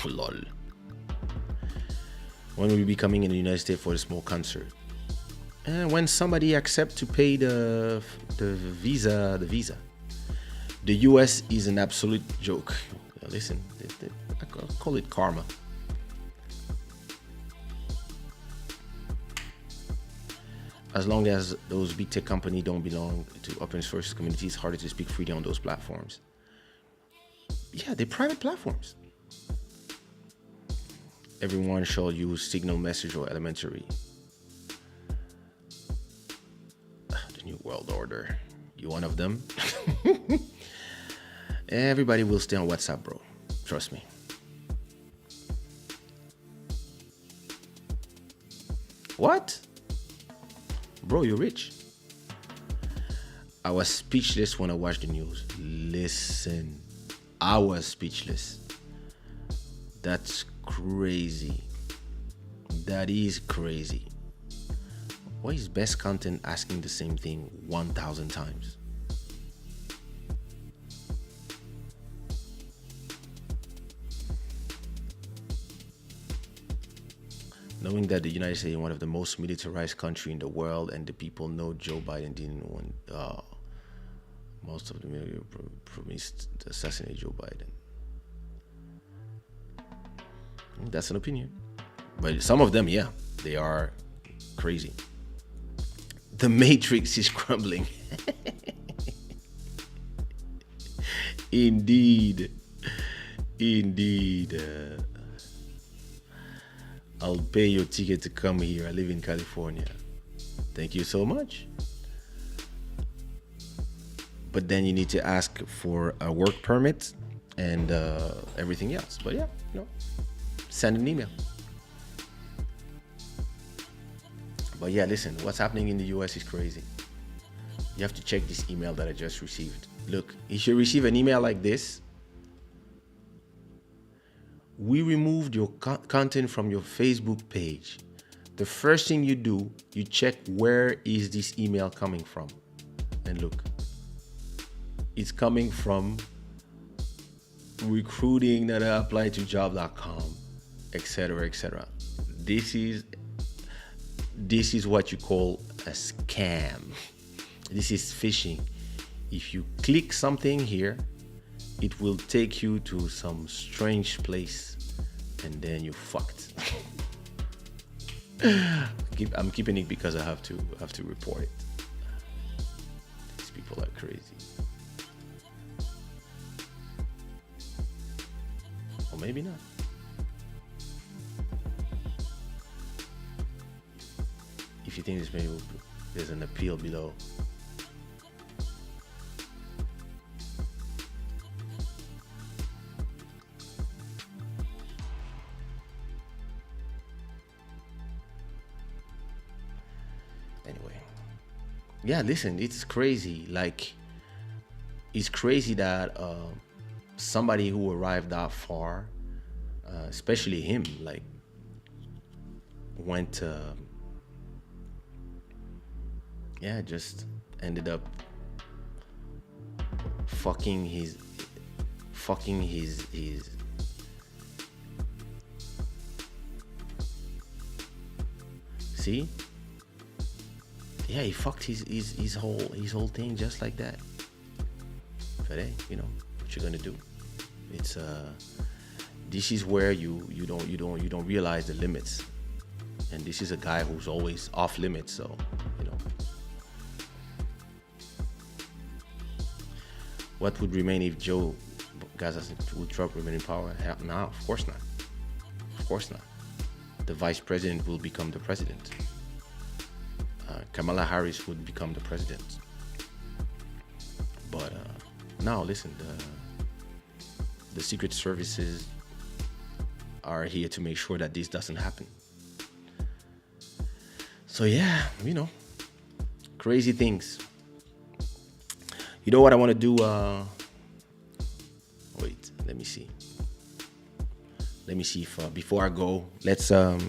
Lol. When will we be coming in the United States for a small concert? And when somebody accepts to pay the visa. The US is an absolute joke. Listen, I call it karma. As long as those big tech companies don't belong to open source communities, it's harder to speak freely on those platforms. Yeah, they're private platforms. Everyone shall use Signal Message or Elementary. The New World Order. You one of them? Everybody will stay on WhatsApp, bro. Trust me. What? Bro, you're rich. I was speechless when I watched the news. Listen, I was speechless. That's crazy. That is crazy. Why is best content asking the same thing 1,000 times? Knowing that the United States is one of the most militarized country in the world and the people know Joe Biden didn't want most of the media promised to assassinate Joe Biden. That's an opinion. But some of them, yeah, they are crazy. The Matrix is crumbling. Indeed. I'll pay your ticket to come here. I live in California. Thank you so much. But then you need to ask for a work permit and everything else. But yeah, send an email. But yeah, listen, what's happening in the US is crazy. You have to check this email that I just received. Look, if you receive an email like this, we removed your content from your Facebook page. The first thing you do, you check where is this email coming from. And look, it's coming from recruiting.applytojob.com, etc. This is what you call a scam. This is phishing. If you click something here, it will take you to some strange place and then you fucked. I'm keeping it because I have to report it. These people are crazy. Or maybe not. if you think this maybe there's an appeal below. Anyway, yeah, listen, it's crazy. Like, it's crazy that somebody who arrived that far, especially him, like, went yeah, just ended up fucking his see, yeah, he fucked his whole thing just like that. But hey, you know what you're gonna do. It's this is where you don't realize the limits, and this is a guy who's always off limits, so you know. What would remain if Joe Gaza would Trump remain in power? No, of course not. Of course not. The vice president will become the president. Kamala Harris would become the president. But now, listen, the secret services are here to make sure that this doesn't happen. So yeah, you know, crazy things. You know what I want to do? Wait, let me see. Let me see if before I go, let's have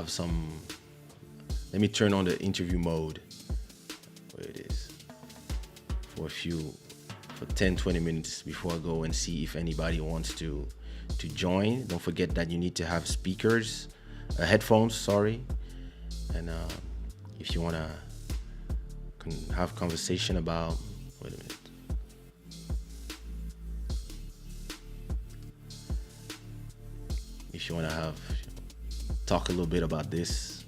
some. Let me turn on the interview mode. Where it is for 10-20 minutes before I go and see if anybody wants to join. Don't forget that you need to have speakers, headphones. Sorry, and if you wanna have conversation about. Wait a minute. If you want to talk a little bit about this,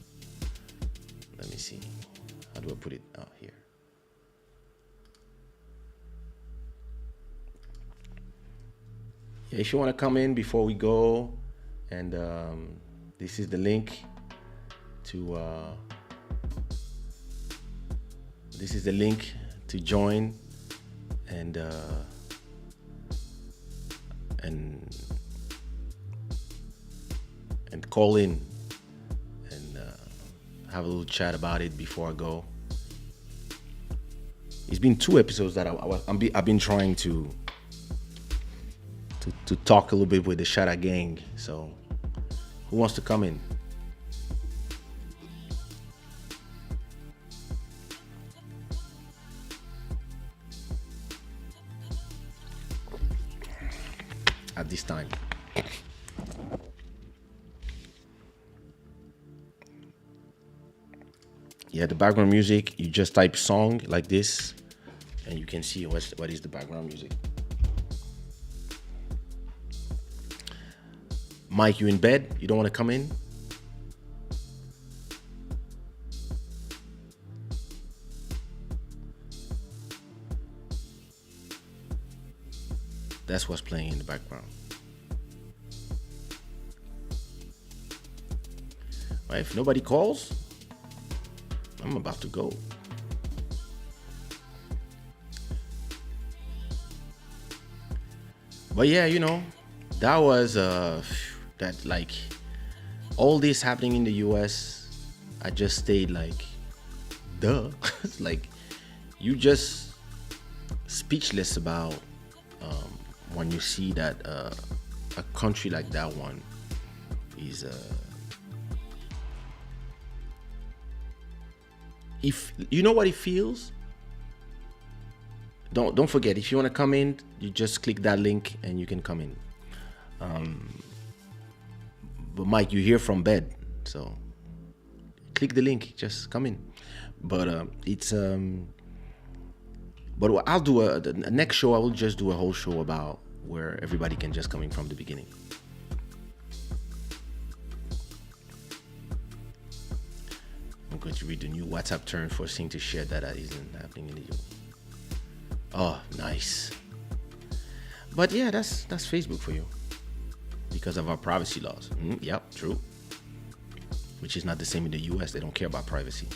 let me see. How do I put it out here? Yeah, if you want to come in before we go, and this is the link to. This is the link to join, and call in and have a little chat about it before I go. It's been 2 episodes that I've been trying to talk a little bit with the Shada gang. So, who wants to come in? At this time. Yeah, the background music, you just type song like this and you can see what is the background music. Mike, you in bed? You don't want to come in? That's what's playing in the background. Right, if nobody calls, I'm about to go. But yeah, you know, that was that, like, all this happening in the US, I just stayed like, duh. Like, you just speechless about when you see that a country like that one is if you know what it feels. Don't forget, if you want to come in, you just click that link and you can come in. But Mike, you're here from bed, so click the link, just come in. But it's but I'll do the next show. I will just do a whole show about where everybody can just come in from the beginning. I'm going to read the new WhatsApp term for seeing to share data isn't happening in the US. Oh, nice. But yeah, that's Facebook for you because of our privacy laws. Yep, true. which is not the same in the US. They don't care about privacy.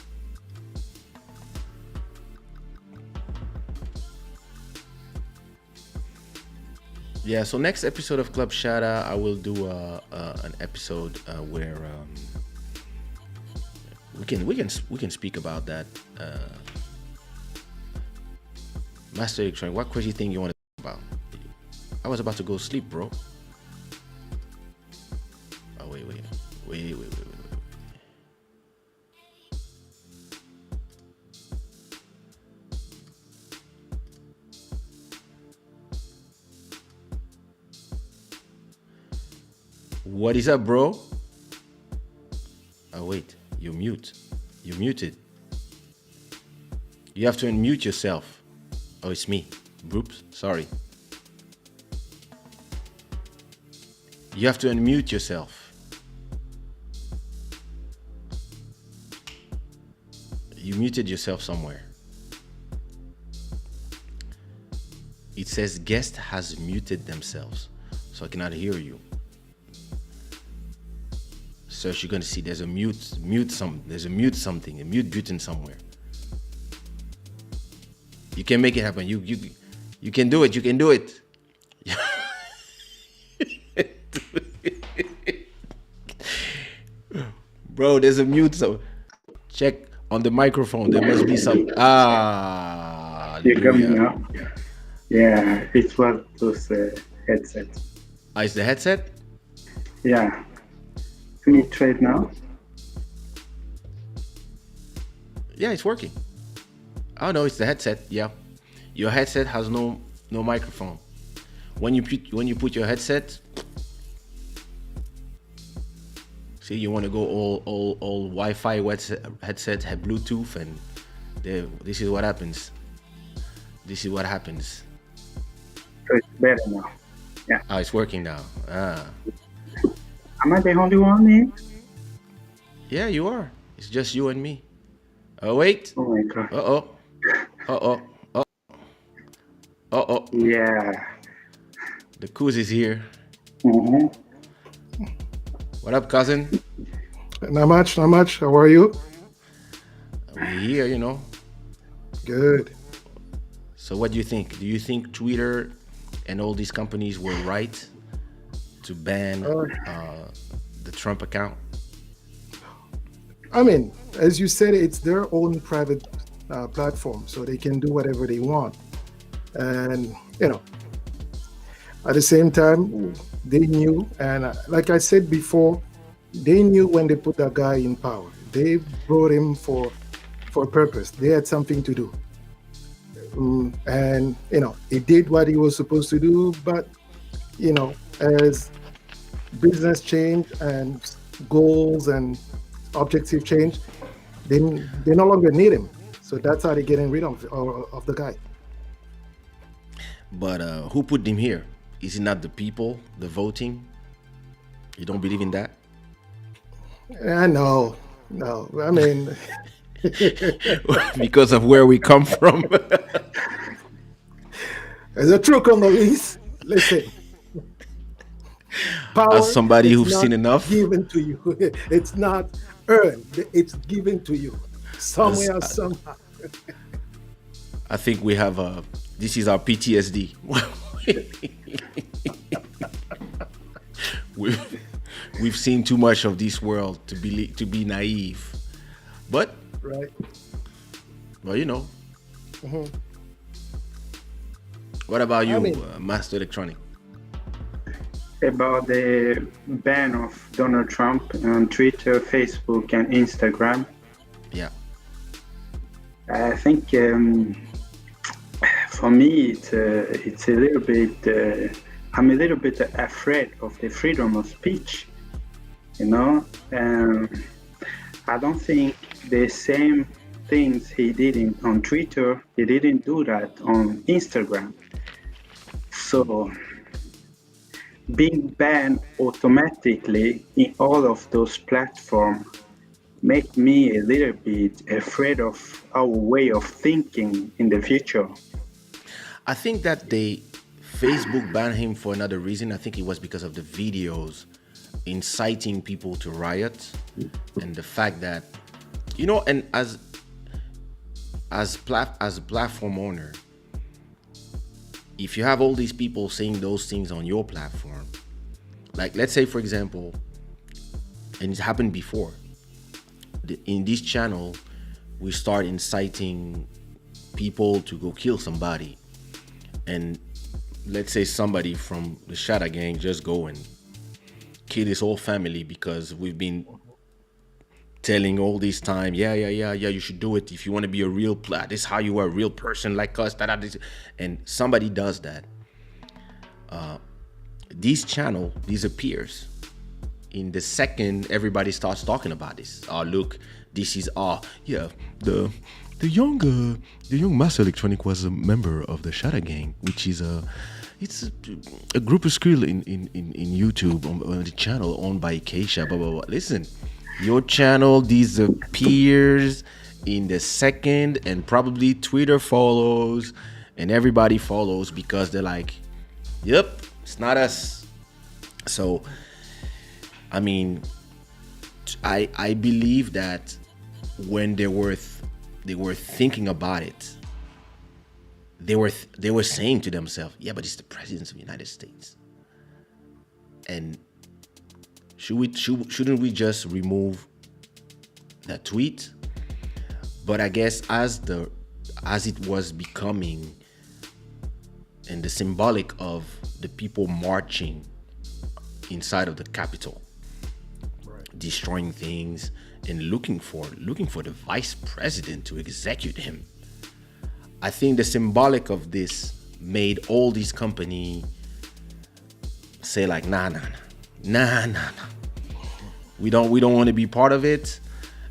Yeah, so next episode of Club Shada, I will do an episode where we can speak about that. Master Electronic, what crazy thing you want to talk about? I was about to go sleep, bro. Oh wait. What is up, bro? Oh wait, you're mute. You're muted. You have to unmute yourself. Oh, it's me. Oops, sorry. You have to unmute yourself. You muted yourself somewhere. It says guest has muted themselves, so I cannot hear you. So you're gonna see there's a mute button somewhere. You can make it happen. You can do it. You can do it. Bro, there's a mute. So check on the microphone. There must be some. You got me now? Yeah, it was those headsets. It's the headset? Yeah. Can you try it now? Yeah, it's working. Oh no, it's the headset. Yeah, your headset has no microphone. When you put your headset, see, you want to go all Wi-Fi headset, have Bluetooth, and this is what happens. This is what happens. So it's better now. Yeah. Oh, it's working now. Am I the only one here? Yeah, you are. It's just you and me. Oh wait. Oh my god. Uh-oh. Yeah. The Kuz is here. Mm-hmm. What up, cousin? Not much. How are you? We're here, you know. Good. So what do you think? Do you think Twitter and all these companies were right to ban the Trump account? I mean, as you said, it's their own private platform, so they can do whatever they want. And, at the same time, they knew, and like I said before, they knew when they put that guy in power. They brought him for a purpose. They had something to do. And, he did what he was supposed to do, but, as business change and goals and objective change, they no longer need him. So that's how they're getting rid of the guy. But who put him here? Is it not the people, the voting? You don't believe in that? No. I mean, because of where we come from. There's a truth on the least. Listen. Power, as somebody who's seen enough, given to you. It's not earned. It's given to you somewhere, somehow. I think we have this is our PTSD. We've seen too much of this world to be naive, but right. Well, Mm-hmm. What about you, Master Electronic? About the ban of Donald Trump on Twitter, Facebook, and Instagram. Yeah. I think for me it's a little bit. I'm a little bit afraid of the freedom of speech. I don't think the same things he did on Twitter, he didn't do that on Instagram. So being banned automatically in all of those platforms make me a little bit afraid of our way of thinking in the future. I think that Facebook banned him for another reason. I think it was because of the videos inciting people to riot, and the fact that, and as a platform owner, if you have all these people saying those things on your platform, like let's say for example, and it's happened before, in this channel we start inciting people to go kill somebody, and let's say somebody from the Shada gang just go and kill his whole family because we've been telling all this time, yeah, you should do it if you want to be a real this is how you are a real person like us, and somebody does that. This channel disappears in the second everybody starts talking about this. Oh, look, this is the young Master Electronic was a member of the Shada gang, which is it's a group of school in YouTube on the channel owned by Kaysha, blah blah blah. Listen, your channel disappears in the second, and probably Twitter follows and everybody follows because they're like, yep, it's not us. So I mean, I believe that when they were thinking about it, they were saying to themselves, yeah, but it's the president of the United States, and shouldn't we just remove that tweet? But I guess as it was becoming, and the symbolic of the people marching inside of the Capitol, destroying things and looking for the vice president to execute him, I think the symbolic of this made all these companies say like, nah. We don't want to be part of it.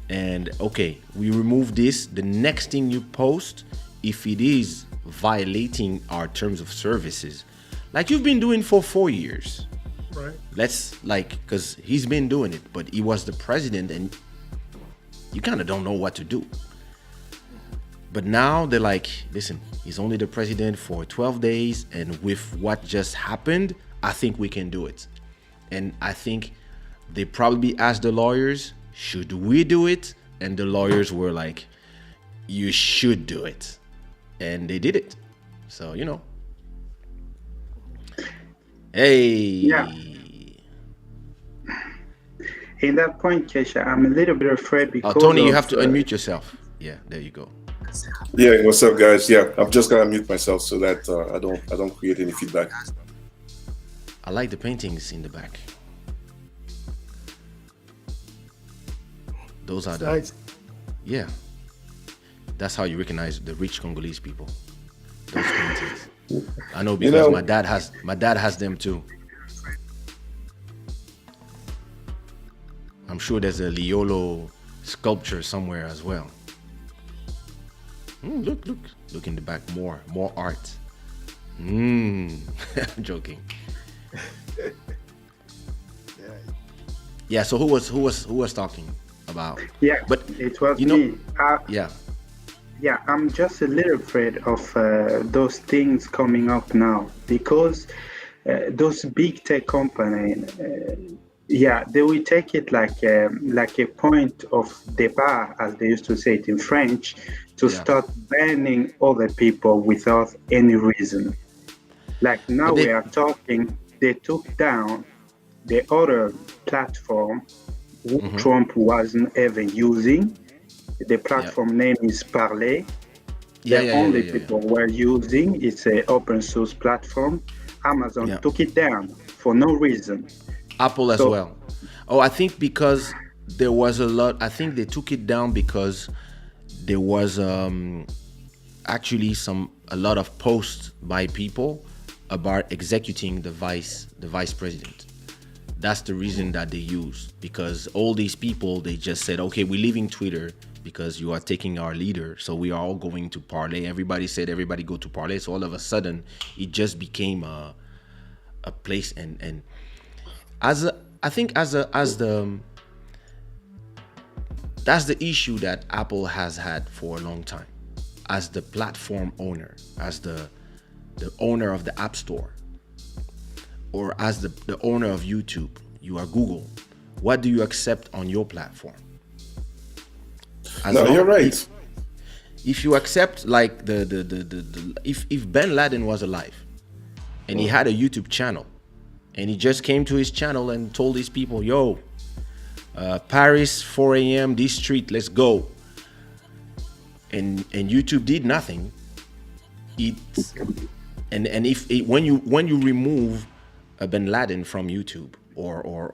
And okay, we remove this. The next thing you post, if it is violating our terms of services, like you've been doing for 4 years, Right. let's because he's been doing it, but he was the president, and you kind of don't know what to do. But now they're like, listen, he's only the president for 12 days, and with what just happened, I think we can do it. And I think they probably asked the lawyers, should we do it? And the lawyers were like, you should do it. And they did it. So, hey. Yeah. In that point, Kaysha, I'm a little bit afraid because Tony, you have to unmute yourself. Yeah, there you go. Yeah, what's up, guys? Yeah, I'm just gonna mute myself so that I don't create any feedback. I like the paintings in the back. Those are Nice. yeah. That's how you recognize the rich Congolese people. Those paintings. I know because my dad has them too. I'm sure there's a Liolo sculpture somewhere as well. Look in the back. More art. I'm joking. Yeah. So who was talking about? Yeah, but it was me. Yeah. Yeah, I'm just a little afraid of those things coming up now because those big tech companies, they will take it like a point of départ, as they used to say it in French, to start banning other people without any reason. Like now we are talking, they took down the other platform Trump wasn't ever using. The platform name is Parler. The only people were using, it's an open source platform. Amazon took it down for no reason. Apple as well. Oh, I think because there was a lot. I think they took it down because there was actually a lot of posts by people about executing the vice president. That's the reason that they used, because all these people, they just said, okay, we're leaving Twitter because you are taking our leader, so we are all going to Parler. Everybody said everybody go to Parler, so all of a sudden it just became a place, and that's the issue that Apple has had for a long time, as the platform owner, as the owner of the App Store, or as the owner of YouTube. You are Google. What do you accept on your platform? As No, long- you're right. If you accept like if Ben Laden was alive and he had a YouTube channel and he just came to his channel and told his people, yo, Paris 4 a.m. this street, let's go, and YouTube did nothing, and if when you remove Ben Laden from YouTube or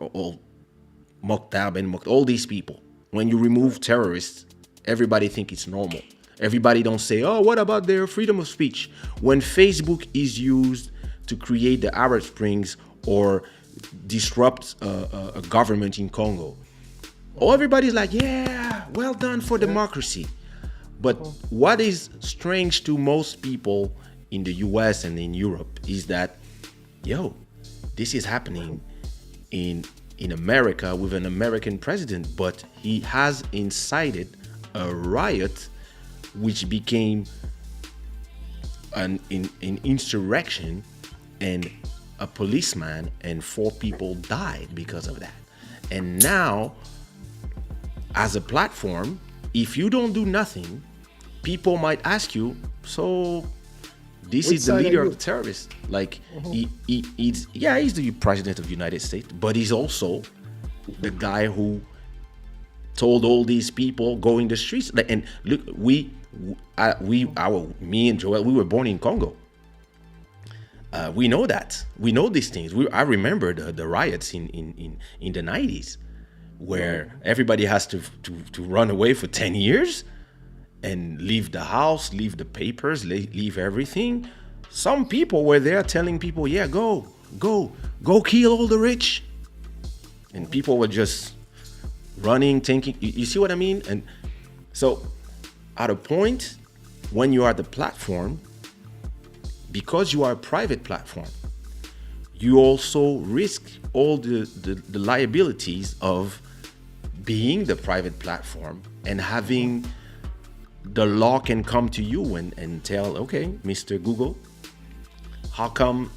Mokhtar Ben Mokhtar, all these people, when you remove terrorists, everybody think it's normal. Everybody don't say, oh, what about their freedom of speech? When Facebook is used to create the Arab Springs or disrupt a government in Congo, everybody's like, yeah, well done for democracy. But what is strange to most people in the US and in Europe is that, yo, this is happening in America with an American president, but he has incited a riot which became an insurrection, and a policeman and 4 people died because of that. And now, as a platform, if you don't do nothing, people might ask you, so this Which is the side leader are of you? the terrorists. Like, he's the president of the United States, but he's also the guy who told all these people go in the streets. And look, me and Joel, we were born in Congo. We know that. We know these things. I remember the riots in the 90s, where everybody has to run away for 10 years and leave the house, leave the papers, leave everything. Some people were there telling people, yeah, go kill all the rich. And people were just running, thinking, you see what I mean? And so at a point when you are the platform, because you are a private platform, you also risk all the liabilities of being the private platform and having the law can come to you and tell, okay, Mr. Google, how come?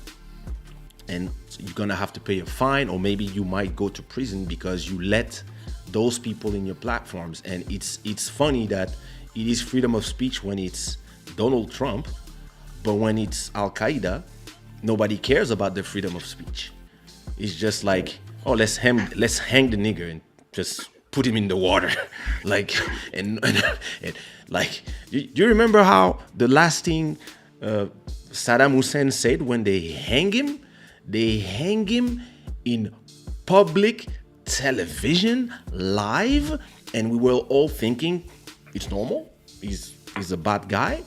And you're gonna have to pay a fine, or maybe you might go to prison because you let those people in your platforms. And it's funny that it is freedom of speech when it's Donald Trump, but when it's Al Qaeda, nobody cares about the freedom of speech. It's just like, oh, let's hang the nigger and just put him in the water, like and like, do you remember how the last thing Saddam Hussein said when they hang him? They hang him in public television, live, and we were all thinking it's normal. He's a bad guy.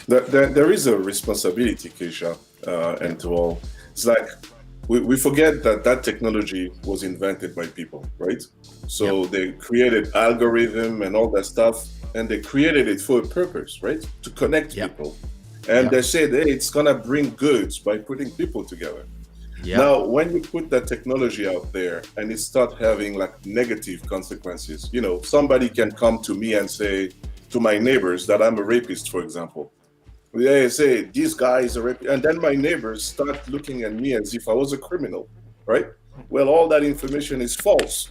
There is a responsibility, Kaysha, and to all. It's like we forget that technology was invented by people, right? So they created algorithm and all that stuff, and they created it for a purpose, right? To connect people. And they said, hey, it's gonna bring goods by putting people together. Now, when you put that technology out there and it start having like negative consequences, somebody can come to me and say to my neighbors that I'm a rapist, for example. They say, this guy is a rapist. And then my neighbors start looking at me as if I was a criminal, right? Well, all that information is false,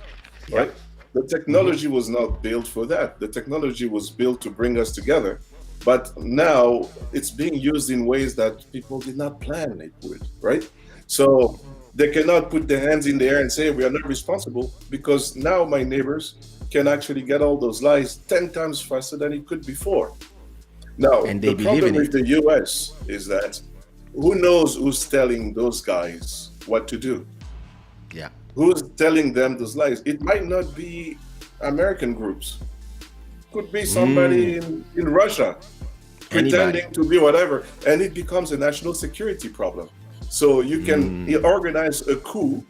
right? The technology was not built for that. The technology was built to bring us together. But now it's being used in ways that people did not plan it would, right? So they cannot put their hands in the air and say, we are not responsible, because now my neighbors can actually get all those lies 10 times faster than it could before. Now, And the they believe problem in with it. the US is that who knows who's telling those guys what to do? Yeah. Who's telling them those lies? It might not be American groups. Could be somebody in Russia pretending to be whatever, and it becomes a national security problem. So you can organize a coup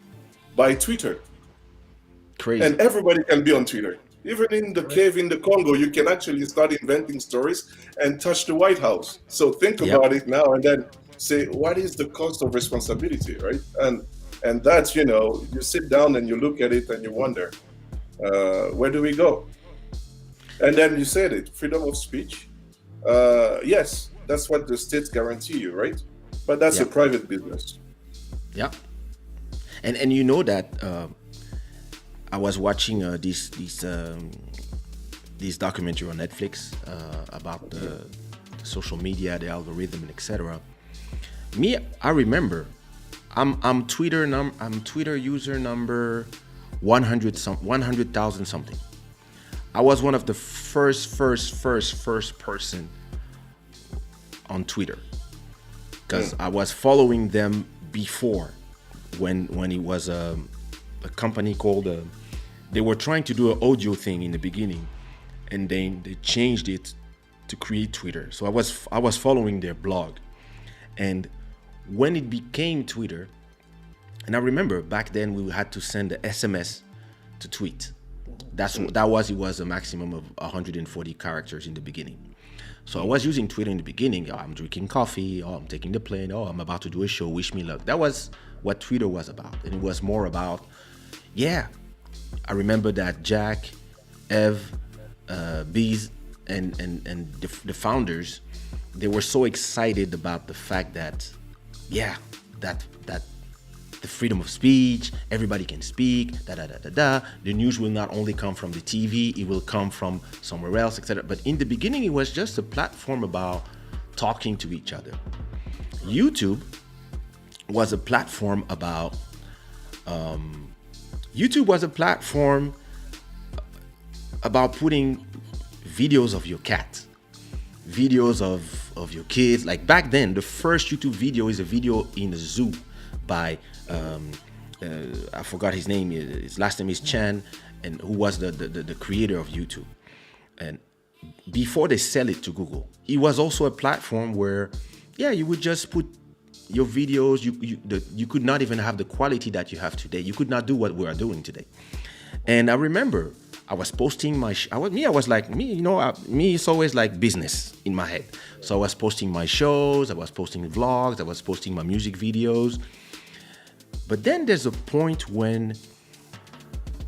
by Twitter, Crazy. and everybody can be on Twitter. Even in the cave in the Congo, you can actually start inventing stories and touch the White House. So think about it now and then say, what is the cost of responsibility, right? And that's, you sit down and you look at it and you wonder, where do we go? And then you said it, freedom of speech. Yes, that's what the states guarantee you, right? But that's a private business. Yeah. And you know that I was watching this documentary on Netflix about the social media, the algorithm, and etc. Me, I remember, I'm Twitter user number 100,000 something. I was one of the first person on Twitter because I was following them before when it was a company called they were trying to do an audio thing in the beginning, and then they changed it to create Twitter. So I was following their blog, and when it became Twitter, and I remember back then we had to send the SMS to tweet. It was a maximum of 140 characters in the beginning. So I was using Twitter in the beginning. Oh, I'm drinking coffee. Oh, I'm taking the plane. Oh, I'm about to do a show. Wish me luck. That was what Twitter was about, and it was more about, yeah. I remember that Jack, Ev, Bees, and the founders, they were so excited about the fact that, yeah, that the freedom of speech, everybody can speak, da da da da da. The news will not only come from the TV, it will come from somewhere else, etc. But in the beginning, it was just a platform about talking to each other. YouTube was a platform about putting videos of your cat, videos of your kids. Like back then, the first YouTube video is a video in a zoo by I forgot his name. His last name is Chan, and who was the creator of YouTube. And before they sell it to Google, it was also a platform where, yeah, you would just put your videos. You could not even have the quality that you have today. You could not do what we are doing today. And I remember I was posting my. I was like me. It's always like business in my head. So I was posting my shows. I was posting vlogs. I was posting my music videos. But then there's a point when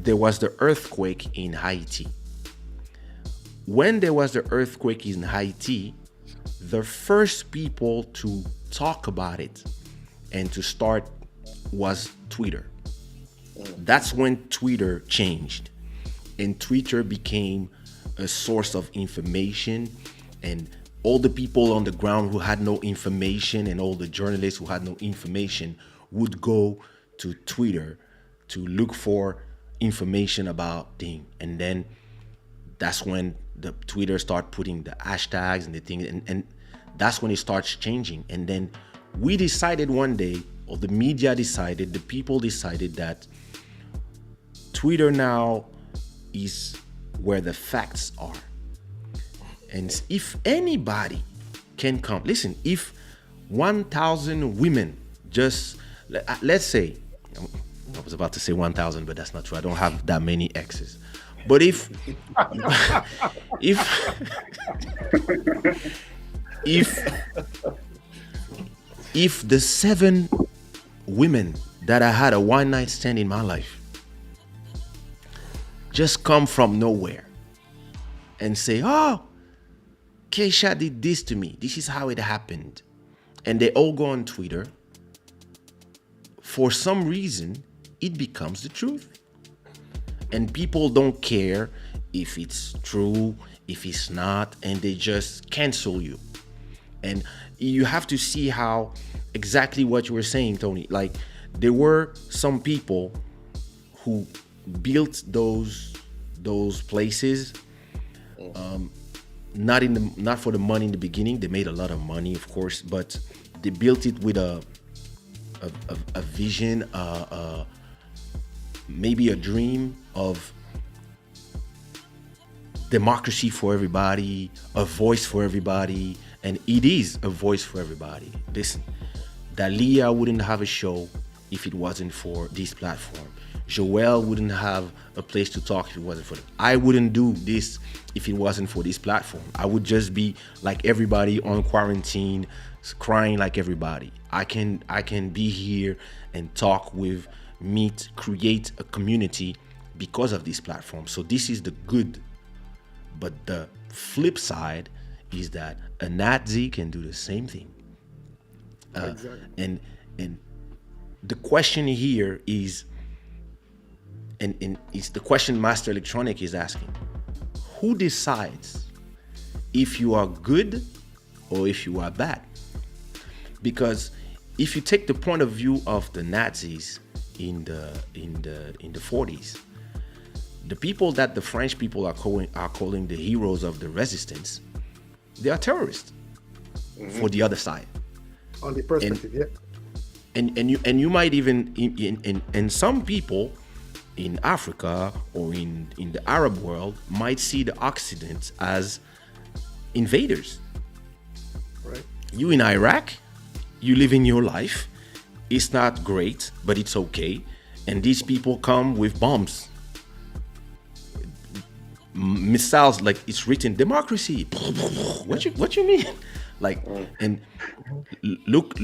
there was the earthquake in Haiti. When there was the earthquake in Haiti, the first people to talk about it and to start was Twitter. That's when Twitter changed, and Twitter became a source of information, and all the people on the ground who had no information and all the journalists who had no information would go to Twitter to look for information about things. And then that's when the Twitter start putting the hashtags and the things, and that's when it starts changing. And then we decided one day, or the media decided, the people decided that Twitter now is where the facts are. And if anybody can come, listen, if 1,000 women just, let's say, I was about to say 1,000, but that's not true. I don't have that many exes. But if if the 7 women that I had a one night stand in my life just come from nowhere and say, oh, Kaysha did this to me, this is how it happened, and they all go on Twitter, for some reason it becomes the truth. And people don't care if it's true, if it's not, and they just cancel you. And you have to see how exactly what you were saying, Tony. Like, there were some people who built those places, not for the money in the beginning. They made a lot of money, of course, but they built it with a vision, maybe a dream of democracy for everybody, a voice for everybody, and it is a voice for everybody. Listen, Dalia wouldn't have a show if it wasn't for this platform. Joel wouldn't have a place to talk if it wasn't for them. I wouldn't do this if it wasn't for this platform. I would just be like everybody on quarantine, crying like everybody. I can be here and talk with, meet, create a community because of this platform. So this is the good. But the flip side is that a Nazi can do the same thing. Exactly. And the question here is, and it's the question Master Electronic is asking: who decides if you are good or if you are bad? Because if you take the point of view of the Nazis in the 40s, the people that the French people are calling the heroes of the resistance, they are terrorists for the other side. On the perspective, yeah. And you might even and some people in Africa or in the Arab world might see the Occident as invaders. Right. You in Iraq, you live in your life. It's not great, but it's okay. And these people come with bombs, missiles, like it's written democracy. What you mean? Like, and look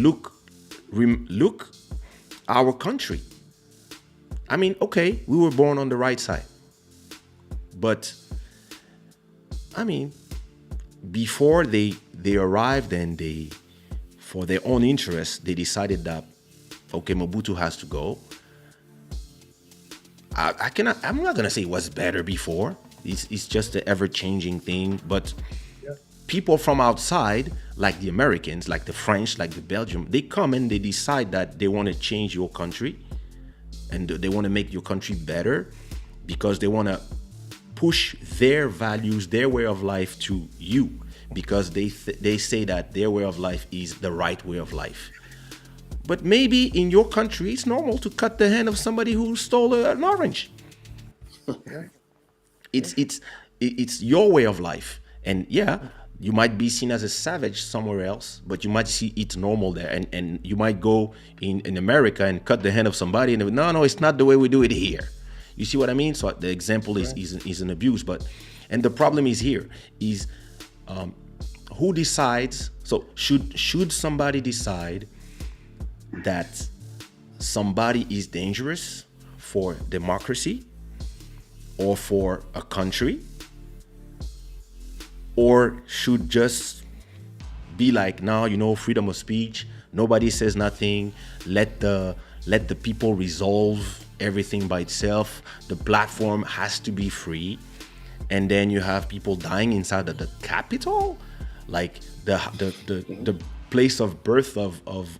our country. I mean, okay, we were born on the right side, but I mean, before they arrived and they, for their own interests, they decided that okay, Mobutu has to go. I'm not gonna say it was better before. It's just an ever-changing thing, but people from outside, like the Americans, like the French, like the Belgium, they come and they decide that they want to change your country and they want to make your country better because they want to push their values, their way of life to you, because they say that their way of life is the right way of life. But maybe in your country, it's normal to cut the hand of somebody who stole an orange. It's your way of life. And yeah, you might be seen as a savage somewhere else, but you might see it normal there. And you might go in America and cut the hand of somebody and no, it's not the way we do it here. You see what I mean? So the example is an abuse. And the problem is here is who decides? So should somebody decide that somebody is dangerous for democracy or for a country, or should just be like, now, freedom of speech, nobody says nothing, let the people resolve everything by itself, the platform has to be free, and then you have people dying inside of the Capitol, like the place of birth of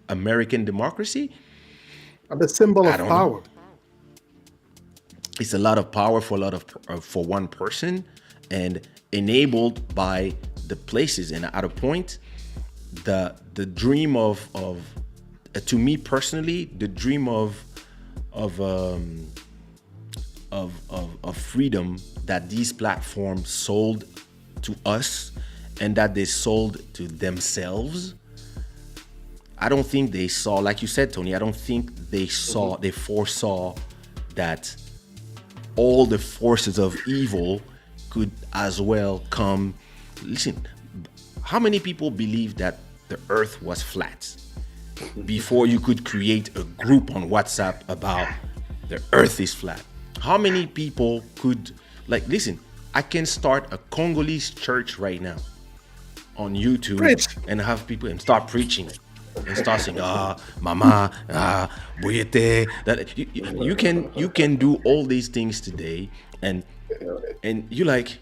American democracy. The symbol of power. Know. It's a lot of power for one person, and enabled by the places. And at a point, the dream of to me personally, the dream of freedom that these platforms sold to us and that they sold to themselves. I don't think they saw, like you said, Tony, I don't think they foresaw that all the forces of evil could as well come. Listen, how many people believe that the earth was flat before you could create a group on WhatsApp about the earth is flat? How many people could, listen, I can start a Congolese church right now on YouTube and have people and start preaching and start saying, mama, boyete, that you can do all these things today, and you're like,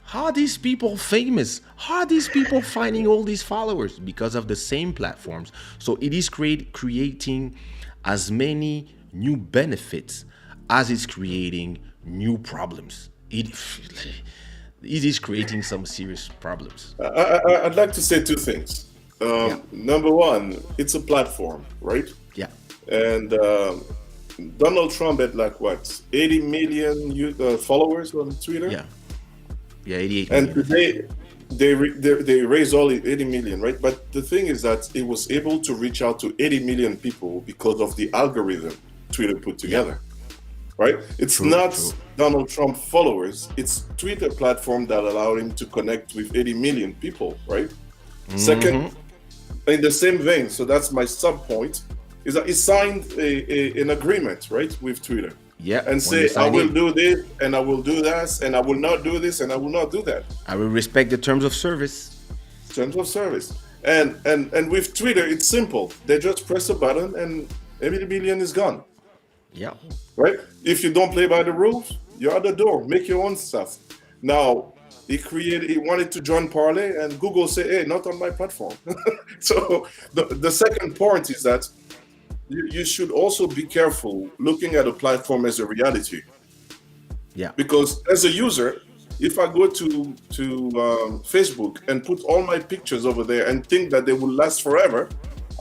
how are these people famous? How are these people finding all these followers? Because of the same platforms. So it is creating as many new benefits as it's creating new problems. It is creating some serious problems. I'd like to say two things. Number one, it's a platform, right? Yeah. And Donald Trump had 80 million followers on Twitter. Yeah. Yeah, 88 and million. today they raised all 80 million, right? But the thing is that it was able to reach out to 80 million people because of the algorithm Twitter put together, right? It's not Donald Trump followers. It's Twitter platform that allowed him to connect with 80 million people, right? Mm-hmm. Second, in the same vein, so that's my sub point, is that he signed an agreement, right, with Twitter. Yeah. And say, I will do this, and I will do that, and I will not do this, and I will not do that. I will respect the terms of service. Terms of service. And with Twitter, it's simple. They just press a button, and every million is gone. Yeah. Right? If you don't play by the rules, you're at the door. Make your own stuff. Now, he wanted to join Parlay, and Google said, hey, not on my platform. So the second point is that you should also be careful looking at a platform as a reality. Yeah. Because as a user, if I go to Facebook and put all my pictures over there and think that they will last forever,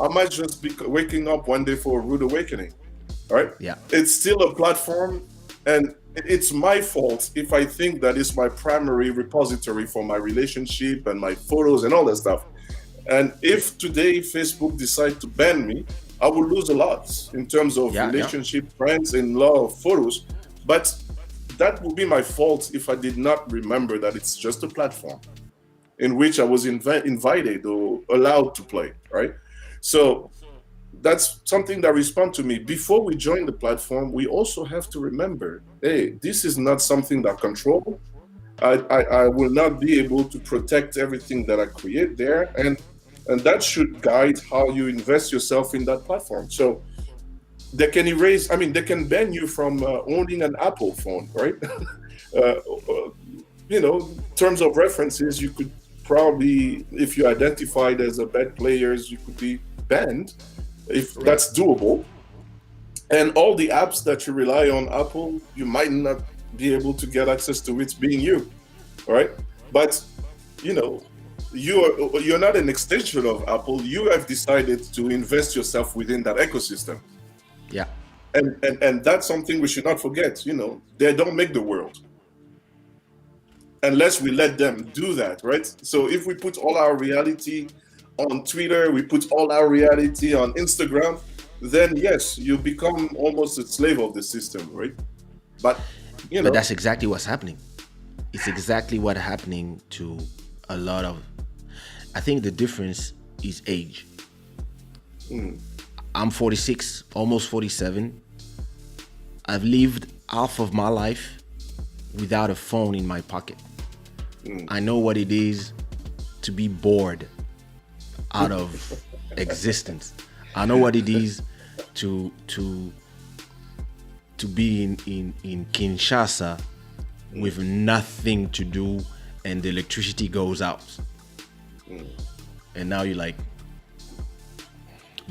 I might just be waking up one day for a rude awakening. Right? Yeah. It's still a platform, and it's my fault if I think that it's my primary repository for my relationship and my photos and all that stuff. And if today Facebook decide to ban me, I will lose a lot in terms of relationship, friends, and love, photos. But that would be my fault if I did not remember that it's just a platform in which I was invited or allowed to play, right? So that's something that responds to me. Before we join the platform, we also have to remember, hey, this is not something that I control. I will not be able to protect everything that I create there. And that should guide how you invest yourself in that platform. So they can they can ban you from owning an Apple phone, right? Terms of references, you could probably, if you identified as a bad player, you could be banned, if that's doable. And all the apps that you rely on Apple, you might not be able to get access to it being you, right? But you're not an extension of Apple. You have decided to invest yourself within that ecosystem. Yeah. And that's something we should not forget. They don't make the world unless we let them do that, right? So if we put all our reality on Twitter, we put all our reality on Instagram, then yes, you become almost a slave of the system, right? But But that's exactly what's happening. It's exactly what's happening to a lot of. I think the difference is age. I'm 46, almost 47. I've lived half of my life without a phone in my pocket. I know what it is to be bored out of existence. I know what it is to be in Kinshasa with nothing to do and the electricity goes out. And now you're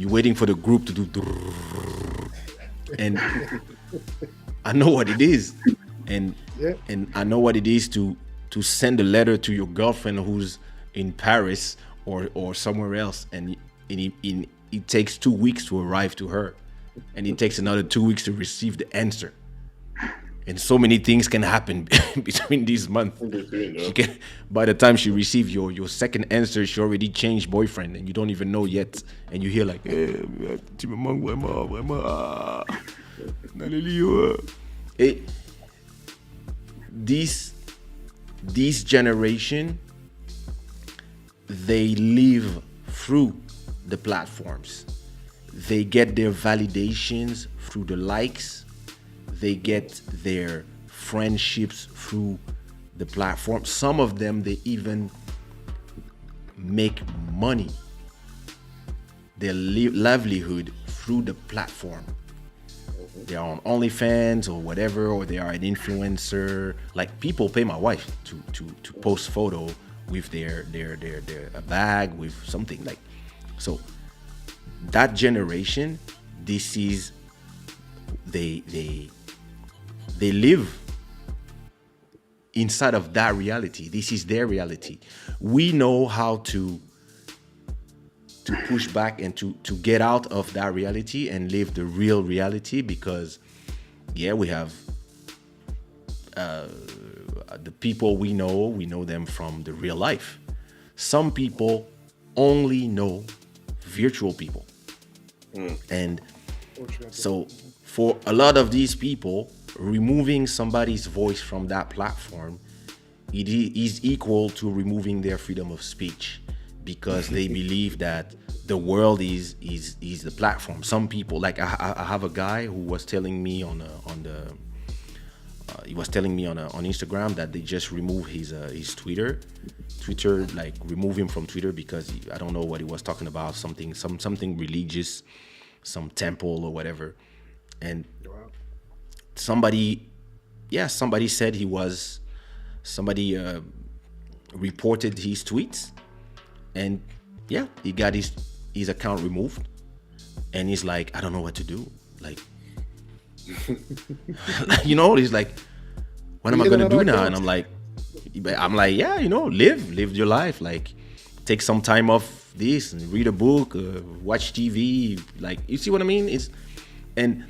waiting for the group to do, and I know what it is. And I know what it is to send a letter to your girlfriend who's in Paris or somewhere else, and it takes 2 weeks to arrive to her, and it takes another 2 weeks to receive the answer. And so many things can happen between these months. By the time she receives your second answer, she already changed boyfriend, and you don't even know yet. And you hear like, this generation, they live through the platforms. They get their validations through the likes. They get their friendships through the platform. Some of them, they even make money, their livelihood through the platform. They're on OnlyFans or whatever, or they are an influencer. Like, people pay my wife to post photo with their a bag with something like. So that generation, this is they live inside of that reality. This is their reality. We know how to push back and to get out of that reality and live the real reality, because we have the people we know them from the real life. Some people only know virtual people. And so for a lot of these people, removing somebody's voice from that platform, it is equal to removing their freedom of speech, because they believe that the world is the platform. Some people, like I have a guy who was telling me on Instagram that they just removed his Twitter, like remove him from Twitter because I don't know what he was talking about, something religious, some temple or whatever, and somebody, yeah, somebody said he was somebody reported his tweets, and yeah, he got his account removed, and he's like, I don't know what to do, like, you know, he's like, what am I Get gonna another do now? account. And I'm like, yeah, you know, live your life, like, take some time off this and read a book, watch TV, like, you see what I mean? It's and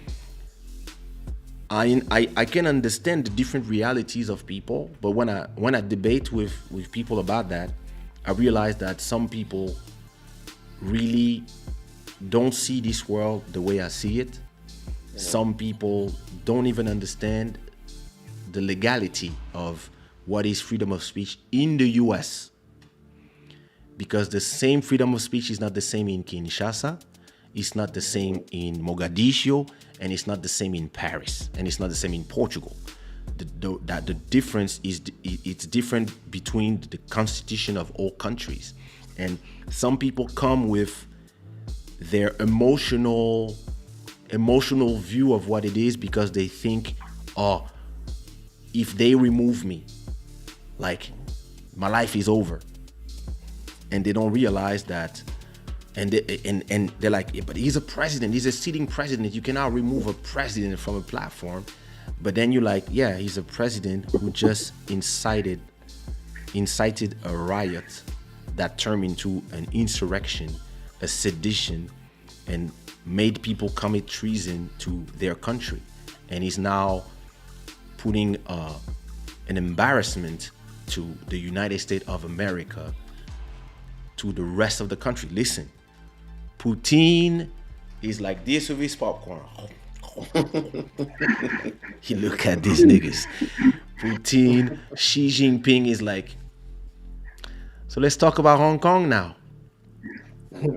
I can understand the different realities of people, but when I debate with people about that, I realize that some people really don't see this world the way I see it. Some people don't even understand the legality of what is freedom of speech in the US, because the same freedom of speech is not the same in Kinshasa, it's not the same in Mogadishu, and it's not the same in Paris, and it's not the same in Portugal. The difference is it's different between the constitution of all countries, and some people come with their emotional view of what it is, because they think, oh, if they remove me, like, my life is over, and they don't realize that. And they're like, yeah, but he's a president, he's a sitting president, you cannot remove a president from a platform. But then you're like, yeah, he's a president who just incited a riot that turned into an insurrection, a sedition, and made people commit treason to their country, and he's now putting an embarrassment to the United States of America, to the rest of the country. Listen, Putin is like this with his popcorn. He look at these niggas. Putin, Xi Jinping is like, so let's talk about Hong Kong now.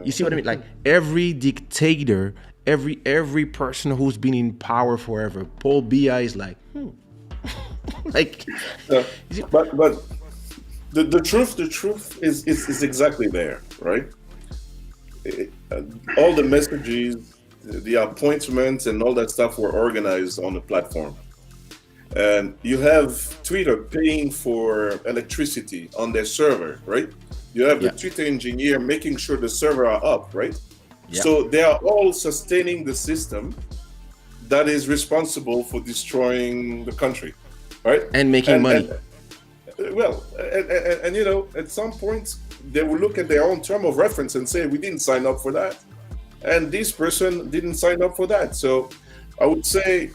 You see what I mean? Like, every dictator, every person who's been in power forever, Paul Biya is like, like, but the truth is exactly there, right? All the messages, the appointments, and all that stuff were organized on the platform. And you have Twitter paying for electricity on their server, right? You have the Twitter engineer making sure the server are up, right? Yeah. So they are all sustaining the system that is responsible for destroying the country, right? And making money. And you know, at some point they will look at their own term of reference and say, we didn't sign up for that, and this person didn't sign up for that. So I would say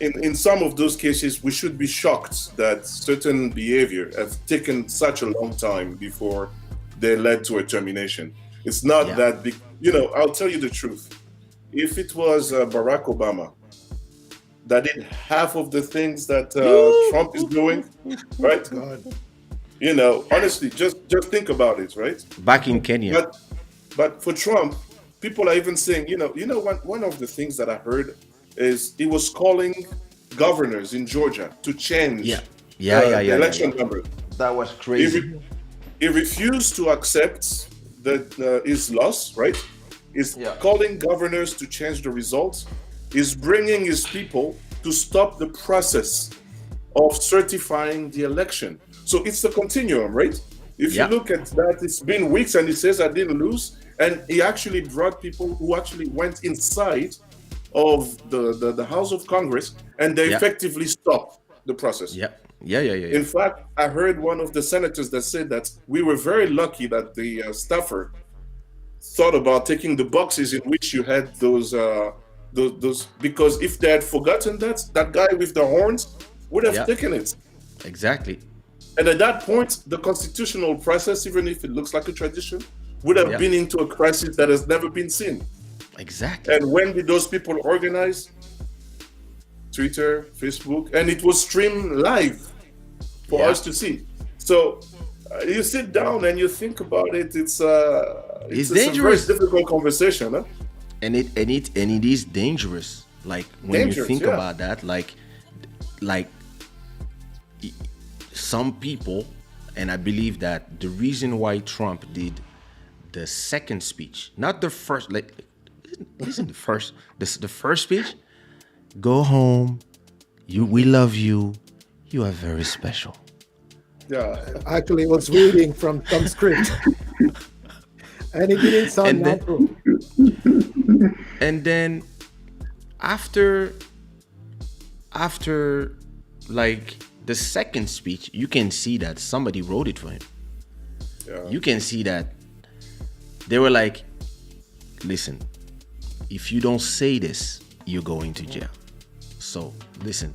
in some of those cases, we should be shocked that certain behavior has taken such a long time before they led to a termination. It's not that big. You know, I'll tell you the truth. If it was Barack Obama that did half of the things that Trump is doing, right? God. You know, honestly, just think about it, right? Back in Kenya. But for Trump, people are even saying, one of the things that I heard is he was calling governors in Georgia to change the election numbers. That was crazy. He refused to accept that his loss, right? He's calling governors to change the results. He's bringing his people to stop the process of certifying the election. So it's a continuum, right? If you look at that, it's been weeks and he says, I didn't lose. And he actually brought people who actually went inside of the House of Congress, and they effectively stopped the process. Yeah. In fact, I heard one of the senators that said that we were very lucky that the staffer thought about taking the boxes in which you had those, because if they had forgotten that guy with the horns would have taken it. Exactly. And at that point, the constitutional process, even if it looks like a tradition, would have been into a crisis that has never been seen. Exactly. And when did those people organize? Twitter, Facebook, and it was streamed live for us to see. So you sit down and you think about it. It's dangerous. A very difficult conversation, huh? And it is dangerous. Like when you think about that, like some people, and I believe that the reason why Trump did the second speech, not the first, like listen. The first speech. Go home. We love you. You are very special. Yeah. Actually, was reading from some script, and it didn't sound And then natural. and then after after like the second speech, you can see that somebody wrote it for him. Yeah. You can see that they were like, listen, if you don't say this, you're going to jail. So listen,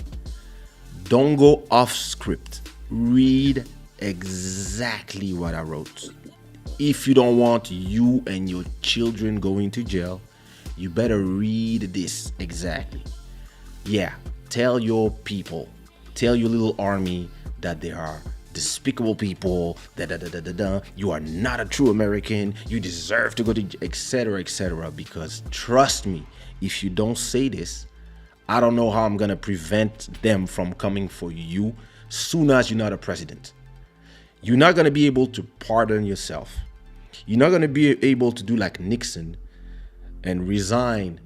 don't go off script. Read exactly what I wrote. If you don't want you and your children going to jail, you better read this exactly. Yeah, tell your people, tell your little army that they are despicable people, you are not a true American, you deserve to go to, etc., etc. Because trust me, if you don't say this, I don't know how I'm gonna prevent them from coming for you soon as you're not a president. You're not gonna be able to pardon yourself. You're not gonna be able to do like Nixon and resign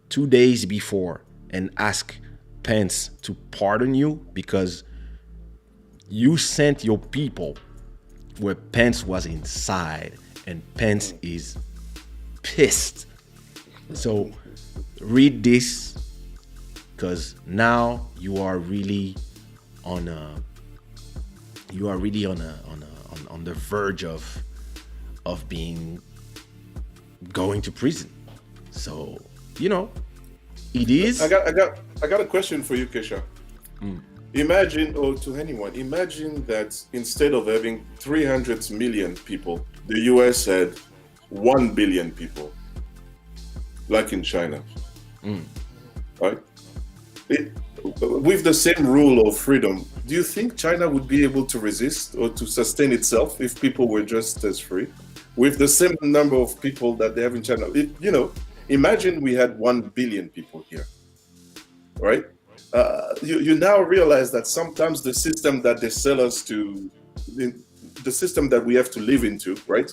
2 days before and ask Pence to pardon you because you sent your people where Pence was inside and Pence is pissed. So read this because now you are really on the verge of being going to prison. So it is. I got a question for you, Kaysha. Imagine, or to anyone, imagine that instead of having 300 million people, the US had 1 billion people, like in China. Right? With the same rule of freedom, do you think China would be able to resist or to sustain itself if people were just as free? With the same number of people that they have in China. Imagine we had 1 billion people here, right? You now realize that sometimes the system that they sell us to, the system that we have to live into, right,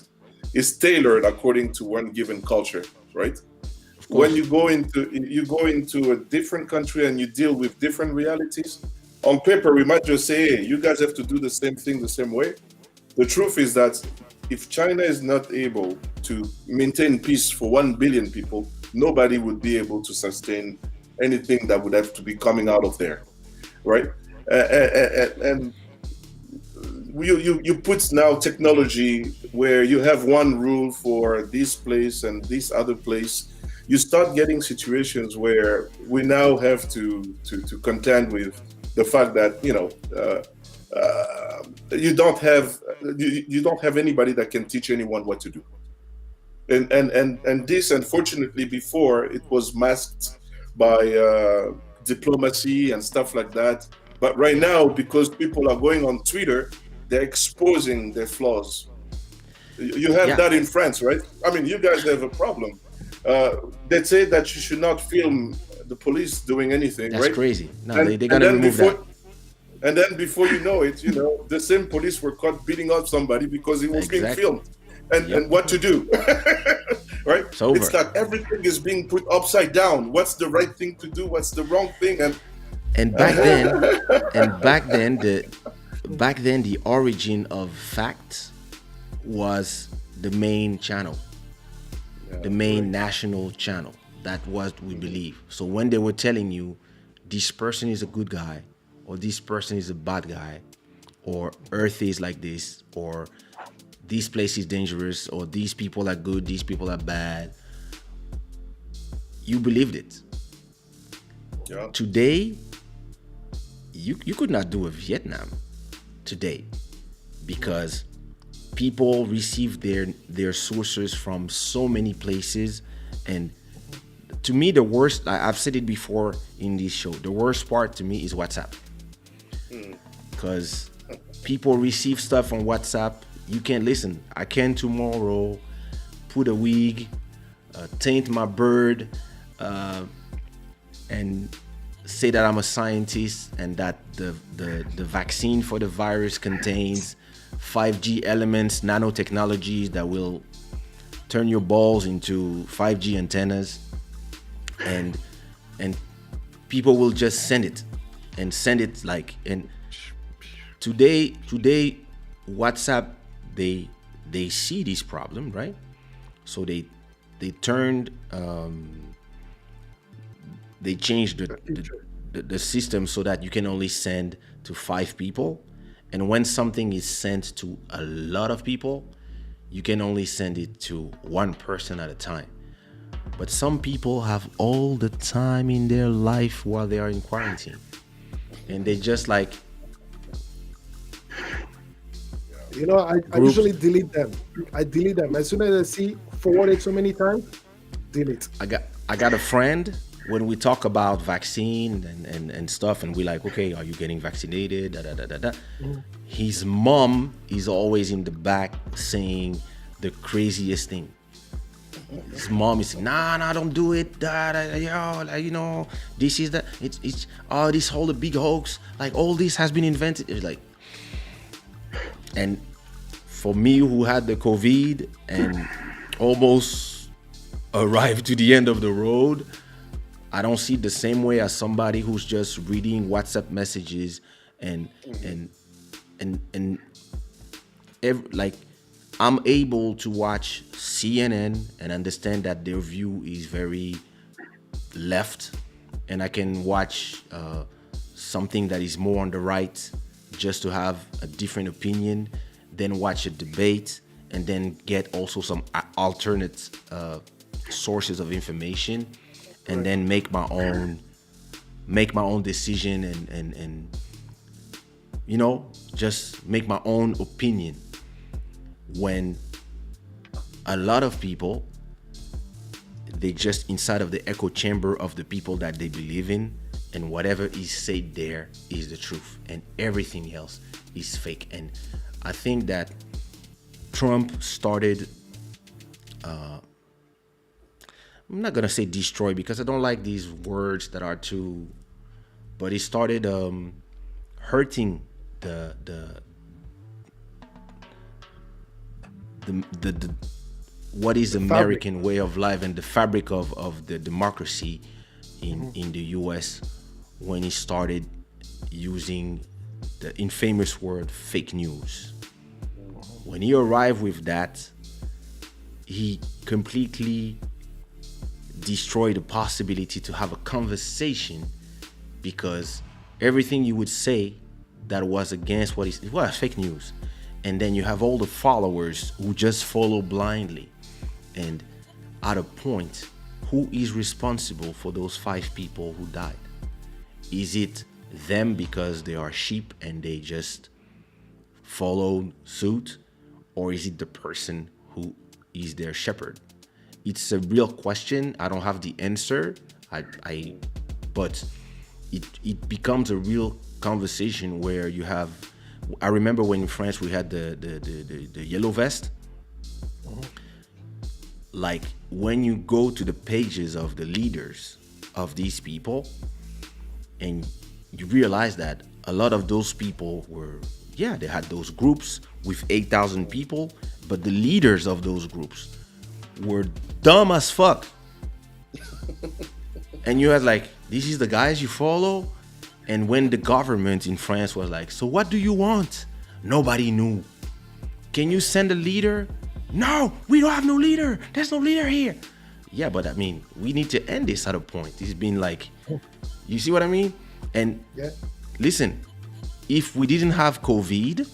is tailored according to one given culture, right? When you go into a different country and you deal with different realities, on paper we might just say, hey, you guys have to do the same thing the same way. The truth is that if China is not able to maintain peace for 1 billion people, nobody would be able to sustain anything that would have to be coming out of there, right? And you put now technology where you have one rule for this place and this other place. You start getting situations where we now have to contend with the fact that you don't have anybody that can teach anyone what to do, and this, unfortunately, before it was masked by diplomacy and stuff like that. But right now, because people are going on Twitter, they're exposing their flaws. You have that in France, right? I mean, you guys have a problem. They say that you should not film the police doing anything. That's right? Crazy. No, they're gonna remove that. And then before you know it, the same police were caught beating up somebody because it was being filmed. And what to do, right? It's like everything is being put upside down. What's the right thing to do? What's the wrong thing? And back then, the origin of facts was the main channel, the main national channel. That was what we believe. So when they were telling you, this person is a good guy, or this person is a bad guy, or Earth is like this, or this place is dangerous, or these people are good, these people are bad, you believed it. Yeah. Today, you could not do a Vietnam today because people receive their sources from so many places. And to me, the worst, I've said it before in this show, the worst part to me is WhatsApp. Because people receive stuff on WhatsApp. You can listen. I can tomorrow put a wig, taint my bird, and say that I'm a scientist and that the vaccine for the virus contains 5G elements, nanotechnologies that will turn your balls into 5G antennas, and and people will just send it like. And today WhatsApp, they see this problem, right? So they turned they changed the system so that you can only send to 5 people, and when something is sent to a lot of people, you can only send it to one person at a time. But some people have all the time in their life while they are in quarantine, and they just like I groups. usually delete them. I delete them as soon as I see forwarded so many times. Delete. I got a friend, when we talk about vaccine and stuff, and we like, okay, are you getting vaccinated? Da, da, da, da, da. His mom is always in the back saying the craziest thing. His mom is saying, nah, don't do it. Da, da, yo, like, this is it's this whole big hoax. Like all this has been invented. It's like, and for me who had the COVID and almost arrived to the end of the road, I don't see it the same way as somebody who's just reading WhatsApp messages and like, I'm able to watch CNN and understand that their view is very left, and I can watch something that is more on the right just to have a different opinion, then watch a debate, and then get also some alternate sources of information, and then make my own decision, and just make my own opinion. When a lot of people, they just inside of the echo chamber of the people that they believe in, and whatever is said there is the truth, and everything else is fake. And I think that Trump started, I'm not gonna say destroy, because I don't like these words that are too, but he started hurting the what is American way of life and the fabric of the democracy in the US, when he started using the infamous word fake news. When he arrived with that, he completely destroyed the possibility to have a conversation, because everything you would say that was against what it was fake news. And then you have all the followers who just follow blindly. And at a point, who is responsible for those 5 people who died? Is it them because they are sheep and they just follow suit? Or is it the person who is their shepherd? It's a real question. I don't have the answer. But it becomes a real conversation where you have. I remember when in France we had the yellow vest. Like, when you go to the pages of the leaders of these people, and you realize that a lot of those people were, they had those groups with 8,000 people, but the leaders of those groups were dumb as fuck. And you had like, this is the guys you follow. And when the government in France was like, so what do you want? Nobody knew. Can you send a leader? No, we don't have no leader. There's no leader here. Yeah, but I mean, we need to end this at a point. It's been like, you see what I mean? And listen, if we didn't have COVID,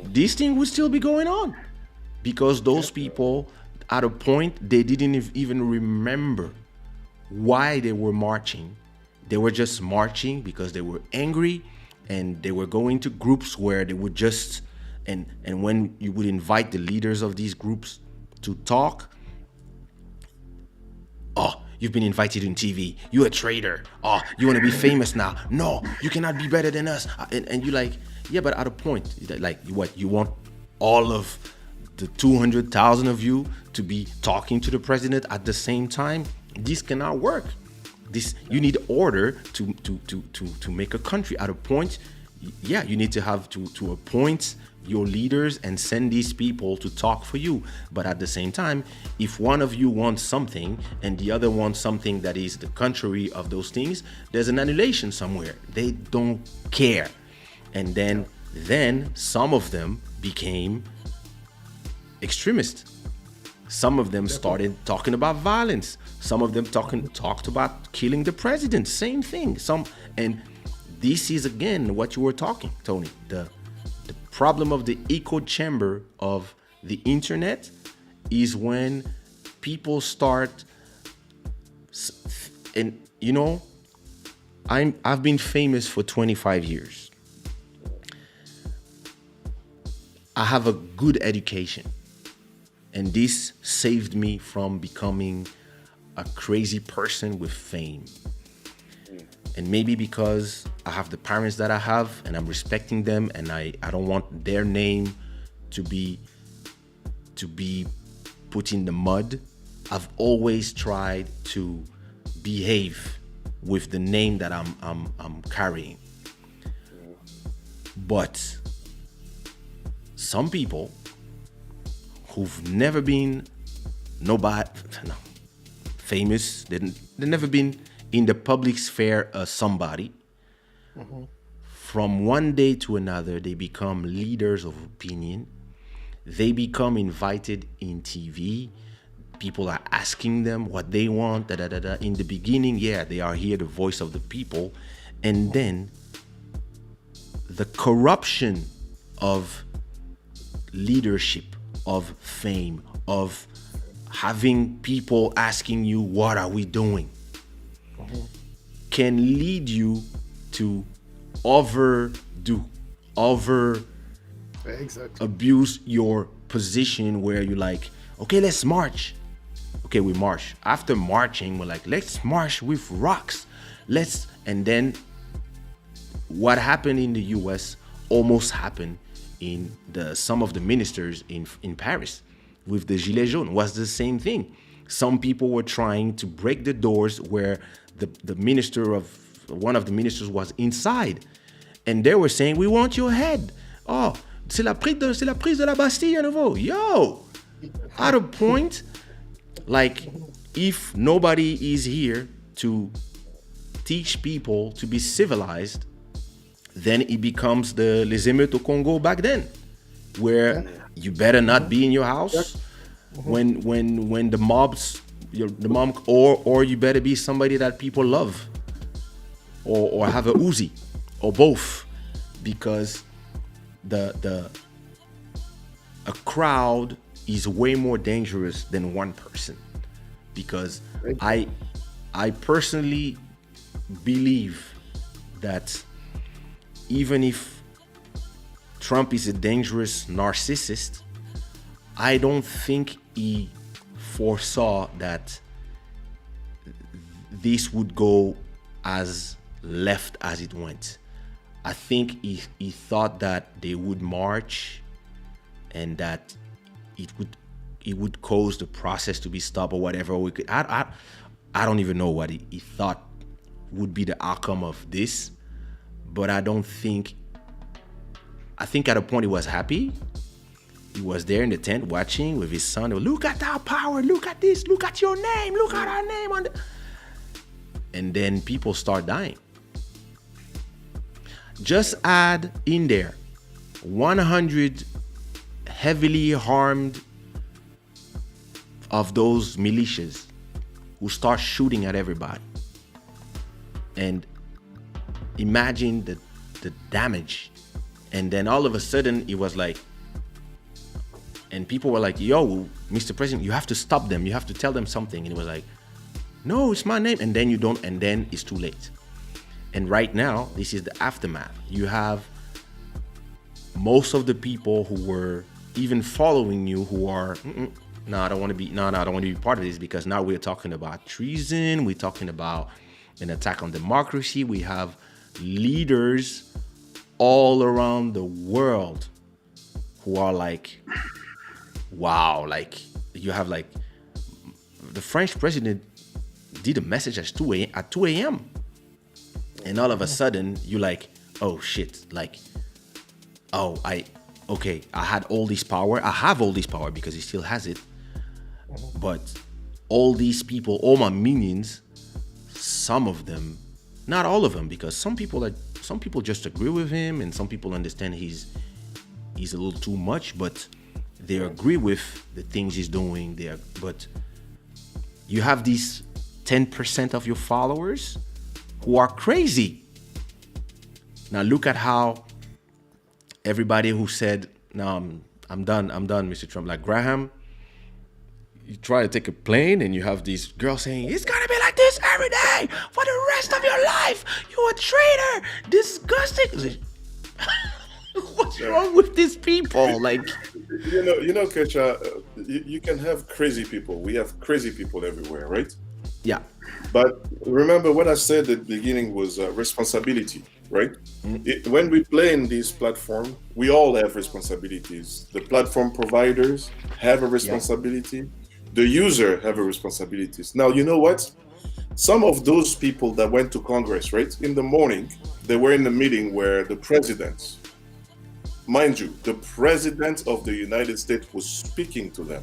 this thing would still be going on. Because those people, at a point, they didn't even remember why they were marching. They were just marching because they were angry, and they were going to groups where they would just, and when you would invite the leaders of these groups to talk, oh, you've been invited on TV. You're a traitor. Oh, you want to be famous now. No, you cannot be better than us. And you're like, yeah, but at a point, like, what, you want all of the 200,000 of you to be talking to the president at the same time? This cannot work. You need order to make a country. At a point, you need to have to appoint your leaders and send these people to talk for you. But at the same time, if one of you wants something and the other wants something that is the contrary of those things, there's an annihilation somewhere. They don't care. And then some of them became extremists. Some of them started talking about violence. Some of them talked about killing the president. Same thing. And this is again what you were talking, Tony. The problem of the echo chamber of the internet is when people start, and you know, I've been famous for 25 years. I have a good education. And this saved me from becoming a crazy person with fame. And maybe because I have the parents that I have and I'm respecting them, and I don't want their name to be put in the mud. I've always tried to behave with the name that I'm carrying. But some people who've never been famous, they've never been in the public sphere as somebody. From one day to another, they become leaders of opinion. They become invited in TV. People are asking them what they want. In the beginning, they are here, the voice of the people. And then the corruption of leadership, of fame, of having people asking you, what are we doing? Can lead you to abuse your position, where you're like, okay, let's march. Okay, we march. After marching, we're like, let's march with rocks. And then what happened in the US almost happened in some of the ministers in Paris with the Gilets jaunes. Was the same thing. Some people were trying to break the doors where one of the ministers was inside, and they were saying, we want your head. Oh, c'est la prise de la Bastille à nouveau. Yo, at a point, like, if nobody is here to teach people to be civilized, then it becomes the Les Émeutes au Congo back then, where you better not be in your house when the mobs, the mom, or you better be somebody that people love, or have a Uzi, or both, because a crowd is way more dangerous than one person. Because I personally believe that even if Trump is a dangerous narcissist, I don't think he foresaw that this would go as left as it went. I think he thought that they would march and that it would cause the process to be stopped or whatever. I don't even know what he thought would be the outcome of this, but I think at a point he was happy. He was there in the tent watching with his son. Look at our power, look at this, look at your name, look at our name on the... And then people start dying. Just add in there 100 heavily harmed of those militias who start shooting at everybody. And imagine the damage. And then all of a sudden it was like, and people were like, yo, Mr. President, you have to stop them. You have to tell them something. And it was like, no, it's my name. And then you don't, and then it's too late. And right now, this is the aftermath. You have most of the people who were even following you who are, I don't want to be part of this, because now we're talking about treason. We're talking about an attack on democracy. We have leaders all around the world who are like, wow, like you have like the French president did a message at 2 a.m. And all of a sudden you're like, oh shit, like, oh, okay, I had all this power. I have all this power because he still has it. But all these people, all my minions, some of them, not all of them, because some people just agree with him, and some people understand he's a little too much, but they agree with the things he's doing. But you have these 10% of your followers who are crazy. Now look at how everybody who said, "No, I'm done, Mr. Trump," like Graham. You try to take a plane and you have these girls saying, "It's gonna be like this every day for the rest of your life. You're a traitor, disgusting." What's wrong with these people? Like, Kaysha, you can have crazy people. We have crazy people everywhere, right? yeah, But remember what I said at the beginning was responsibility, right? When we play in this platform, we all have responsibilities. The platform providers have a responsibility. The user have a responsibilities. Now, you know what? Some of those people that went to Congress, right, in the morning, they were in a meeting where the president, mind you, the president of the United States was speaking to them,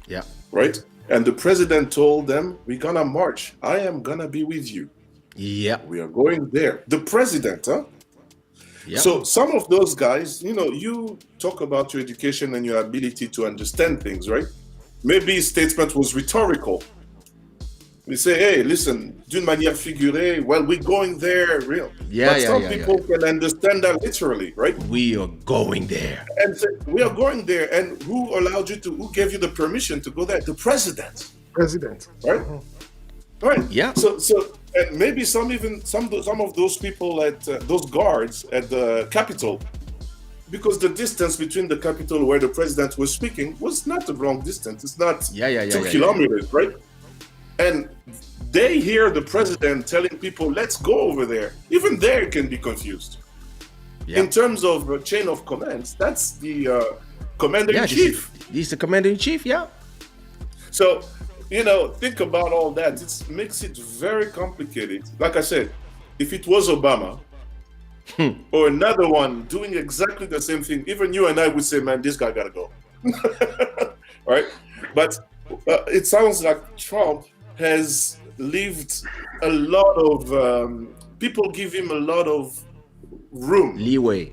yeah, right? And the president told them, "We're gonna march. I am gonna be with you. yeah, We are going there." The president, huh? yeah. So some of those guys, you talk about your education and your ability to understand things, right? Maybe his statement was rhetorical. We say, "Hey, listen, d'une manière figurée, well, we're going there, real." Yeah, but yeah, some yeah, people yeah. can understand that literally, right? We are going there. And say, "We are going there." And who allowed you to? Who gave you the permission to go there? The president, President. right? Right. Yeah. So, and maybe some of those people at those guards at the Capitol, because the distance between the Capitol where the president was speaking was not the wrong distance. It's not Yeah. 2 kilometers, right? And they hear the president telling people, "Let's go over there." Even there can be confused. Yeah. In terms of chain of commands, that's the commander in Yeah, chief. this is the commander in chief. Yeah. So, think about all that. It makes it very complicated. Like I said, if it was Obama or another one doing exactly the same thing, even you and I would say, "Man, this guy gotta go." Right? But it sounds like Trump has lived a lot of people give him a lot of room, Leeway.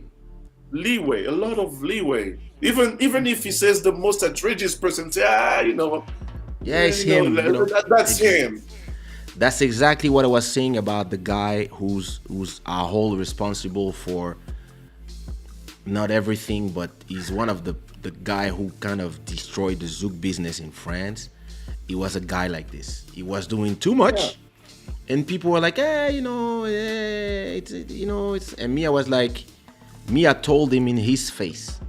a lot of leeway. Even if he says the most outrageous person, say, Yeah, it's him. that's him. That's exactly what I was saying about the guy who's our whole responsible for not everything, but he's one of the guy who kind of destroyed the Zouk business in France. He was a guy like this. He was doing too much, and people were like, it's. And me, I was like, I told him in his face,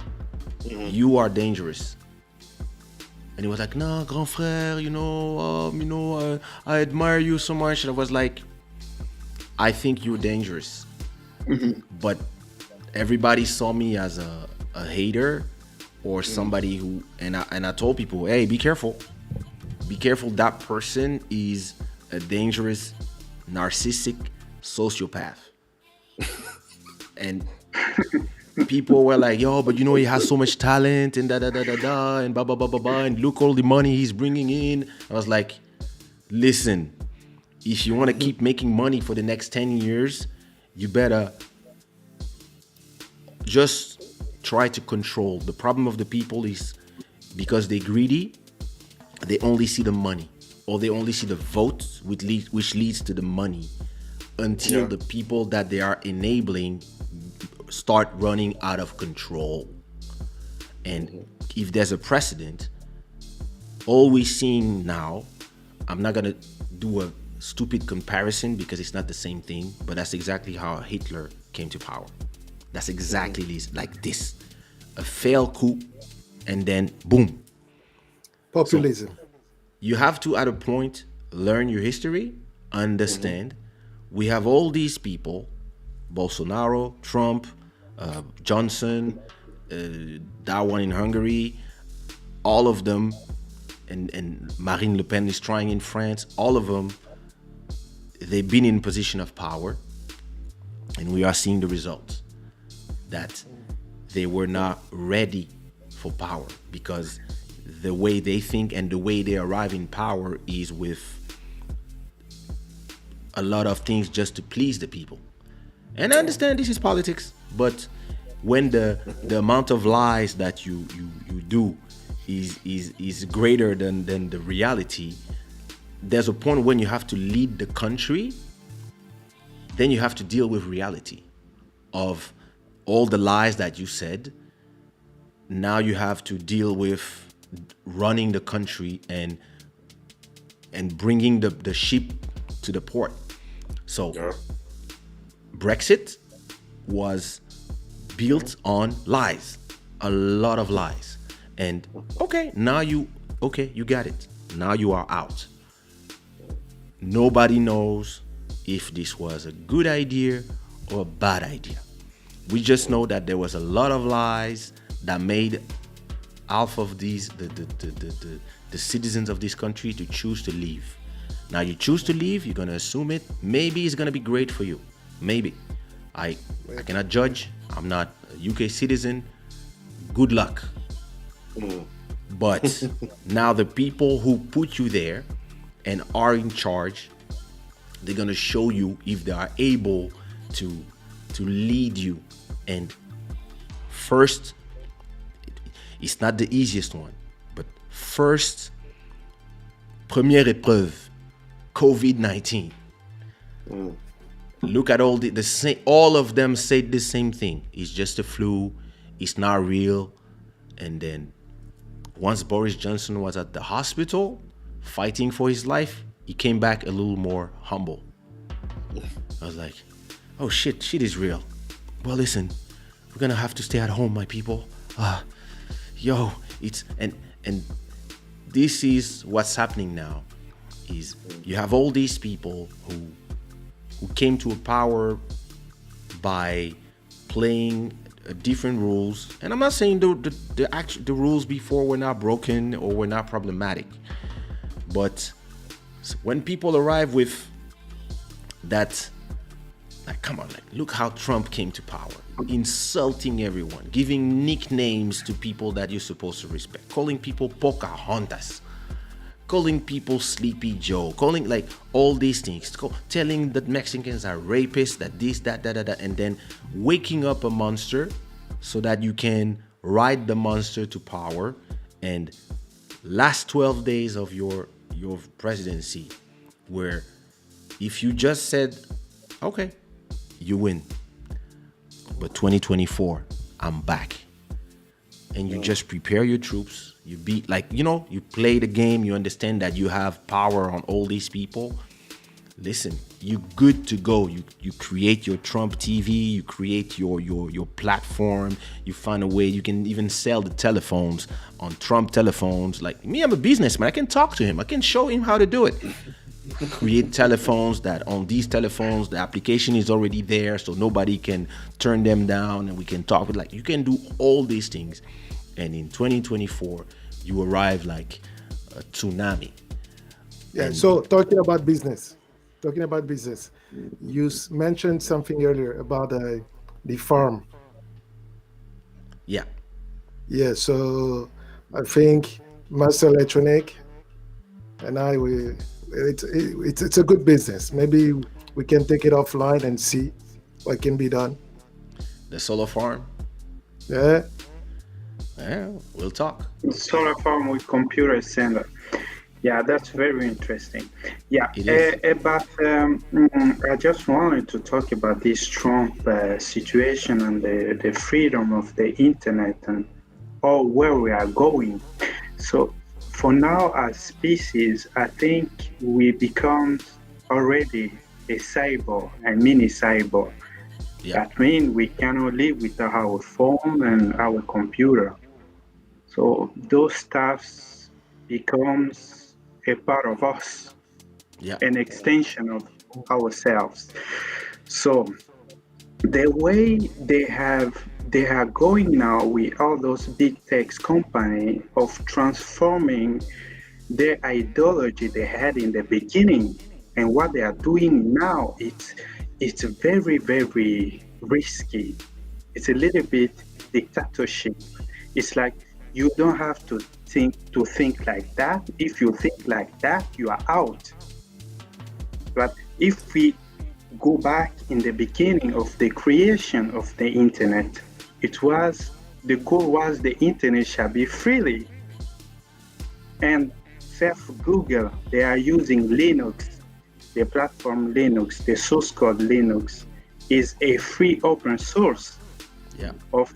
"You are dangerous." And he was like, "No, grand frère, I admire you so much." And I was like, "I think you're dangerous." But everybody saw me as a hater or somebody who, and I told people, "Hey, be careful. Be careful, that person is a dangerous, narcissistic sociopath." And people were like, "Yo, but he has so much talent and da and blah blah blah blah blah, and look all the money he's bringing in." I was like, "Listen, if you want to keep making money for the next 10 years, you better just try to control." The problem of the people is because they're greedy, they only see the money, or they only see the votes, which leads to the money, until the people that they are enabling start running out of control. And if there's a precedent, all we're seeing now, I'm not gonna do a stupid comparison because it's not the same thing, but that's exactly how Hitler came to power. That's exactly like this. A failed coup, and then boom. Populism. So you have to, at a point, learn your history, understand. We have all these people, Bolsonaro, Trump, Johnson, that one in Hungary, all of them, and Marine Le Pen is trying in France, all of them, they've been in position of power, and we are seeing the results. That they were not ready for power because the way they think and the way they arrive in power is with a lot of things just to please the people. And I understand this is politics, but when the amount of lies that you do is greater than the reality, there's a point when you have to lead the country, then you have to deal with reality of all the lies that you said. Now you have to deal with running the country and bringing the ship to the port. So Brexit was built on lies, a lot of lies. And now you got it. Now you are out. Nobody knows if this was a good idea or a bad idea. We just know that there was a lot of lies that made half of these the citizens of this country to choose to leave. Now you choose to leave, you're gonna assume it. Maybe it's gonna be great for you. Maybe. I cannot judge. I'm not a UK citizen. Good luck. But now the people who put you there and are in charge, they're gonna show you if they are able to lead you. And first, it's not the easiest one, but first, première épreuve, COVID-19. Look at all the same. All of them said the same thing. It's just a flu. It's not real. And then once Boris Johnson was at the hospital fighting for his life, he came back a little more humble. I was like, oh shit is real. Well, listen, we're gonna have to stay at home, my people. It's and this is what's happening now. Is you have all these people who came to a power by playing different rules, and I'm not saying the rules before were not broken or were not problematic, but when people arrive with that, like, come on, like, look how Trump came to power, insulting everyone, giving nicknames to people that you're supposed to respect, calling people Pocahontas, calling people Sleepy Joe, calling like all these things, telling that Mexicans are rapists, that this, that, and then waking up a monster so that you can ride the monster to power. And last 12 days of your presidency, where if you just said, okay, you win, but 2024, I'm back. And you just prepare your troops. You beat, you play the game. You understand that you have power on all these people. Listen, you good to go. You create your Trump TV. You create your platform. You find a way. You can even sell the telephones on Trump telephones. Like me, I'm a businessman. I can talk to him. I can show him how to do it. Create telephones that on these telephones the application is already there, so nobody can turn them down, and we can talk. Like, you can do all these things, and in 2024 you arrive like a tsunami. Yeah. So talking about business, you mentioned something earlier about the farm. Yeah. So I think Master Electronic and it's a good business. Maybe we can take it offline and see what can be done. The solar farm. Yeah, we'll talk. Solar farm with computer center. Yeah, that's very interesting. Yeah, but I just wanted to talk about this Trump situation and the freedom of the internet and where we are going. So for now, as species, I think we become already a cyborg, a mini cyborg. Yeah. That means we cannot live without our phone and our computer. So those stuffs becomes a part of us, an extension of ourselves. So the way they are going now with all those big tech companies of transforming their ideology they had in the beginning and what they are doing now, it's very, very risky. It's a little bit dictatorship. It's like you don't have to think like that. If you think like that, you are out. But if we go back in the beginning of the creation of the internet, the goal was the internet shall be freely. And self Google, they are using Linux, the platform Linux, the source code Linux is a free open source of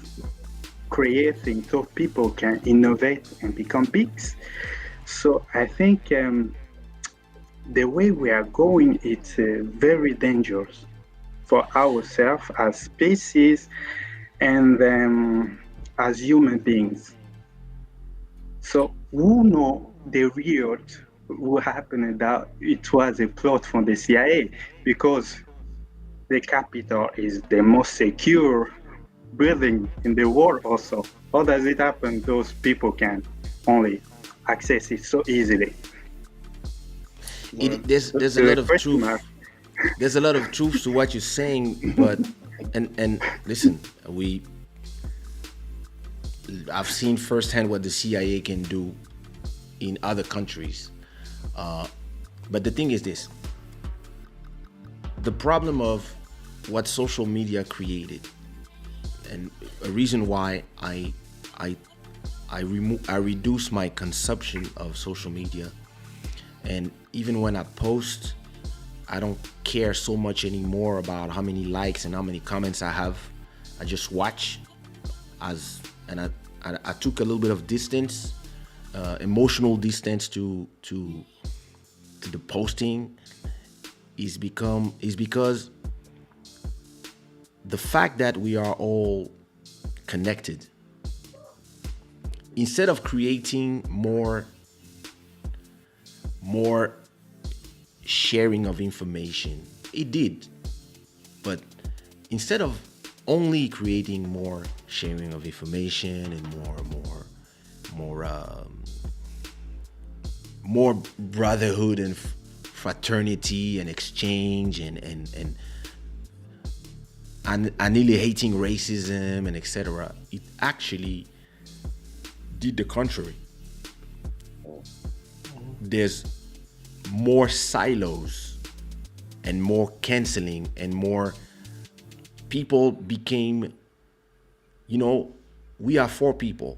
creating so people can innovate and become big. So I think the way we are going, it's very dangerous for ourselves as species and as human beings. So who know the real what happened that it was a plot from the CIA, because the Capitol is the most secure building in the world also. How does it happen those people can only access it so easily? There's a lot of truth. There's a lot of truth to what you're saying, but and listen, I've seen firsthand what the CIA can do in other countries. But the thing is this: the problem of what social media created, and a reason why I reduce my consumption of social media, and even when I post, I don't care so much anymore about how many likes and how many comments I have. I just watch, and I took a little bit of distance, emotional distance to the posting, is because the fact that we are all connected, instead of creating more sharing of information, it did, but instead of only creating more sharing of information and more brotherhood and fraternity and exchange and annihilating racism and etc., it actually did the contrary. There's more silos and more canceling, and more people became, we are four people.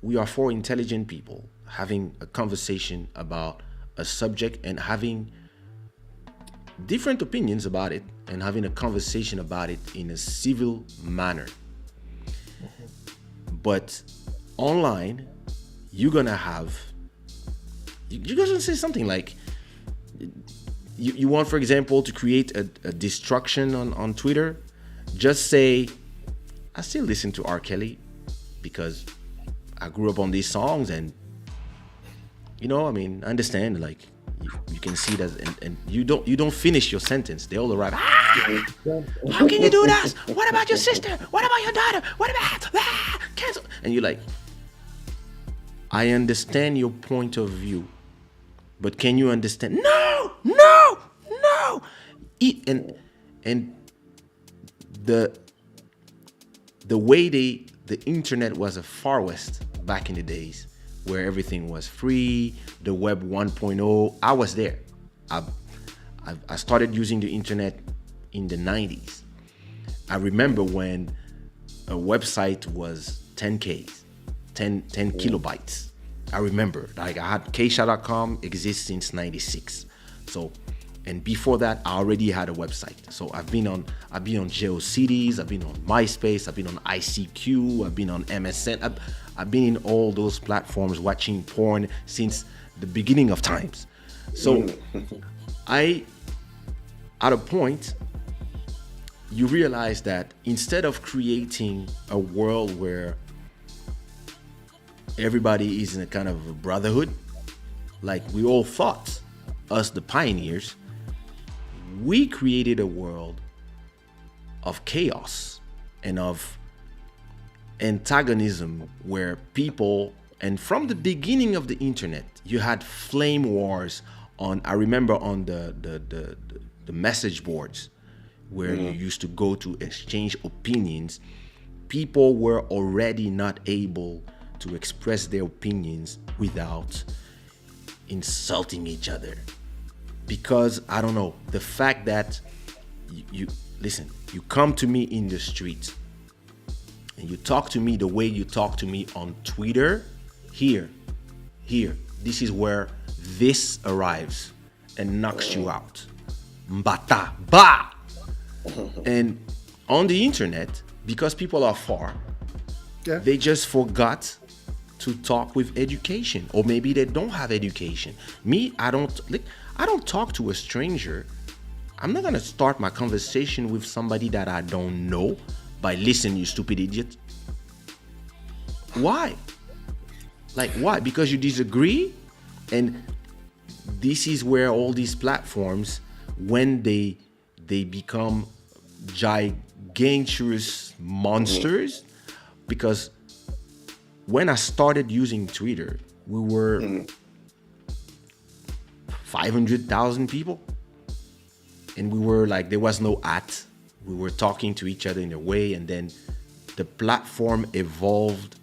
We are four intelligent people having a conversation about a subject and having different opinions about it and having a conversation about it in a civil manner. But online, you're gonna say something like, you want, for example, to create a destruction on Twitter, just say, I still listen to R. Kelly because I grew up on these songs, and I understand, like, you can see that, and you don't finish your sentence. They all arrive. How can you do that? What about your sister? What about your daughter? What about cancel? And you're like, I understand your point of view, but can you understand? No. And the way the internet was a far west back in the days, where everything was free, the web 1.0. I was there. I started using the internet in the 90s. I remember when a website was 10K, 10 kilobytes. I remember, like, I had Kaysha.com, exists since 96. So, and before that, I already had a website. So I've been on GeoCities, I've been on MySpace, I've been on ICQ, I've been on MSN. I've been in all those platforms watching porn since the beginning of times. So at a point, you realize that instead of creating a world where everybody is in a kind of a brotherhood, like we all thought, us the pioneers, we created a world of chaos and of antagonism, where people, and from the beginning of the internet, you had flame wars I remember on the message boards, where you used to go to exchange opinions. people were already not able to express their opinions without insulting each other. Because I don't know, the fact that you listen, you come to me in the street and you talk to me the way you talk to me on Twitter, here, this is where this arrives and knocks you out. Mbata, ba! And on the internet, because people are far, Yeah. they just forgot to talk with education, or maybe they don't have education. Me, I don't talk to a stranger. I'm not gonna start my conversation with somebody that I don't know by listen, you stupid idiot. Why? Like, why? Because you disagree? And this is where all these platforms, when they become gigantic monsters, because when I started using Twitter, we were 500,000 people. And we were like, there was no at. We were talking to each other in a way, and then the platform evolved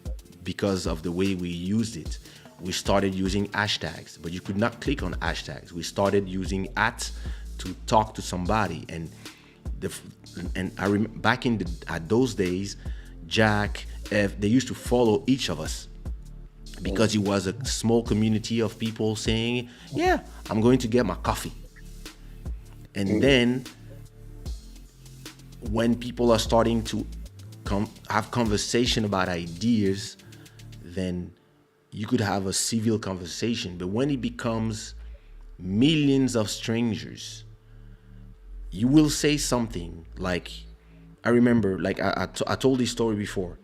because of the way we used it. We started using hashtags, but you could not click on hashtags. We started using at to talk to somebody, and I remember back at those days, Jack, F, they used to follow each of us because it was a small community of people saying, "Yeah, I'm going to get my coffee." And then when people are starting to have conversation about ideas, then you could have a civil conversation. But when it becomes millions of strangers, you will say something like, I remember, like I told this story before.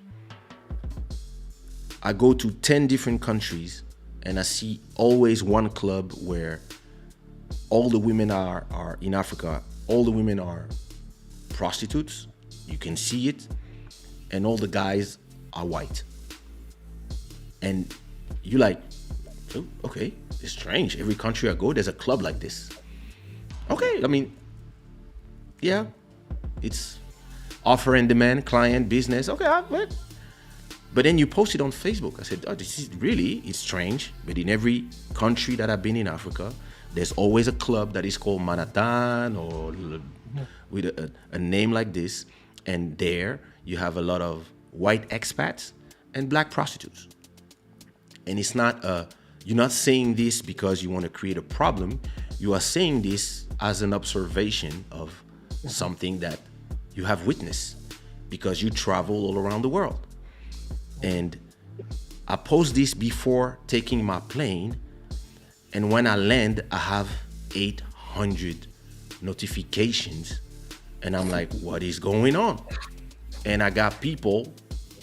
I go to 10 different countries and I see always one club where all the women are in Africa, all the women are prostitutes. You can see it. And all the guys are white. And you're like, oh, okay, it's strange. Every country I go, there's a club like this. Okay, I mean, yeah, it's offer and demand, client, business. Okay, but then you post it on Facebook. I said, oh, this is really, it's strange. But in every country that I've been in Africa, there's always a club that is called Manhattan or with a name like this. And there you have a lot of white expats and black prostitutes. And it's not, you're not saying this because you want to create a problem. You are saying this as an observation of something that you have witnessed because you travel all around the world. And I post this before taking my plane. And when I land, I have 800 notifications. And I'm like, what is going on? And I got people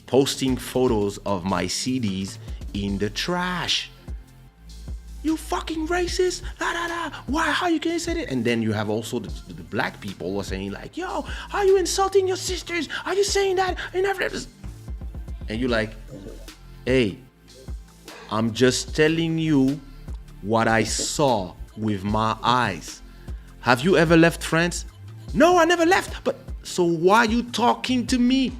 posting photos of my CDs in the trash. You fucking racist, la la la. Why? How you can say that? And then you have also the black people who are saying like, yo, are you insulting your sisters? Are you saying that? And you're like, hey, I'm just telling you what I saw with my eyes. Have you ever left France? No, I never left. But so why are you talking to me?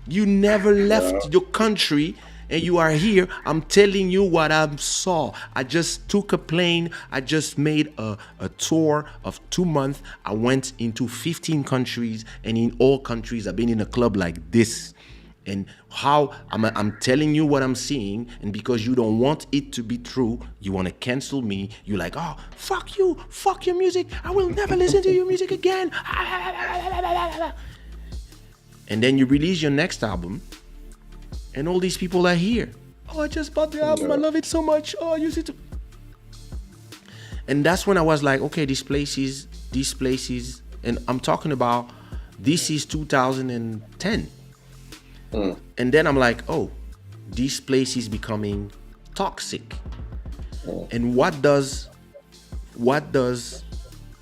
You never left your country and you are here. I'm telling you what I saw. I just took a plane. I just made a tour of 2 months. I went into 15 countries, and in all countries I've been in a club like this. And how I'm telling you what I'm seeing, and because you don't want it to be true, you want to cancel me. You're like, oh, fuck you, fuck your music. I will never listen to your music again. And then you release your next album, and all these people are here. Oh, I just bought the album. I love it so much. Oh, I use it. And that's when I was like, okay, these places, and I'm talking about this is 2010. And then I'm like, oh, this place is becoming toxic. And what does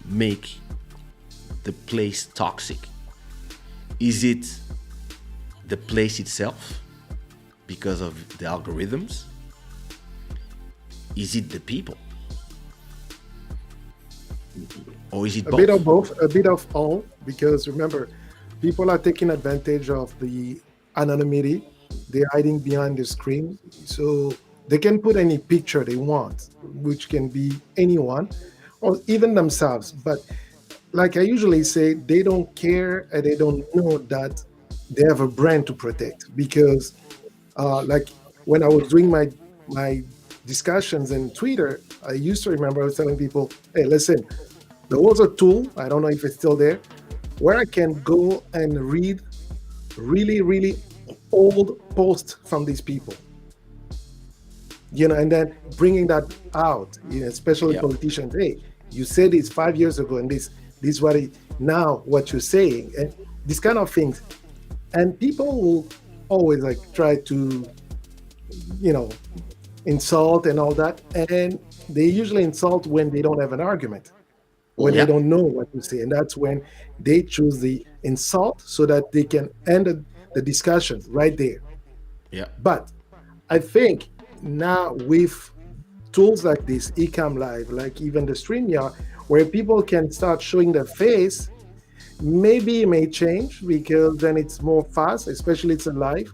make the place toxic? Is it the place itself because of the algorithms? Is it the people? Or is it both? A bit of both, a bit of all, because remember, people are taking advantage of the anonymity. They're hiding behind the screen, so they can put any picture they want, which can be anyone or even themselves. But like I usually say, they don't care and they don't know that they have a brand to protect. Because, like when I was doing my discussions in Twitter, I used to remember I was telling people, "Hey, listen, there was a tool. I don't know if it's still there, where I can go and read really, really old posts from these people, and then bringing that out, especially Yeah. politicians. Hey, you said this 5 years ago, and this what now what you're saying, and these kind of things, and people will always like try to, you know, insult and all that, and they usually insult when they don't have an argument, when they Yeah. don't know what to say, and that's when they choose the insult so that they can end the discussion right there. Yeah. But I think now with tools like this, Ecam Live, like even the StreamYard, where people can start showing their face, maybe it may change because then it's more fast, especially it's a live.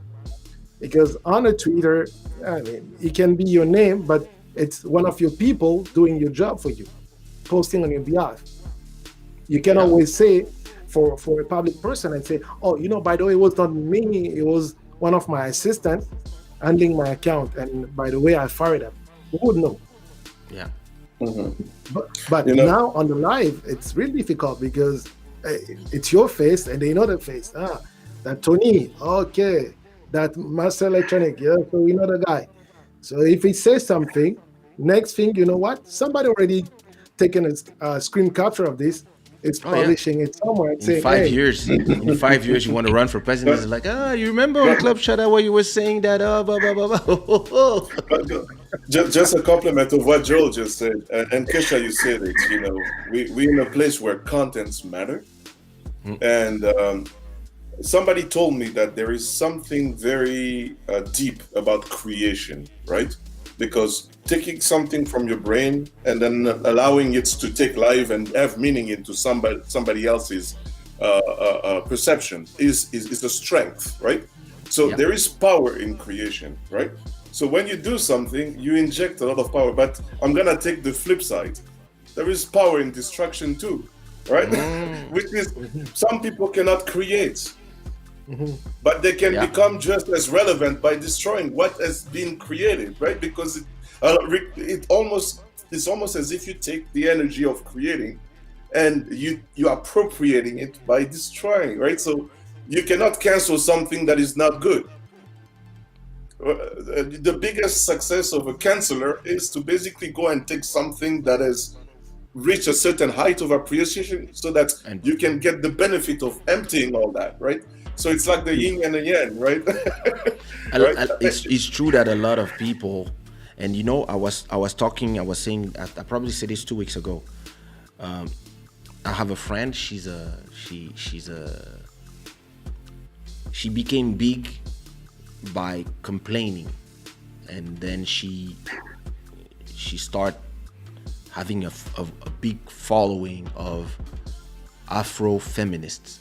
Because on a Twitter, I mean, it can be your name, but it's one of your people doing your job for you, posting on your behalf. You can Yeah. always say for a public person and say, oh, by the way, it was not me, it was one of my assistants handling my account, and by the way, I fired him. Who would know? Yeah. But You know, now on the live, it's really difficult because it's your face and they know the face. That Tony, okay, that Master Electronic, yeah, so we know the guy. So if he says something, next thing you know what, somebody already taken a screen capture of this, is Oh yeah. publishing it somewhere and In saying, five hey, years, in 5 years, you want to run for president? but, It's like, you remember on but, Club Shada where you were saying that, blah blah blah blah. but just a compliment of what Joel just said, and Kesha, you said it. We're in a place where contents matter, and somebody told me that there is something very deep about creation, right? Because taking something from your brain and then allowing it to take life and have meaning into somebody else's perception is a strength, right? So Yeah. there is power in creation, right? So when you do something, you inject a lot of power. But I'm gonna take the flip side. There is power in destruction too, right? Which is some people cannot create, but they can Yeah. become just as relevant by destroying what has been created, right? Because it's almost as if you take the energy of creating and you appropriating it by destroying, right? So you cannot cancel something that is not good. The biggest success of a canceller is to basically go and take something that has reached a certain height of appreciation so that And you can get the benefit of emptying all that, right? So it's like the yin and the yang, right? Right? it's true that a lot of people, and I was saying, I probably said this 2 weeks ago. I have a friend. She became big by complaining, and then she start having a big following of Afro feminists,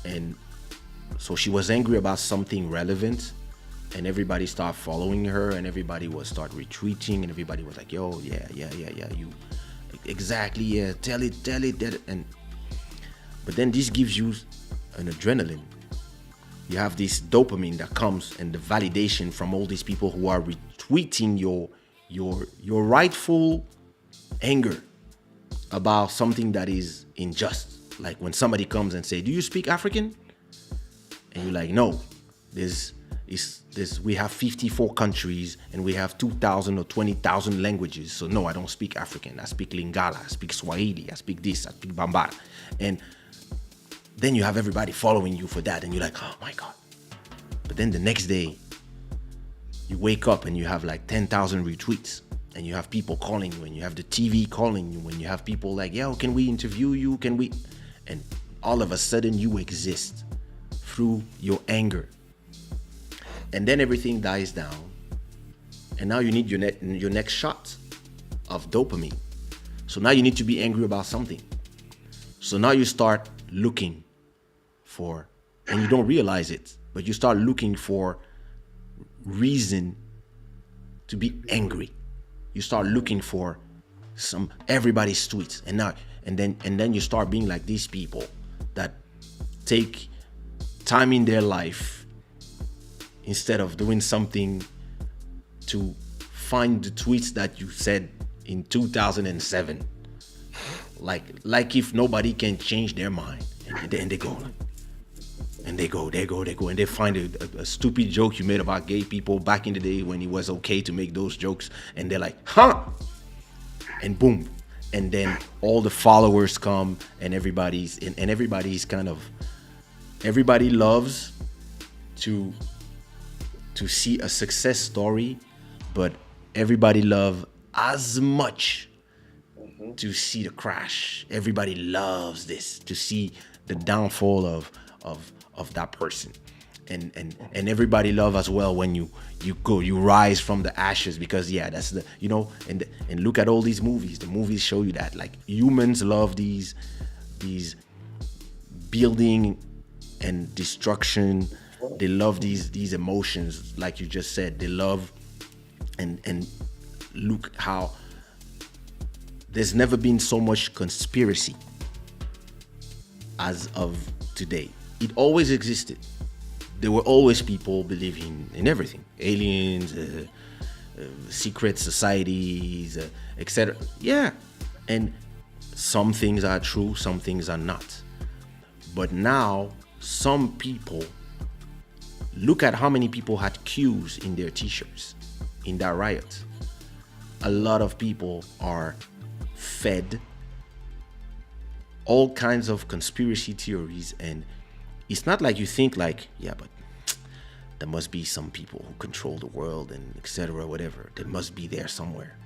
and so she was angry about something relevant, and everybody started following her, and everybody was start retweeting, and everybody was like, yo, yeah, you exactly, yeah, tell it, and but then this gives you an adrenaline. You have this dopamine that comes, and the validation from all these people who are retweeting your rightful anger about something that is unjust. Like when somebody comes and say, do you speak African? And you're like, no, we have 54 countries and we have 2,000 or 20,000 languages. So no, I don't speak African. I speak Lingala, I speak Swahili, I speak this, I speak Bambara. And then you have everybody following you for that, and you're like, oh my God. But then the next day, you wake up and you have like 10,000 retweets, and you have people calling you, and you have the TV calling you, and you have people like, yo, can we interview you? Can we? And all of a sudden you exist through your anger. And then everything dies down. And now you need your next shot of dopamine. So now you need to be angry about something. So now you start looking for, and you don't realize it, but you start looking for reason to be angry. You start looking for some everybody's tweets, and then you start being like these people that take time in their life instead of doing something to find the tweets that you said in 2007, like if nobody can change their mind, and then they go and they go and they find a stupid joke you made about gay people back in the day when it was okay to make those jokes, and they're like, huh, and boom, and then all the followers come, and everybody's kind of, everybody loves to see a success story, but everybody love as much to see the crash. Everybody loves this, to see the downfall of that person, and everybody love as well when you rise from the ashes, because yeah, that's the, and look at all these movies. The movies show you that, like, humans love these building and destruction. They love these emotions, like you just said. They love, and look how there's never been so much conspiracy as of today. It always existed. There were always people believing in everything, aliens, secret societies, etc. Yeah, and some things are true, some things are not. But now some people, look at how many people had Q's in their t-shirts in that riot. A lot of people are fed all kinds of conspiracy theories, and it's not like you think like, yeah, but there must be some people who control the world and etc. whatever. They must be there somewhere.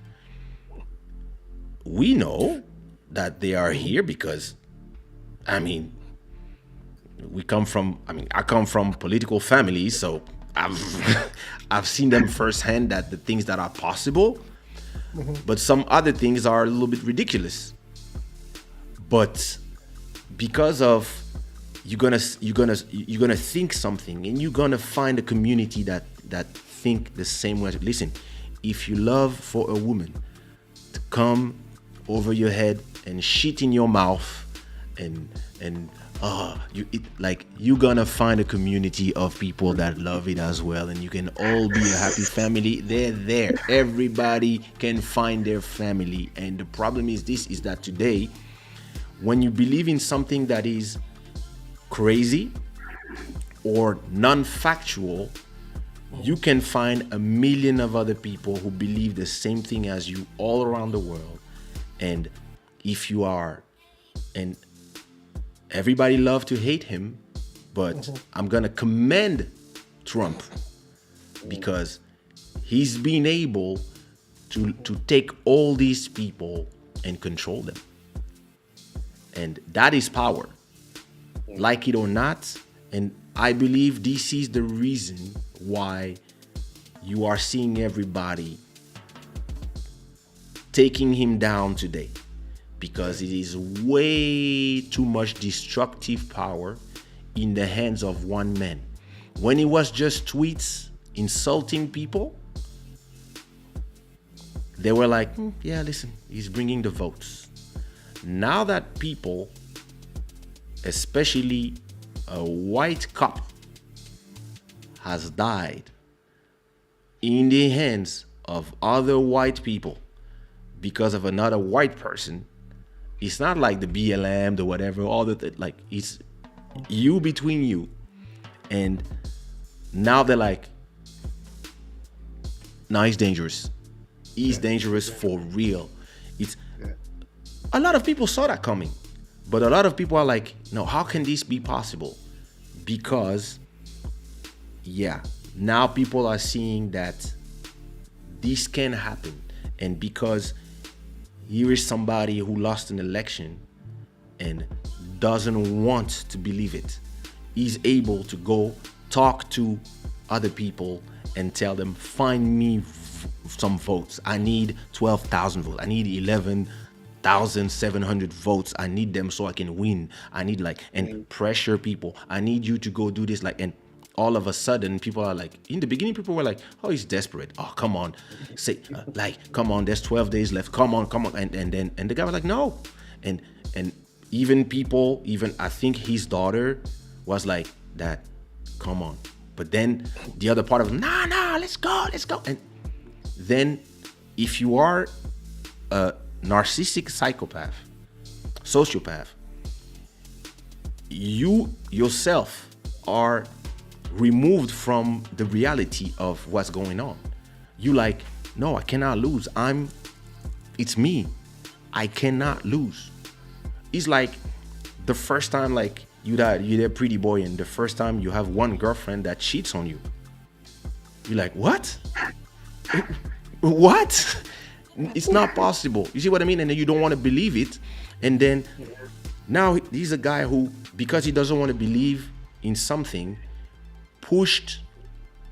We know that they are here because, I come from political families, so I've seen them firsthand, that the things that are possible, but some other things are a little bit ridiculous. But because of you're gonna think something, and you're gonna find a community that think the same way. Listen, if you love for a woman to come over your head and shit in your mouth, you're gonna find a community of people that love it as well, and you can all be a happy family. They're there. Everybody can find their family. And the problem is that today, when you believe in something that is crazy or non-factual, you can find a million of other people who believe the same thing as you all around the world. And if you are, and everybody love to hate him, but I'm gonna commend Trump because he's been able to take all these people and control them. And that is power, like it or not. And I believe this is the reason why you are seeing everybody taking him down today, because it is way too much destructive power in the hands of one man. When it was just tweets insulting people, they were like, yeah, listen, he's bringing the votes. Now that people, especially a white cop, has died in the hands of other white people because of another white person, it's not like the BLM, the whatever, all that, like, it's you between you. And now they're like, no, he's dangerous. He's dangerous for real. It's a lot of people saw that coming, but a lot of people are like, no, how can this be possible? Because, yeah, now people are seeing that this can happen. And because here is somebody who lost an election and doesn't want to believe it, he's able to go talk to other people and tell them, find me some votes. I need 12,000 votes. I need 11,700 votes. I need them so I can win. I need and pressure people. I need you to go do this, and all of a sudden people are like, in the beginning people were like, oh, he's desperate, oh come on, say like come on, there's 12 days left, come on, and then the guy was like no, and even people, even I think his daughter was like, that, come on. But then the other part of, nah, let's go. And then if you are a narcissistic psychopath, sociopath, you yourself are removed from the reality of what's going on. You like, no, I cannot lose. It's me. I cannot lose. It's like the first time, like you're that pretty boy, and the first time you have one girlfriend that cheats on you. You're like, what? What? It's not possible. You see what I mean? And then you don't want to believe it. And then now he's a guy who, because he doesn't want to believe in something, pushed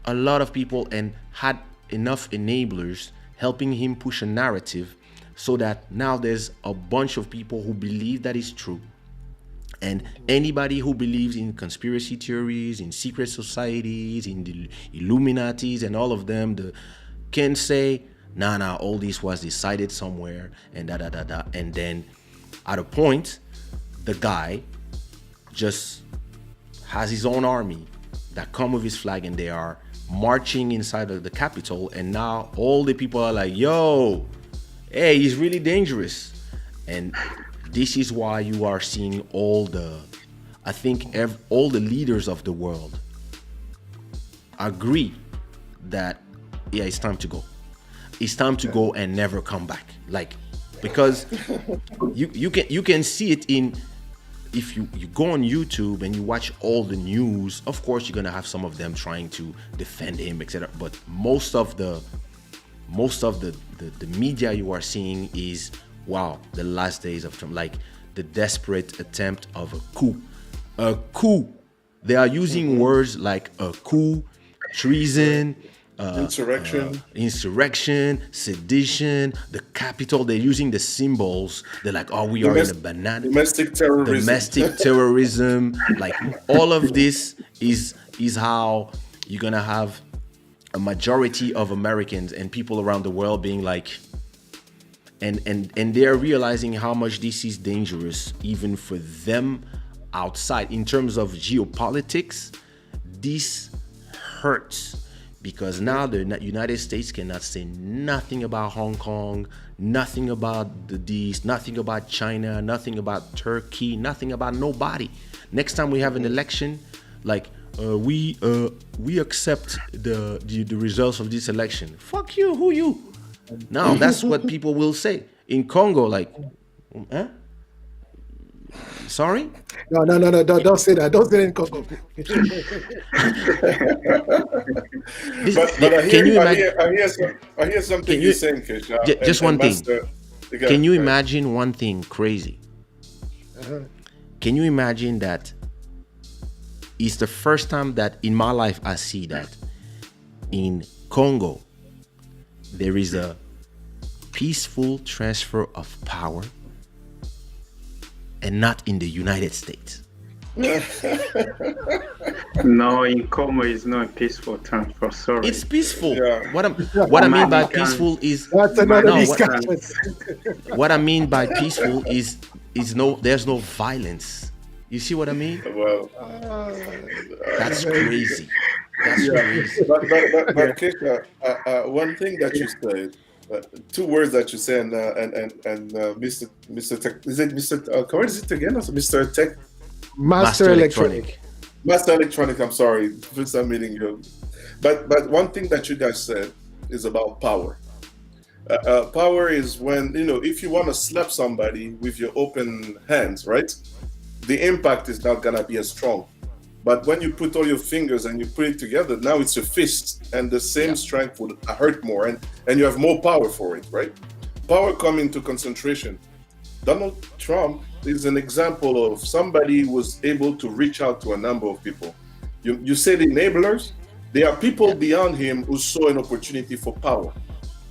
a lot of people and had enough enablers helping him push a narrative, so that now there's a bunch of people who believe that is true. And anybody who believes in conspiracy theories, in secret societies, in the Illuminatis and all of them, can say, nah, all this was decided somewhere, and da. And then at a point, the guy just has his own army that come with his flag, and they are marching inside of the Capitol. And now all the people are like, yo, hey, he's really dangerous. And this is why you are seeing all the leaders of the world agree that, yeah, it's time to go. It's time to go and never come back. Like, because you can see it in, if you go on YouTube and you watch all the news, of course you're gonna have some of them trying to defend him, etc. But most of the media you are seeing is, wow, the last days of Trump, like the desperate attempt of a coup. They are using words like a coup, treason, insurrection, sedition, the Capitol. They're using the symbols. They're like, oh, we are in a banana. Domestic terrorism. Like all of this is how you're gonna have a majority of Americans and people around the world being like, and they're realizing how much this is dangerous even for them outside. In terms of geopolitics, this hurts, because now the United States cannot say nothing about Hong Kong, nothing about nothing about China, nothing about Turkey, nothing about nobody. Next time we have an election, like we accept the results of this election. Fuck you, who you? Now that's what people will say in Congo. Like, huh? Sorry? No, don't say that. Don't say it in Congo. I hear something you're saying, Kaysha. Just one thing. Can you imagine one thing crazy? Can you imagine that it's the first time that in my life I see that in Congo there is a peaceful transfer of power, and not in the United States? No, in Congo is not a peaceful transfer. Sorry. It's peaceful. Yeah. What I mean by peaceful is That's another discussion. what I mean by peaceful is there's no violence. You see what I mean? Well, That's crazy. That's crazy. but Kaysha, one thing that you said, two words that you said, and Mr. Tech, is it Mr. What is it again? Also, Mr. Tech, Master Electronic. Master Electronic. I'm sorry, first time meeting you. But one thing that you guys said is about power. Power is when, if you want to slap somebody with your open hands, right? The impact is not gonna be as strong. But when you put all your fingers and you put it together, now it's a fist, and the same strength would hurt more, and you have more power for it, right? Power comes into concentration. Donald Trump is an example of somebody who was able to reach out to a number of people. You said enablers. There are people beyond him who saw an opportunity for power.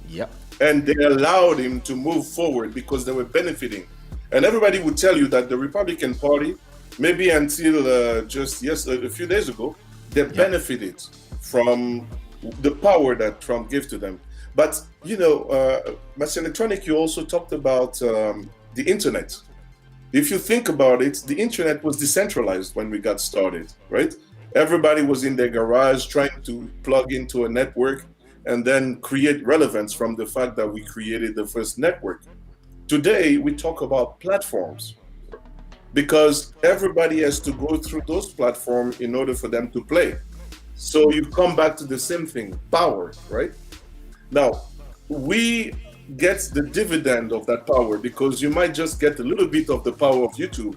Yep. And they allowed him to move forward because they were benefiting. And everybody would tell you that the Republican Party, maybe until a few days ago, They benefited from the power that Trump gave to them. But, Master Electronic, you also talked about the internet. If you think about it, the internet was decentralized when we got started, right? Everybody was in their garage trying to plug into a network and then create relevance from the fact that we created the first network. Today, we talk about platforms because everybody has to go through those platforms in order for them to play. So you come back to the same thing, power, right? Now, we get the dividend of that power because you might just get a little bit of the power of YouTube.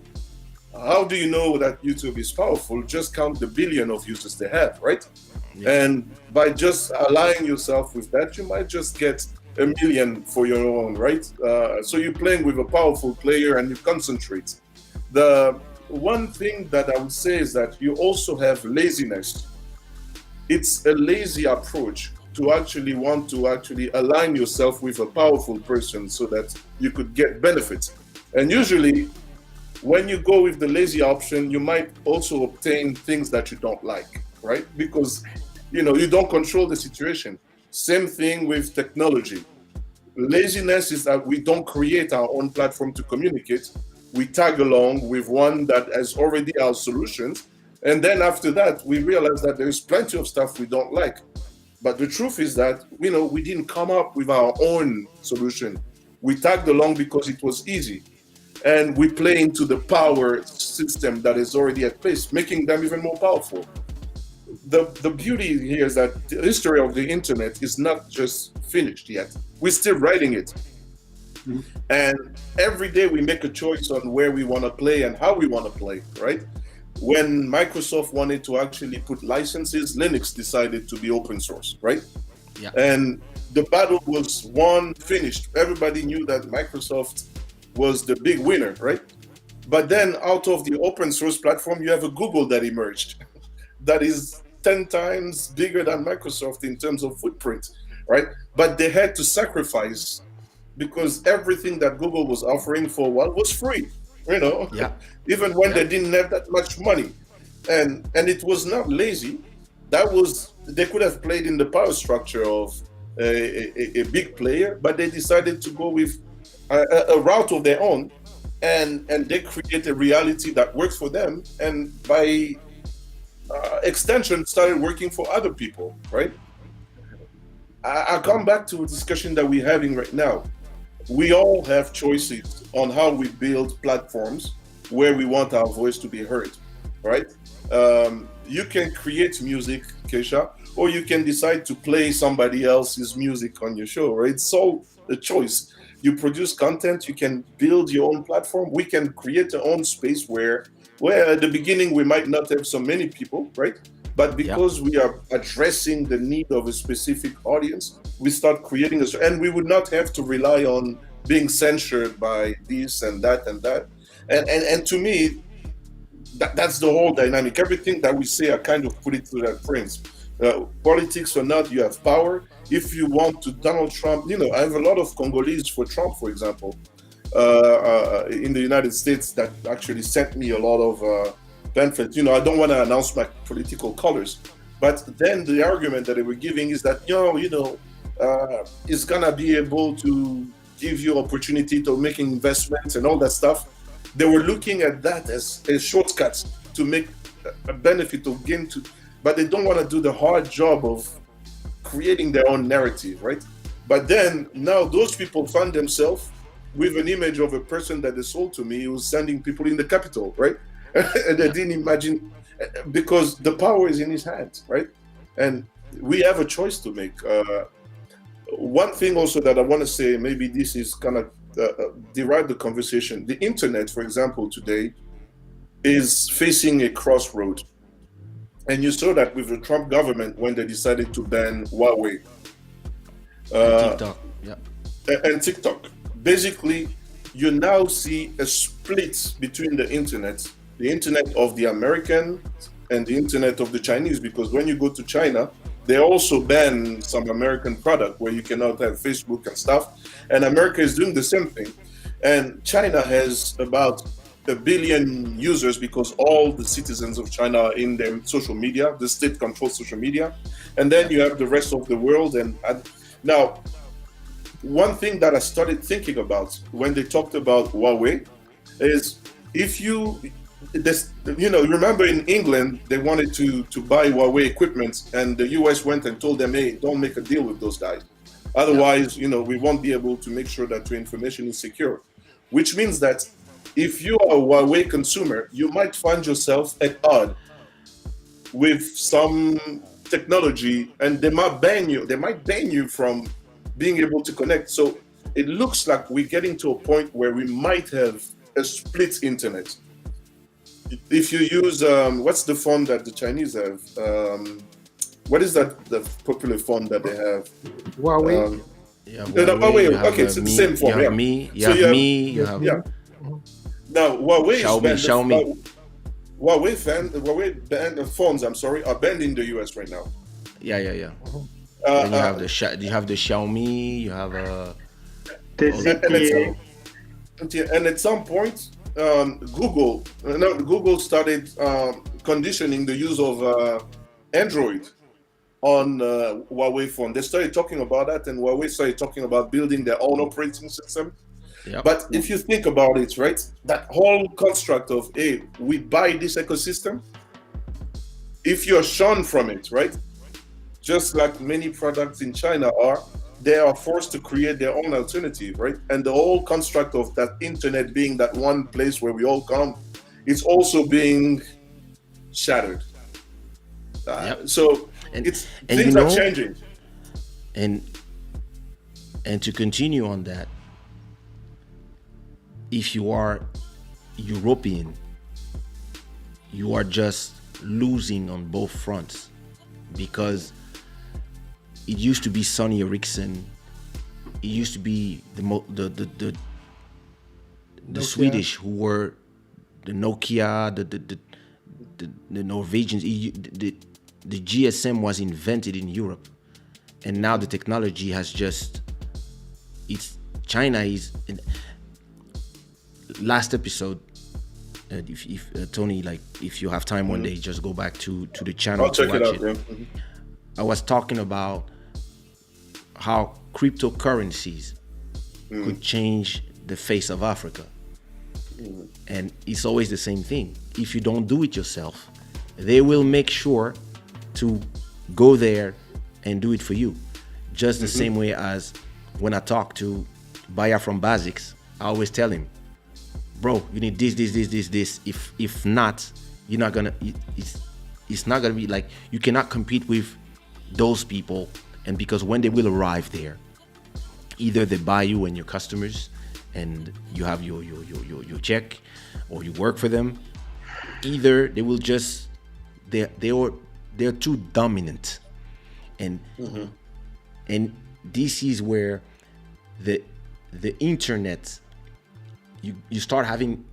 How do you know that YouTube is powerful? Just count the billion of users they have, right? Yeah. And by just aligning yourself with that, you might just get 1 million for your own, right? So you're playing with a powerful player and you concentrate. The one thing that I would say is that you also have laziness. It's a lazy approach to actually want to actually align yourself with a powerful person so that you could get benefits. And usually when you go with the lazy option, you might also obtain things that you don't like, right? Because, you don't control the situation. Same thing with technology. Laziness is that we don't create our own platform to communicate. We tag along with one that has already our solutions. And then after that, we realize that there is plenty of stuff we don't like. But the truth is that, we didn't come up with our own solution. We tagged along because it was easy. And we play into the power system that is already at place, making them even more powerful. The beauty here is that the history of the internet is not just finished yet. We're still writing it. Mm-hmm. And every day we make a choice on where we want to play and how we want to play, right? When Microsoft wanted to actually put licenses, Linux decided to be open source, right? Yeah. And the battle was won, finished. Everybody knew that Microsoft was the big winner, right? But then out of the open source platform, you have a Google that emerged that is 10 times bigger than Microsoft in terms of footprint, right? But they had to sacrifice because everything that Google was offering for a while was free, even when they didn't have that much money. And it was not lazy. They could have played in the power structure of a big player, but they decided to go with a route of their own, and they create a reality that works for them, and by extension started working for other people, right? I come back to a discussion that we're having right now. We all have choices on how we build platforms where we want our voice to be heard, right? You can create music, Kaysha, or you can decide to play somebody else's music on your show, right? It's all a choice. You produce content, you can build your own platform. We can create our own space where at the beginning we might not have so many people, right? But because we are addressing the need of a specific audience, we start creating and we would not have to rely on being censored by this and that and that. And to me, that's the whole dynamic. Everything that we say, I kind of put it through that frames. Politics or not, you have power. If you want to Donald Trump, I have a lot of Congolese for Trump, for example, in the United States that actually sent me a lot of pamphlets. I don't want to announce my political colors, but then the argument that they were giving is that, it's going to be able to give you opportunity to making investments and all that stuff. They were looking at that as shortcuts to make a benefit or gain but they don't want to do the hard job of creating their own narrative, right? But then now those people find themselves with an image of a person that they sold to me who was sending people in the capital, right? And they didn't imagine, because the power is in his hands, right? And we have a choice to make. One thing also that I want to say, maybe this is kind of derive the conversation. The internet, for example, today is facing a crossroad. And you saw that with the Trump government when they decided to ban Huawei. TikTok, and TikTok. Basically, you now see a split between the internet of the American and the internet of the Chinese, because when you go to China, they also ban some American product where you cannot have Facebook and stuff. And America is doing the same thing. And China has about a billion users because all the citizens of China are in their social media. The state controls social media, and then you have the rest of the world. And now, one thing that I started thinking about when they talked about Huawei is if you this remember in England they wanted to buy Huawei equipment, and the US went and told them, hey, don't make a deal with those guys, otherwise we won't be able to make sure that your information is secure, which means that if you are a Huawei consumer, you might find yourself at odds with some technology, and they might ban you from being able to connect. So it looks like we're getting to a point where we might have a split internet. If you use what's the phone that the Chinese have? What is that the popular phone that they have? Huawei. Yeah, Huawei. you have, Okay, it's the same phone. You have Yeah. me. You So have me. You have yeah. Now Huawei Xiaomi. Huawei banned phones. I'm sorry, are banned in the US right now. Yeah. Then you have you have the Xiaomi. You have The all the- ZTE. And at some point, Google started conditioning the use of Android on Huawei phone. They started talking about that, and Huawei started talking about building their own operating system. Yep. But if you think about it, right, that whole construct of, hey, we buy this ecosystem, if you're shunned from it, right, just like many products in China are, they are forced to create their own alternative, right? And the whole construct of that internet being that one place where we all come, it's also being shattered. Yep. So And- it's and things you are know- changing. And to continue on that, if you are European, you are just losing on both fronts, because it used to be Sony Ericsson, it used to be the Nokia. Swedish who were the Nokia, the Norwegians. The GSM was invented in Europe, and now the technology has just China is last episode. If Tony, like, if you have time one day, just go back to the channel I'll to check it watch out. it. Yeah. Mhm. I was talking about how cryptocurrencies could change the face of Africa. And it's always the same thing. If you don't do it yourself, they will make sure to go there and do it for you. Just the same way as when I talk to Baya from Basics, I always tell him, bro, you need this. If not, you're not gonna. It's not gonna be like, you cannot compete with those people. And because when they will arrive there, either they buy you and your customers, and you have your check, or you work for them. Either they will just they're too dominant, and this is where the internet, you start having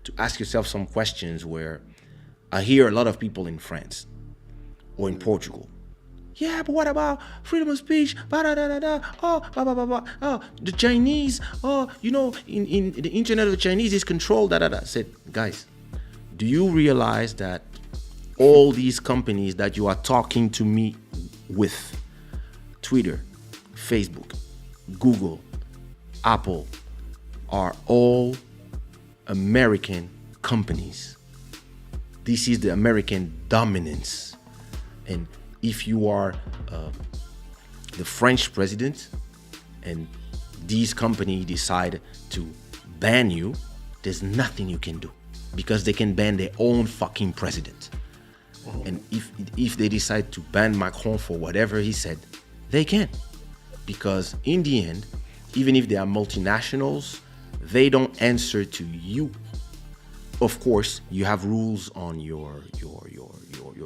to ask yourself some questions. Where I hear a lot of people in France or in Portugal, yeah, but what about freedom of speech? Oh, the Chinese, in the internet of the Chinese is controlled. I said, guys, do you realize that all these companies that you are talking to me with, Twitter, Facebook, Google, Apple, are all American companies? This is the American dominance. And if you are the French president and these companies decide to ban you, there's nothing you can do, because they can ban their own fucking president. And if they decide to ban Macron for whatever he said, they can. Because in the end, even if they are multinationals, they don't answer to you. Of course, you have rules on your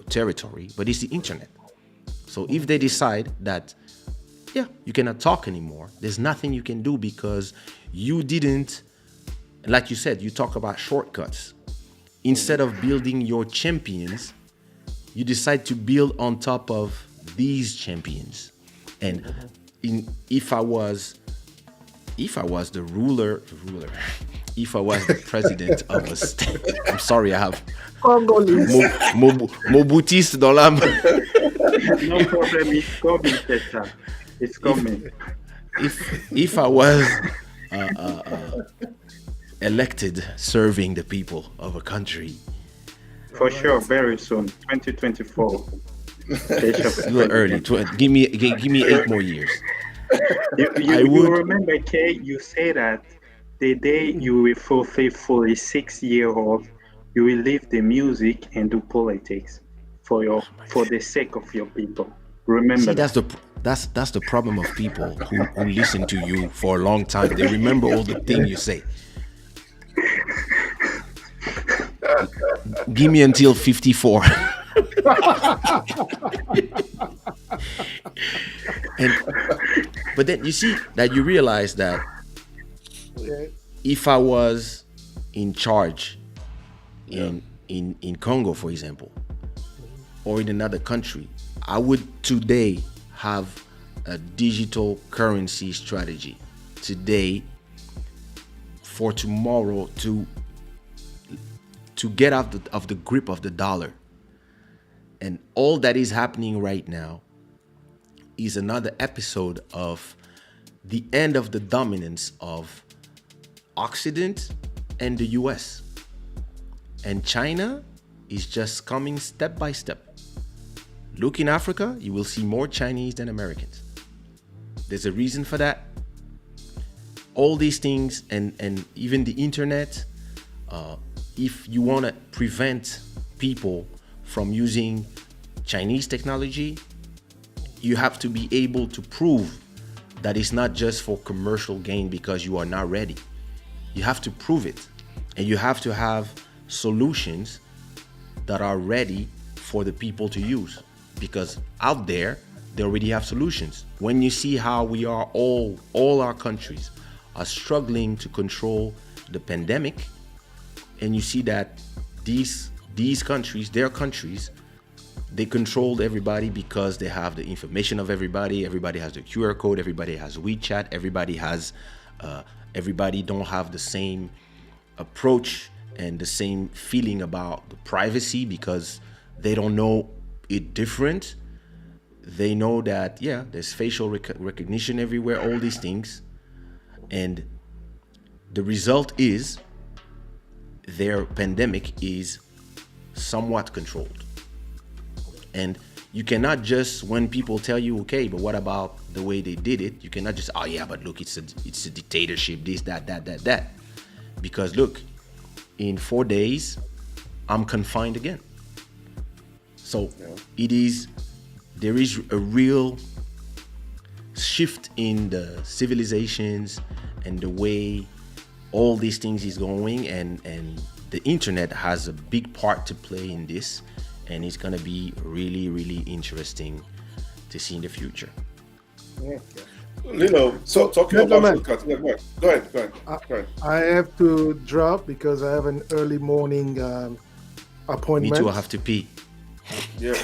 territory, but it's the internet. So if they decide that, yeah, you cannot talk anymore, there's nothing you can do, because you didn't, like you said, you talk about shortcuts. Instead of building your champions, you decide to build on top of these champions. And if I was if I was the ruler, if I was the president of a state, I'm sorry, I have Congolese. Mobutis dans l'âme. No problem. It's coming, Kaysha. It's coming. If I was elected serving the people of a country, For sure, very soon, 2024. it's a little early. Give me 8 more years. I You would. remember, Kay, you say that the day you will fulfill 46-year-old, you will leave the music and do politics for the sake of your people. Remember See, that's the problem of people who listen to you for a long time. They remember all the things you say. Give me until 54. But then you see that you realize that if I was in charge in Congo, for example, or in another country, I would today have a digital currency strategy today for tomorrow to get out of the grip of the dollar. And all that is happening right now is another episode of the end of the dominance of Occident and the US. And China is just coming step by step. Look in Africa, you will see more Chinese than Americans. There's a reason for that. All these things and even the internet, if you want to prevent people from using Chinese technology, you have to be able to prove that it's not just for commercial gain because you are not ready. You have to prove it. And you have to have solutions that are ready for the people to use. Because out there, they already have solutions. When you see how we are all our countries are struggling to control the pandemic, and you see that these countries, their countries, they controlled everybody because they have the information of everybody. Everybody has the QR code. Everybody has WeChat. Everybody don't have the same approach and the same feeling about the privacy because they don't know it different. They know that, there's facial recognition everywhere, all these things. And the result is their pandemic is somewhat controlled. And you cannot just, when people tell you, okay, but what about the way they did it? You cannot just, but look, it's a dictatorship, this, that. Because look, in 4 days, I'm confined again. So there is a real shift in the civilizations and the way all these things is going, and the internet has a big part to play in this, and it's going to be really, really interesting to see in the future. So talking about shortcuts, go ahead. I have to drop because I have an early morning appointment. Me too, I have to pee. Yeah.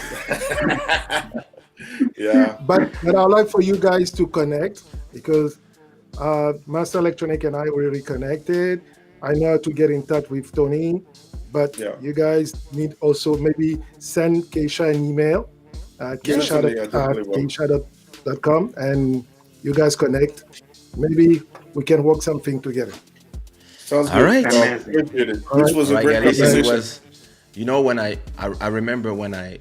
Yeah. But I'd like for you guys to connect because Master Electronic and I were reconnected. I know how to get in touch with Tony, but you guys need also maybe send Kaysha an email at kaysha.com and you guys connect. Maybe we can work something together. Sounds all good. Right. This was a great conversation. When I remember when I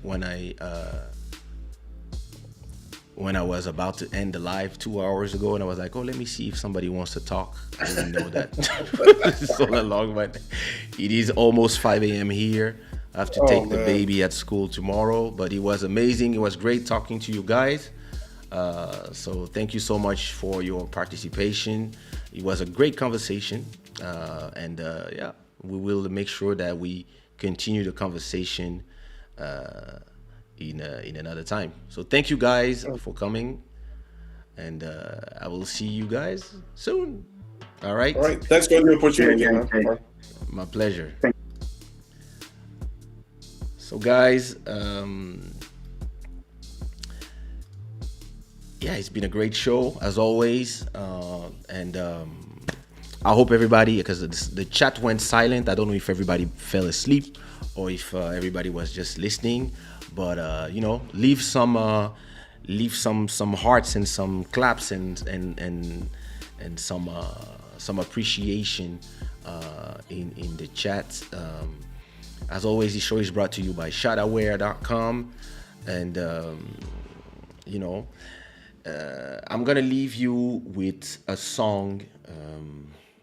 was about to end the live 2 hours ago, and I was like, let me see if somebody wants to talk. I didn't know that it's so long, but it is almost 5 a.m. here. I have to take the baby at school tomorrow, but it was amazing. It was great talking to you guys. So thank you so much for your participation. It was a great conversation, and we will make sure that we continue the conversation in another time. So thank you guys for coming, and I will see you guys soon. All right. Thanks for the opportunity. My pleasure. So guys, yeah, it's been a great show as always, and I hope everybody, because the chat went silent. I don't know if everybody fell asleep or if everybody was just listening, but leave some hearts and some claps and some appreciation in the chat. As always, the show is brought to you by shadaware.com, and I'm gonna leave you with a song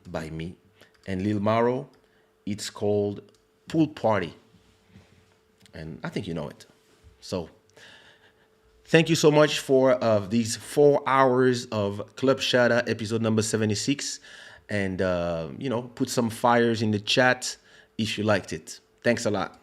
by me and Lil Maro. It's called Pool Party, and I think you know it. So thank you so much for these 4 hours of Club Shada episode number 76, and put some fires in the chat if you liked it. Thanks a lot.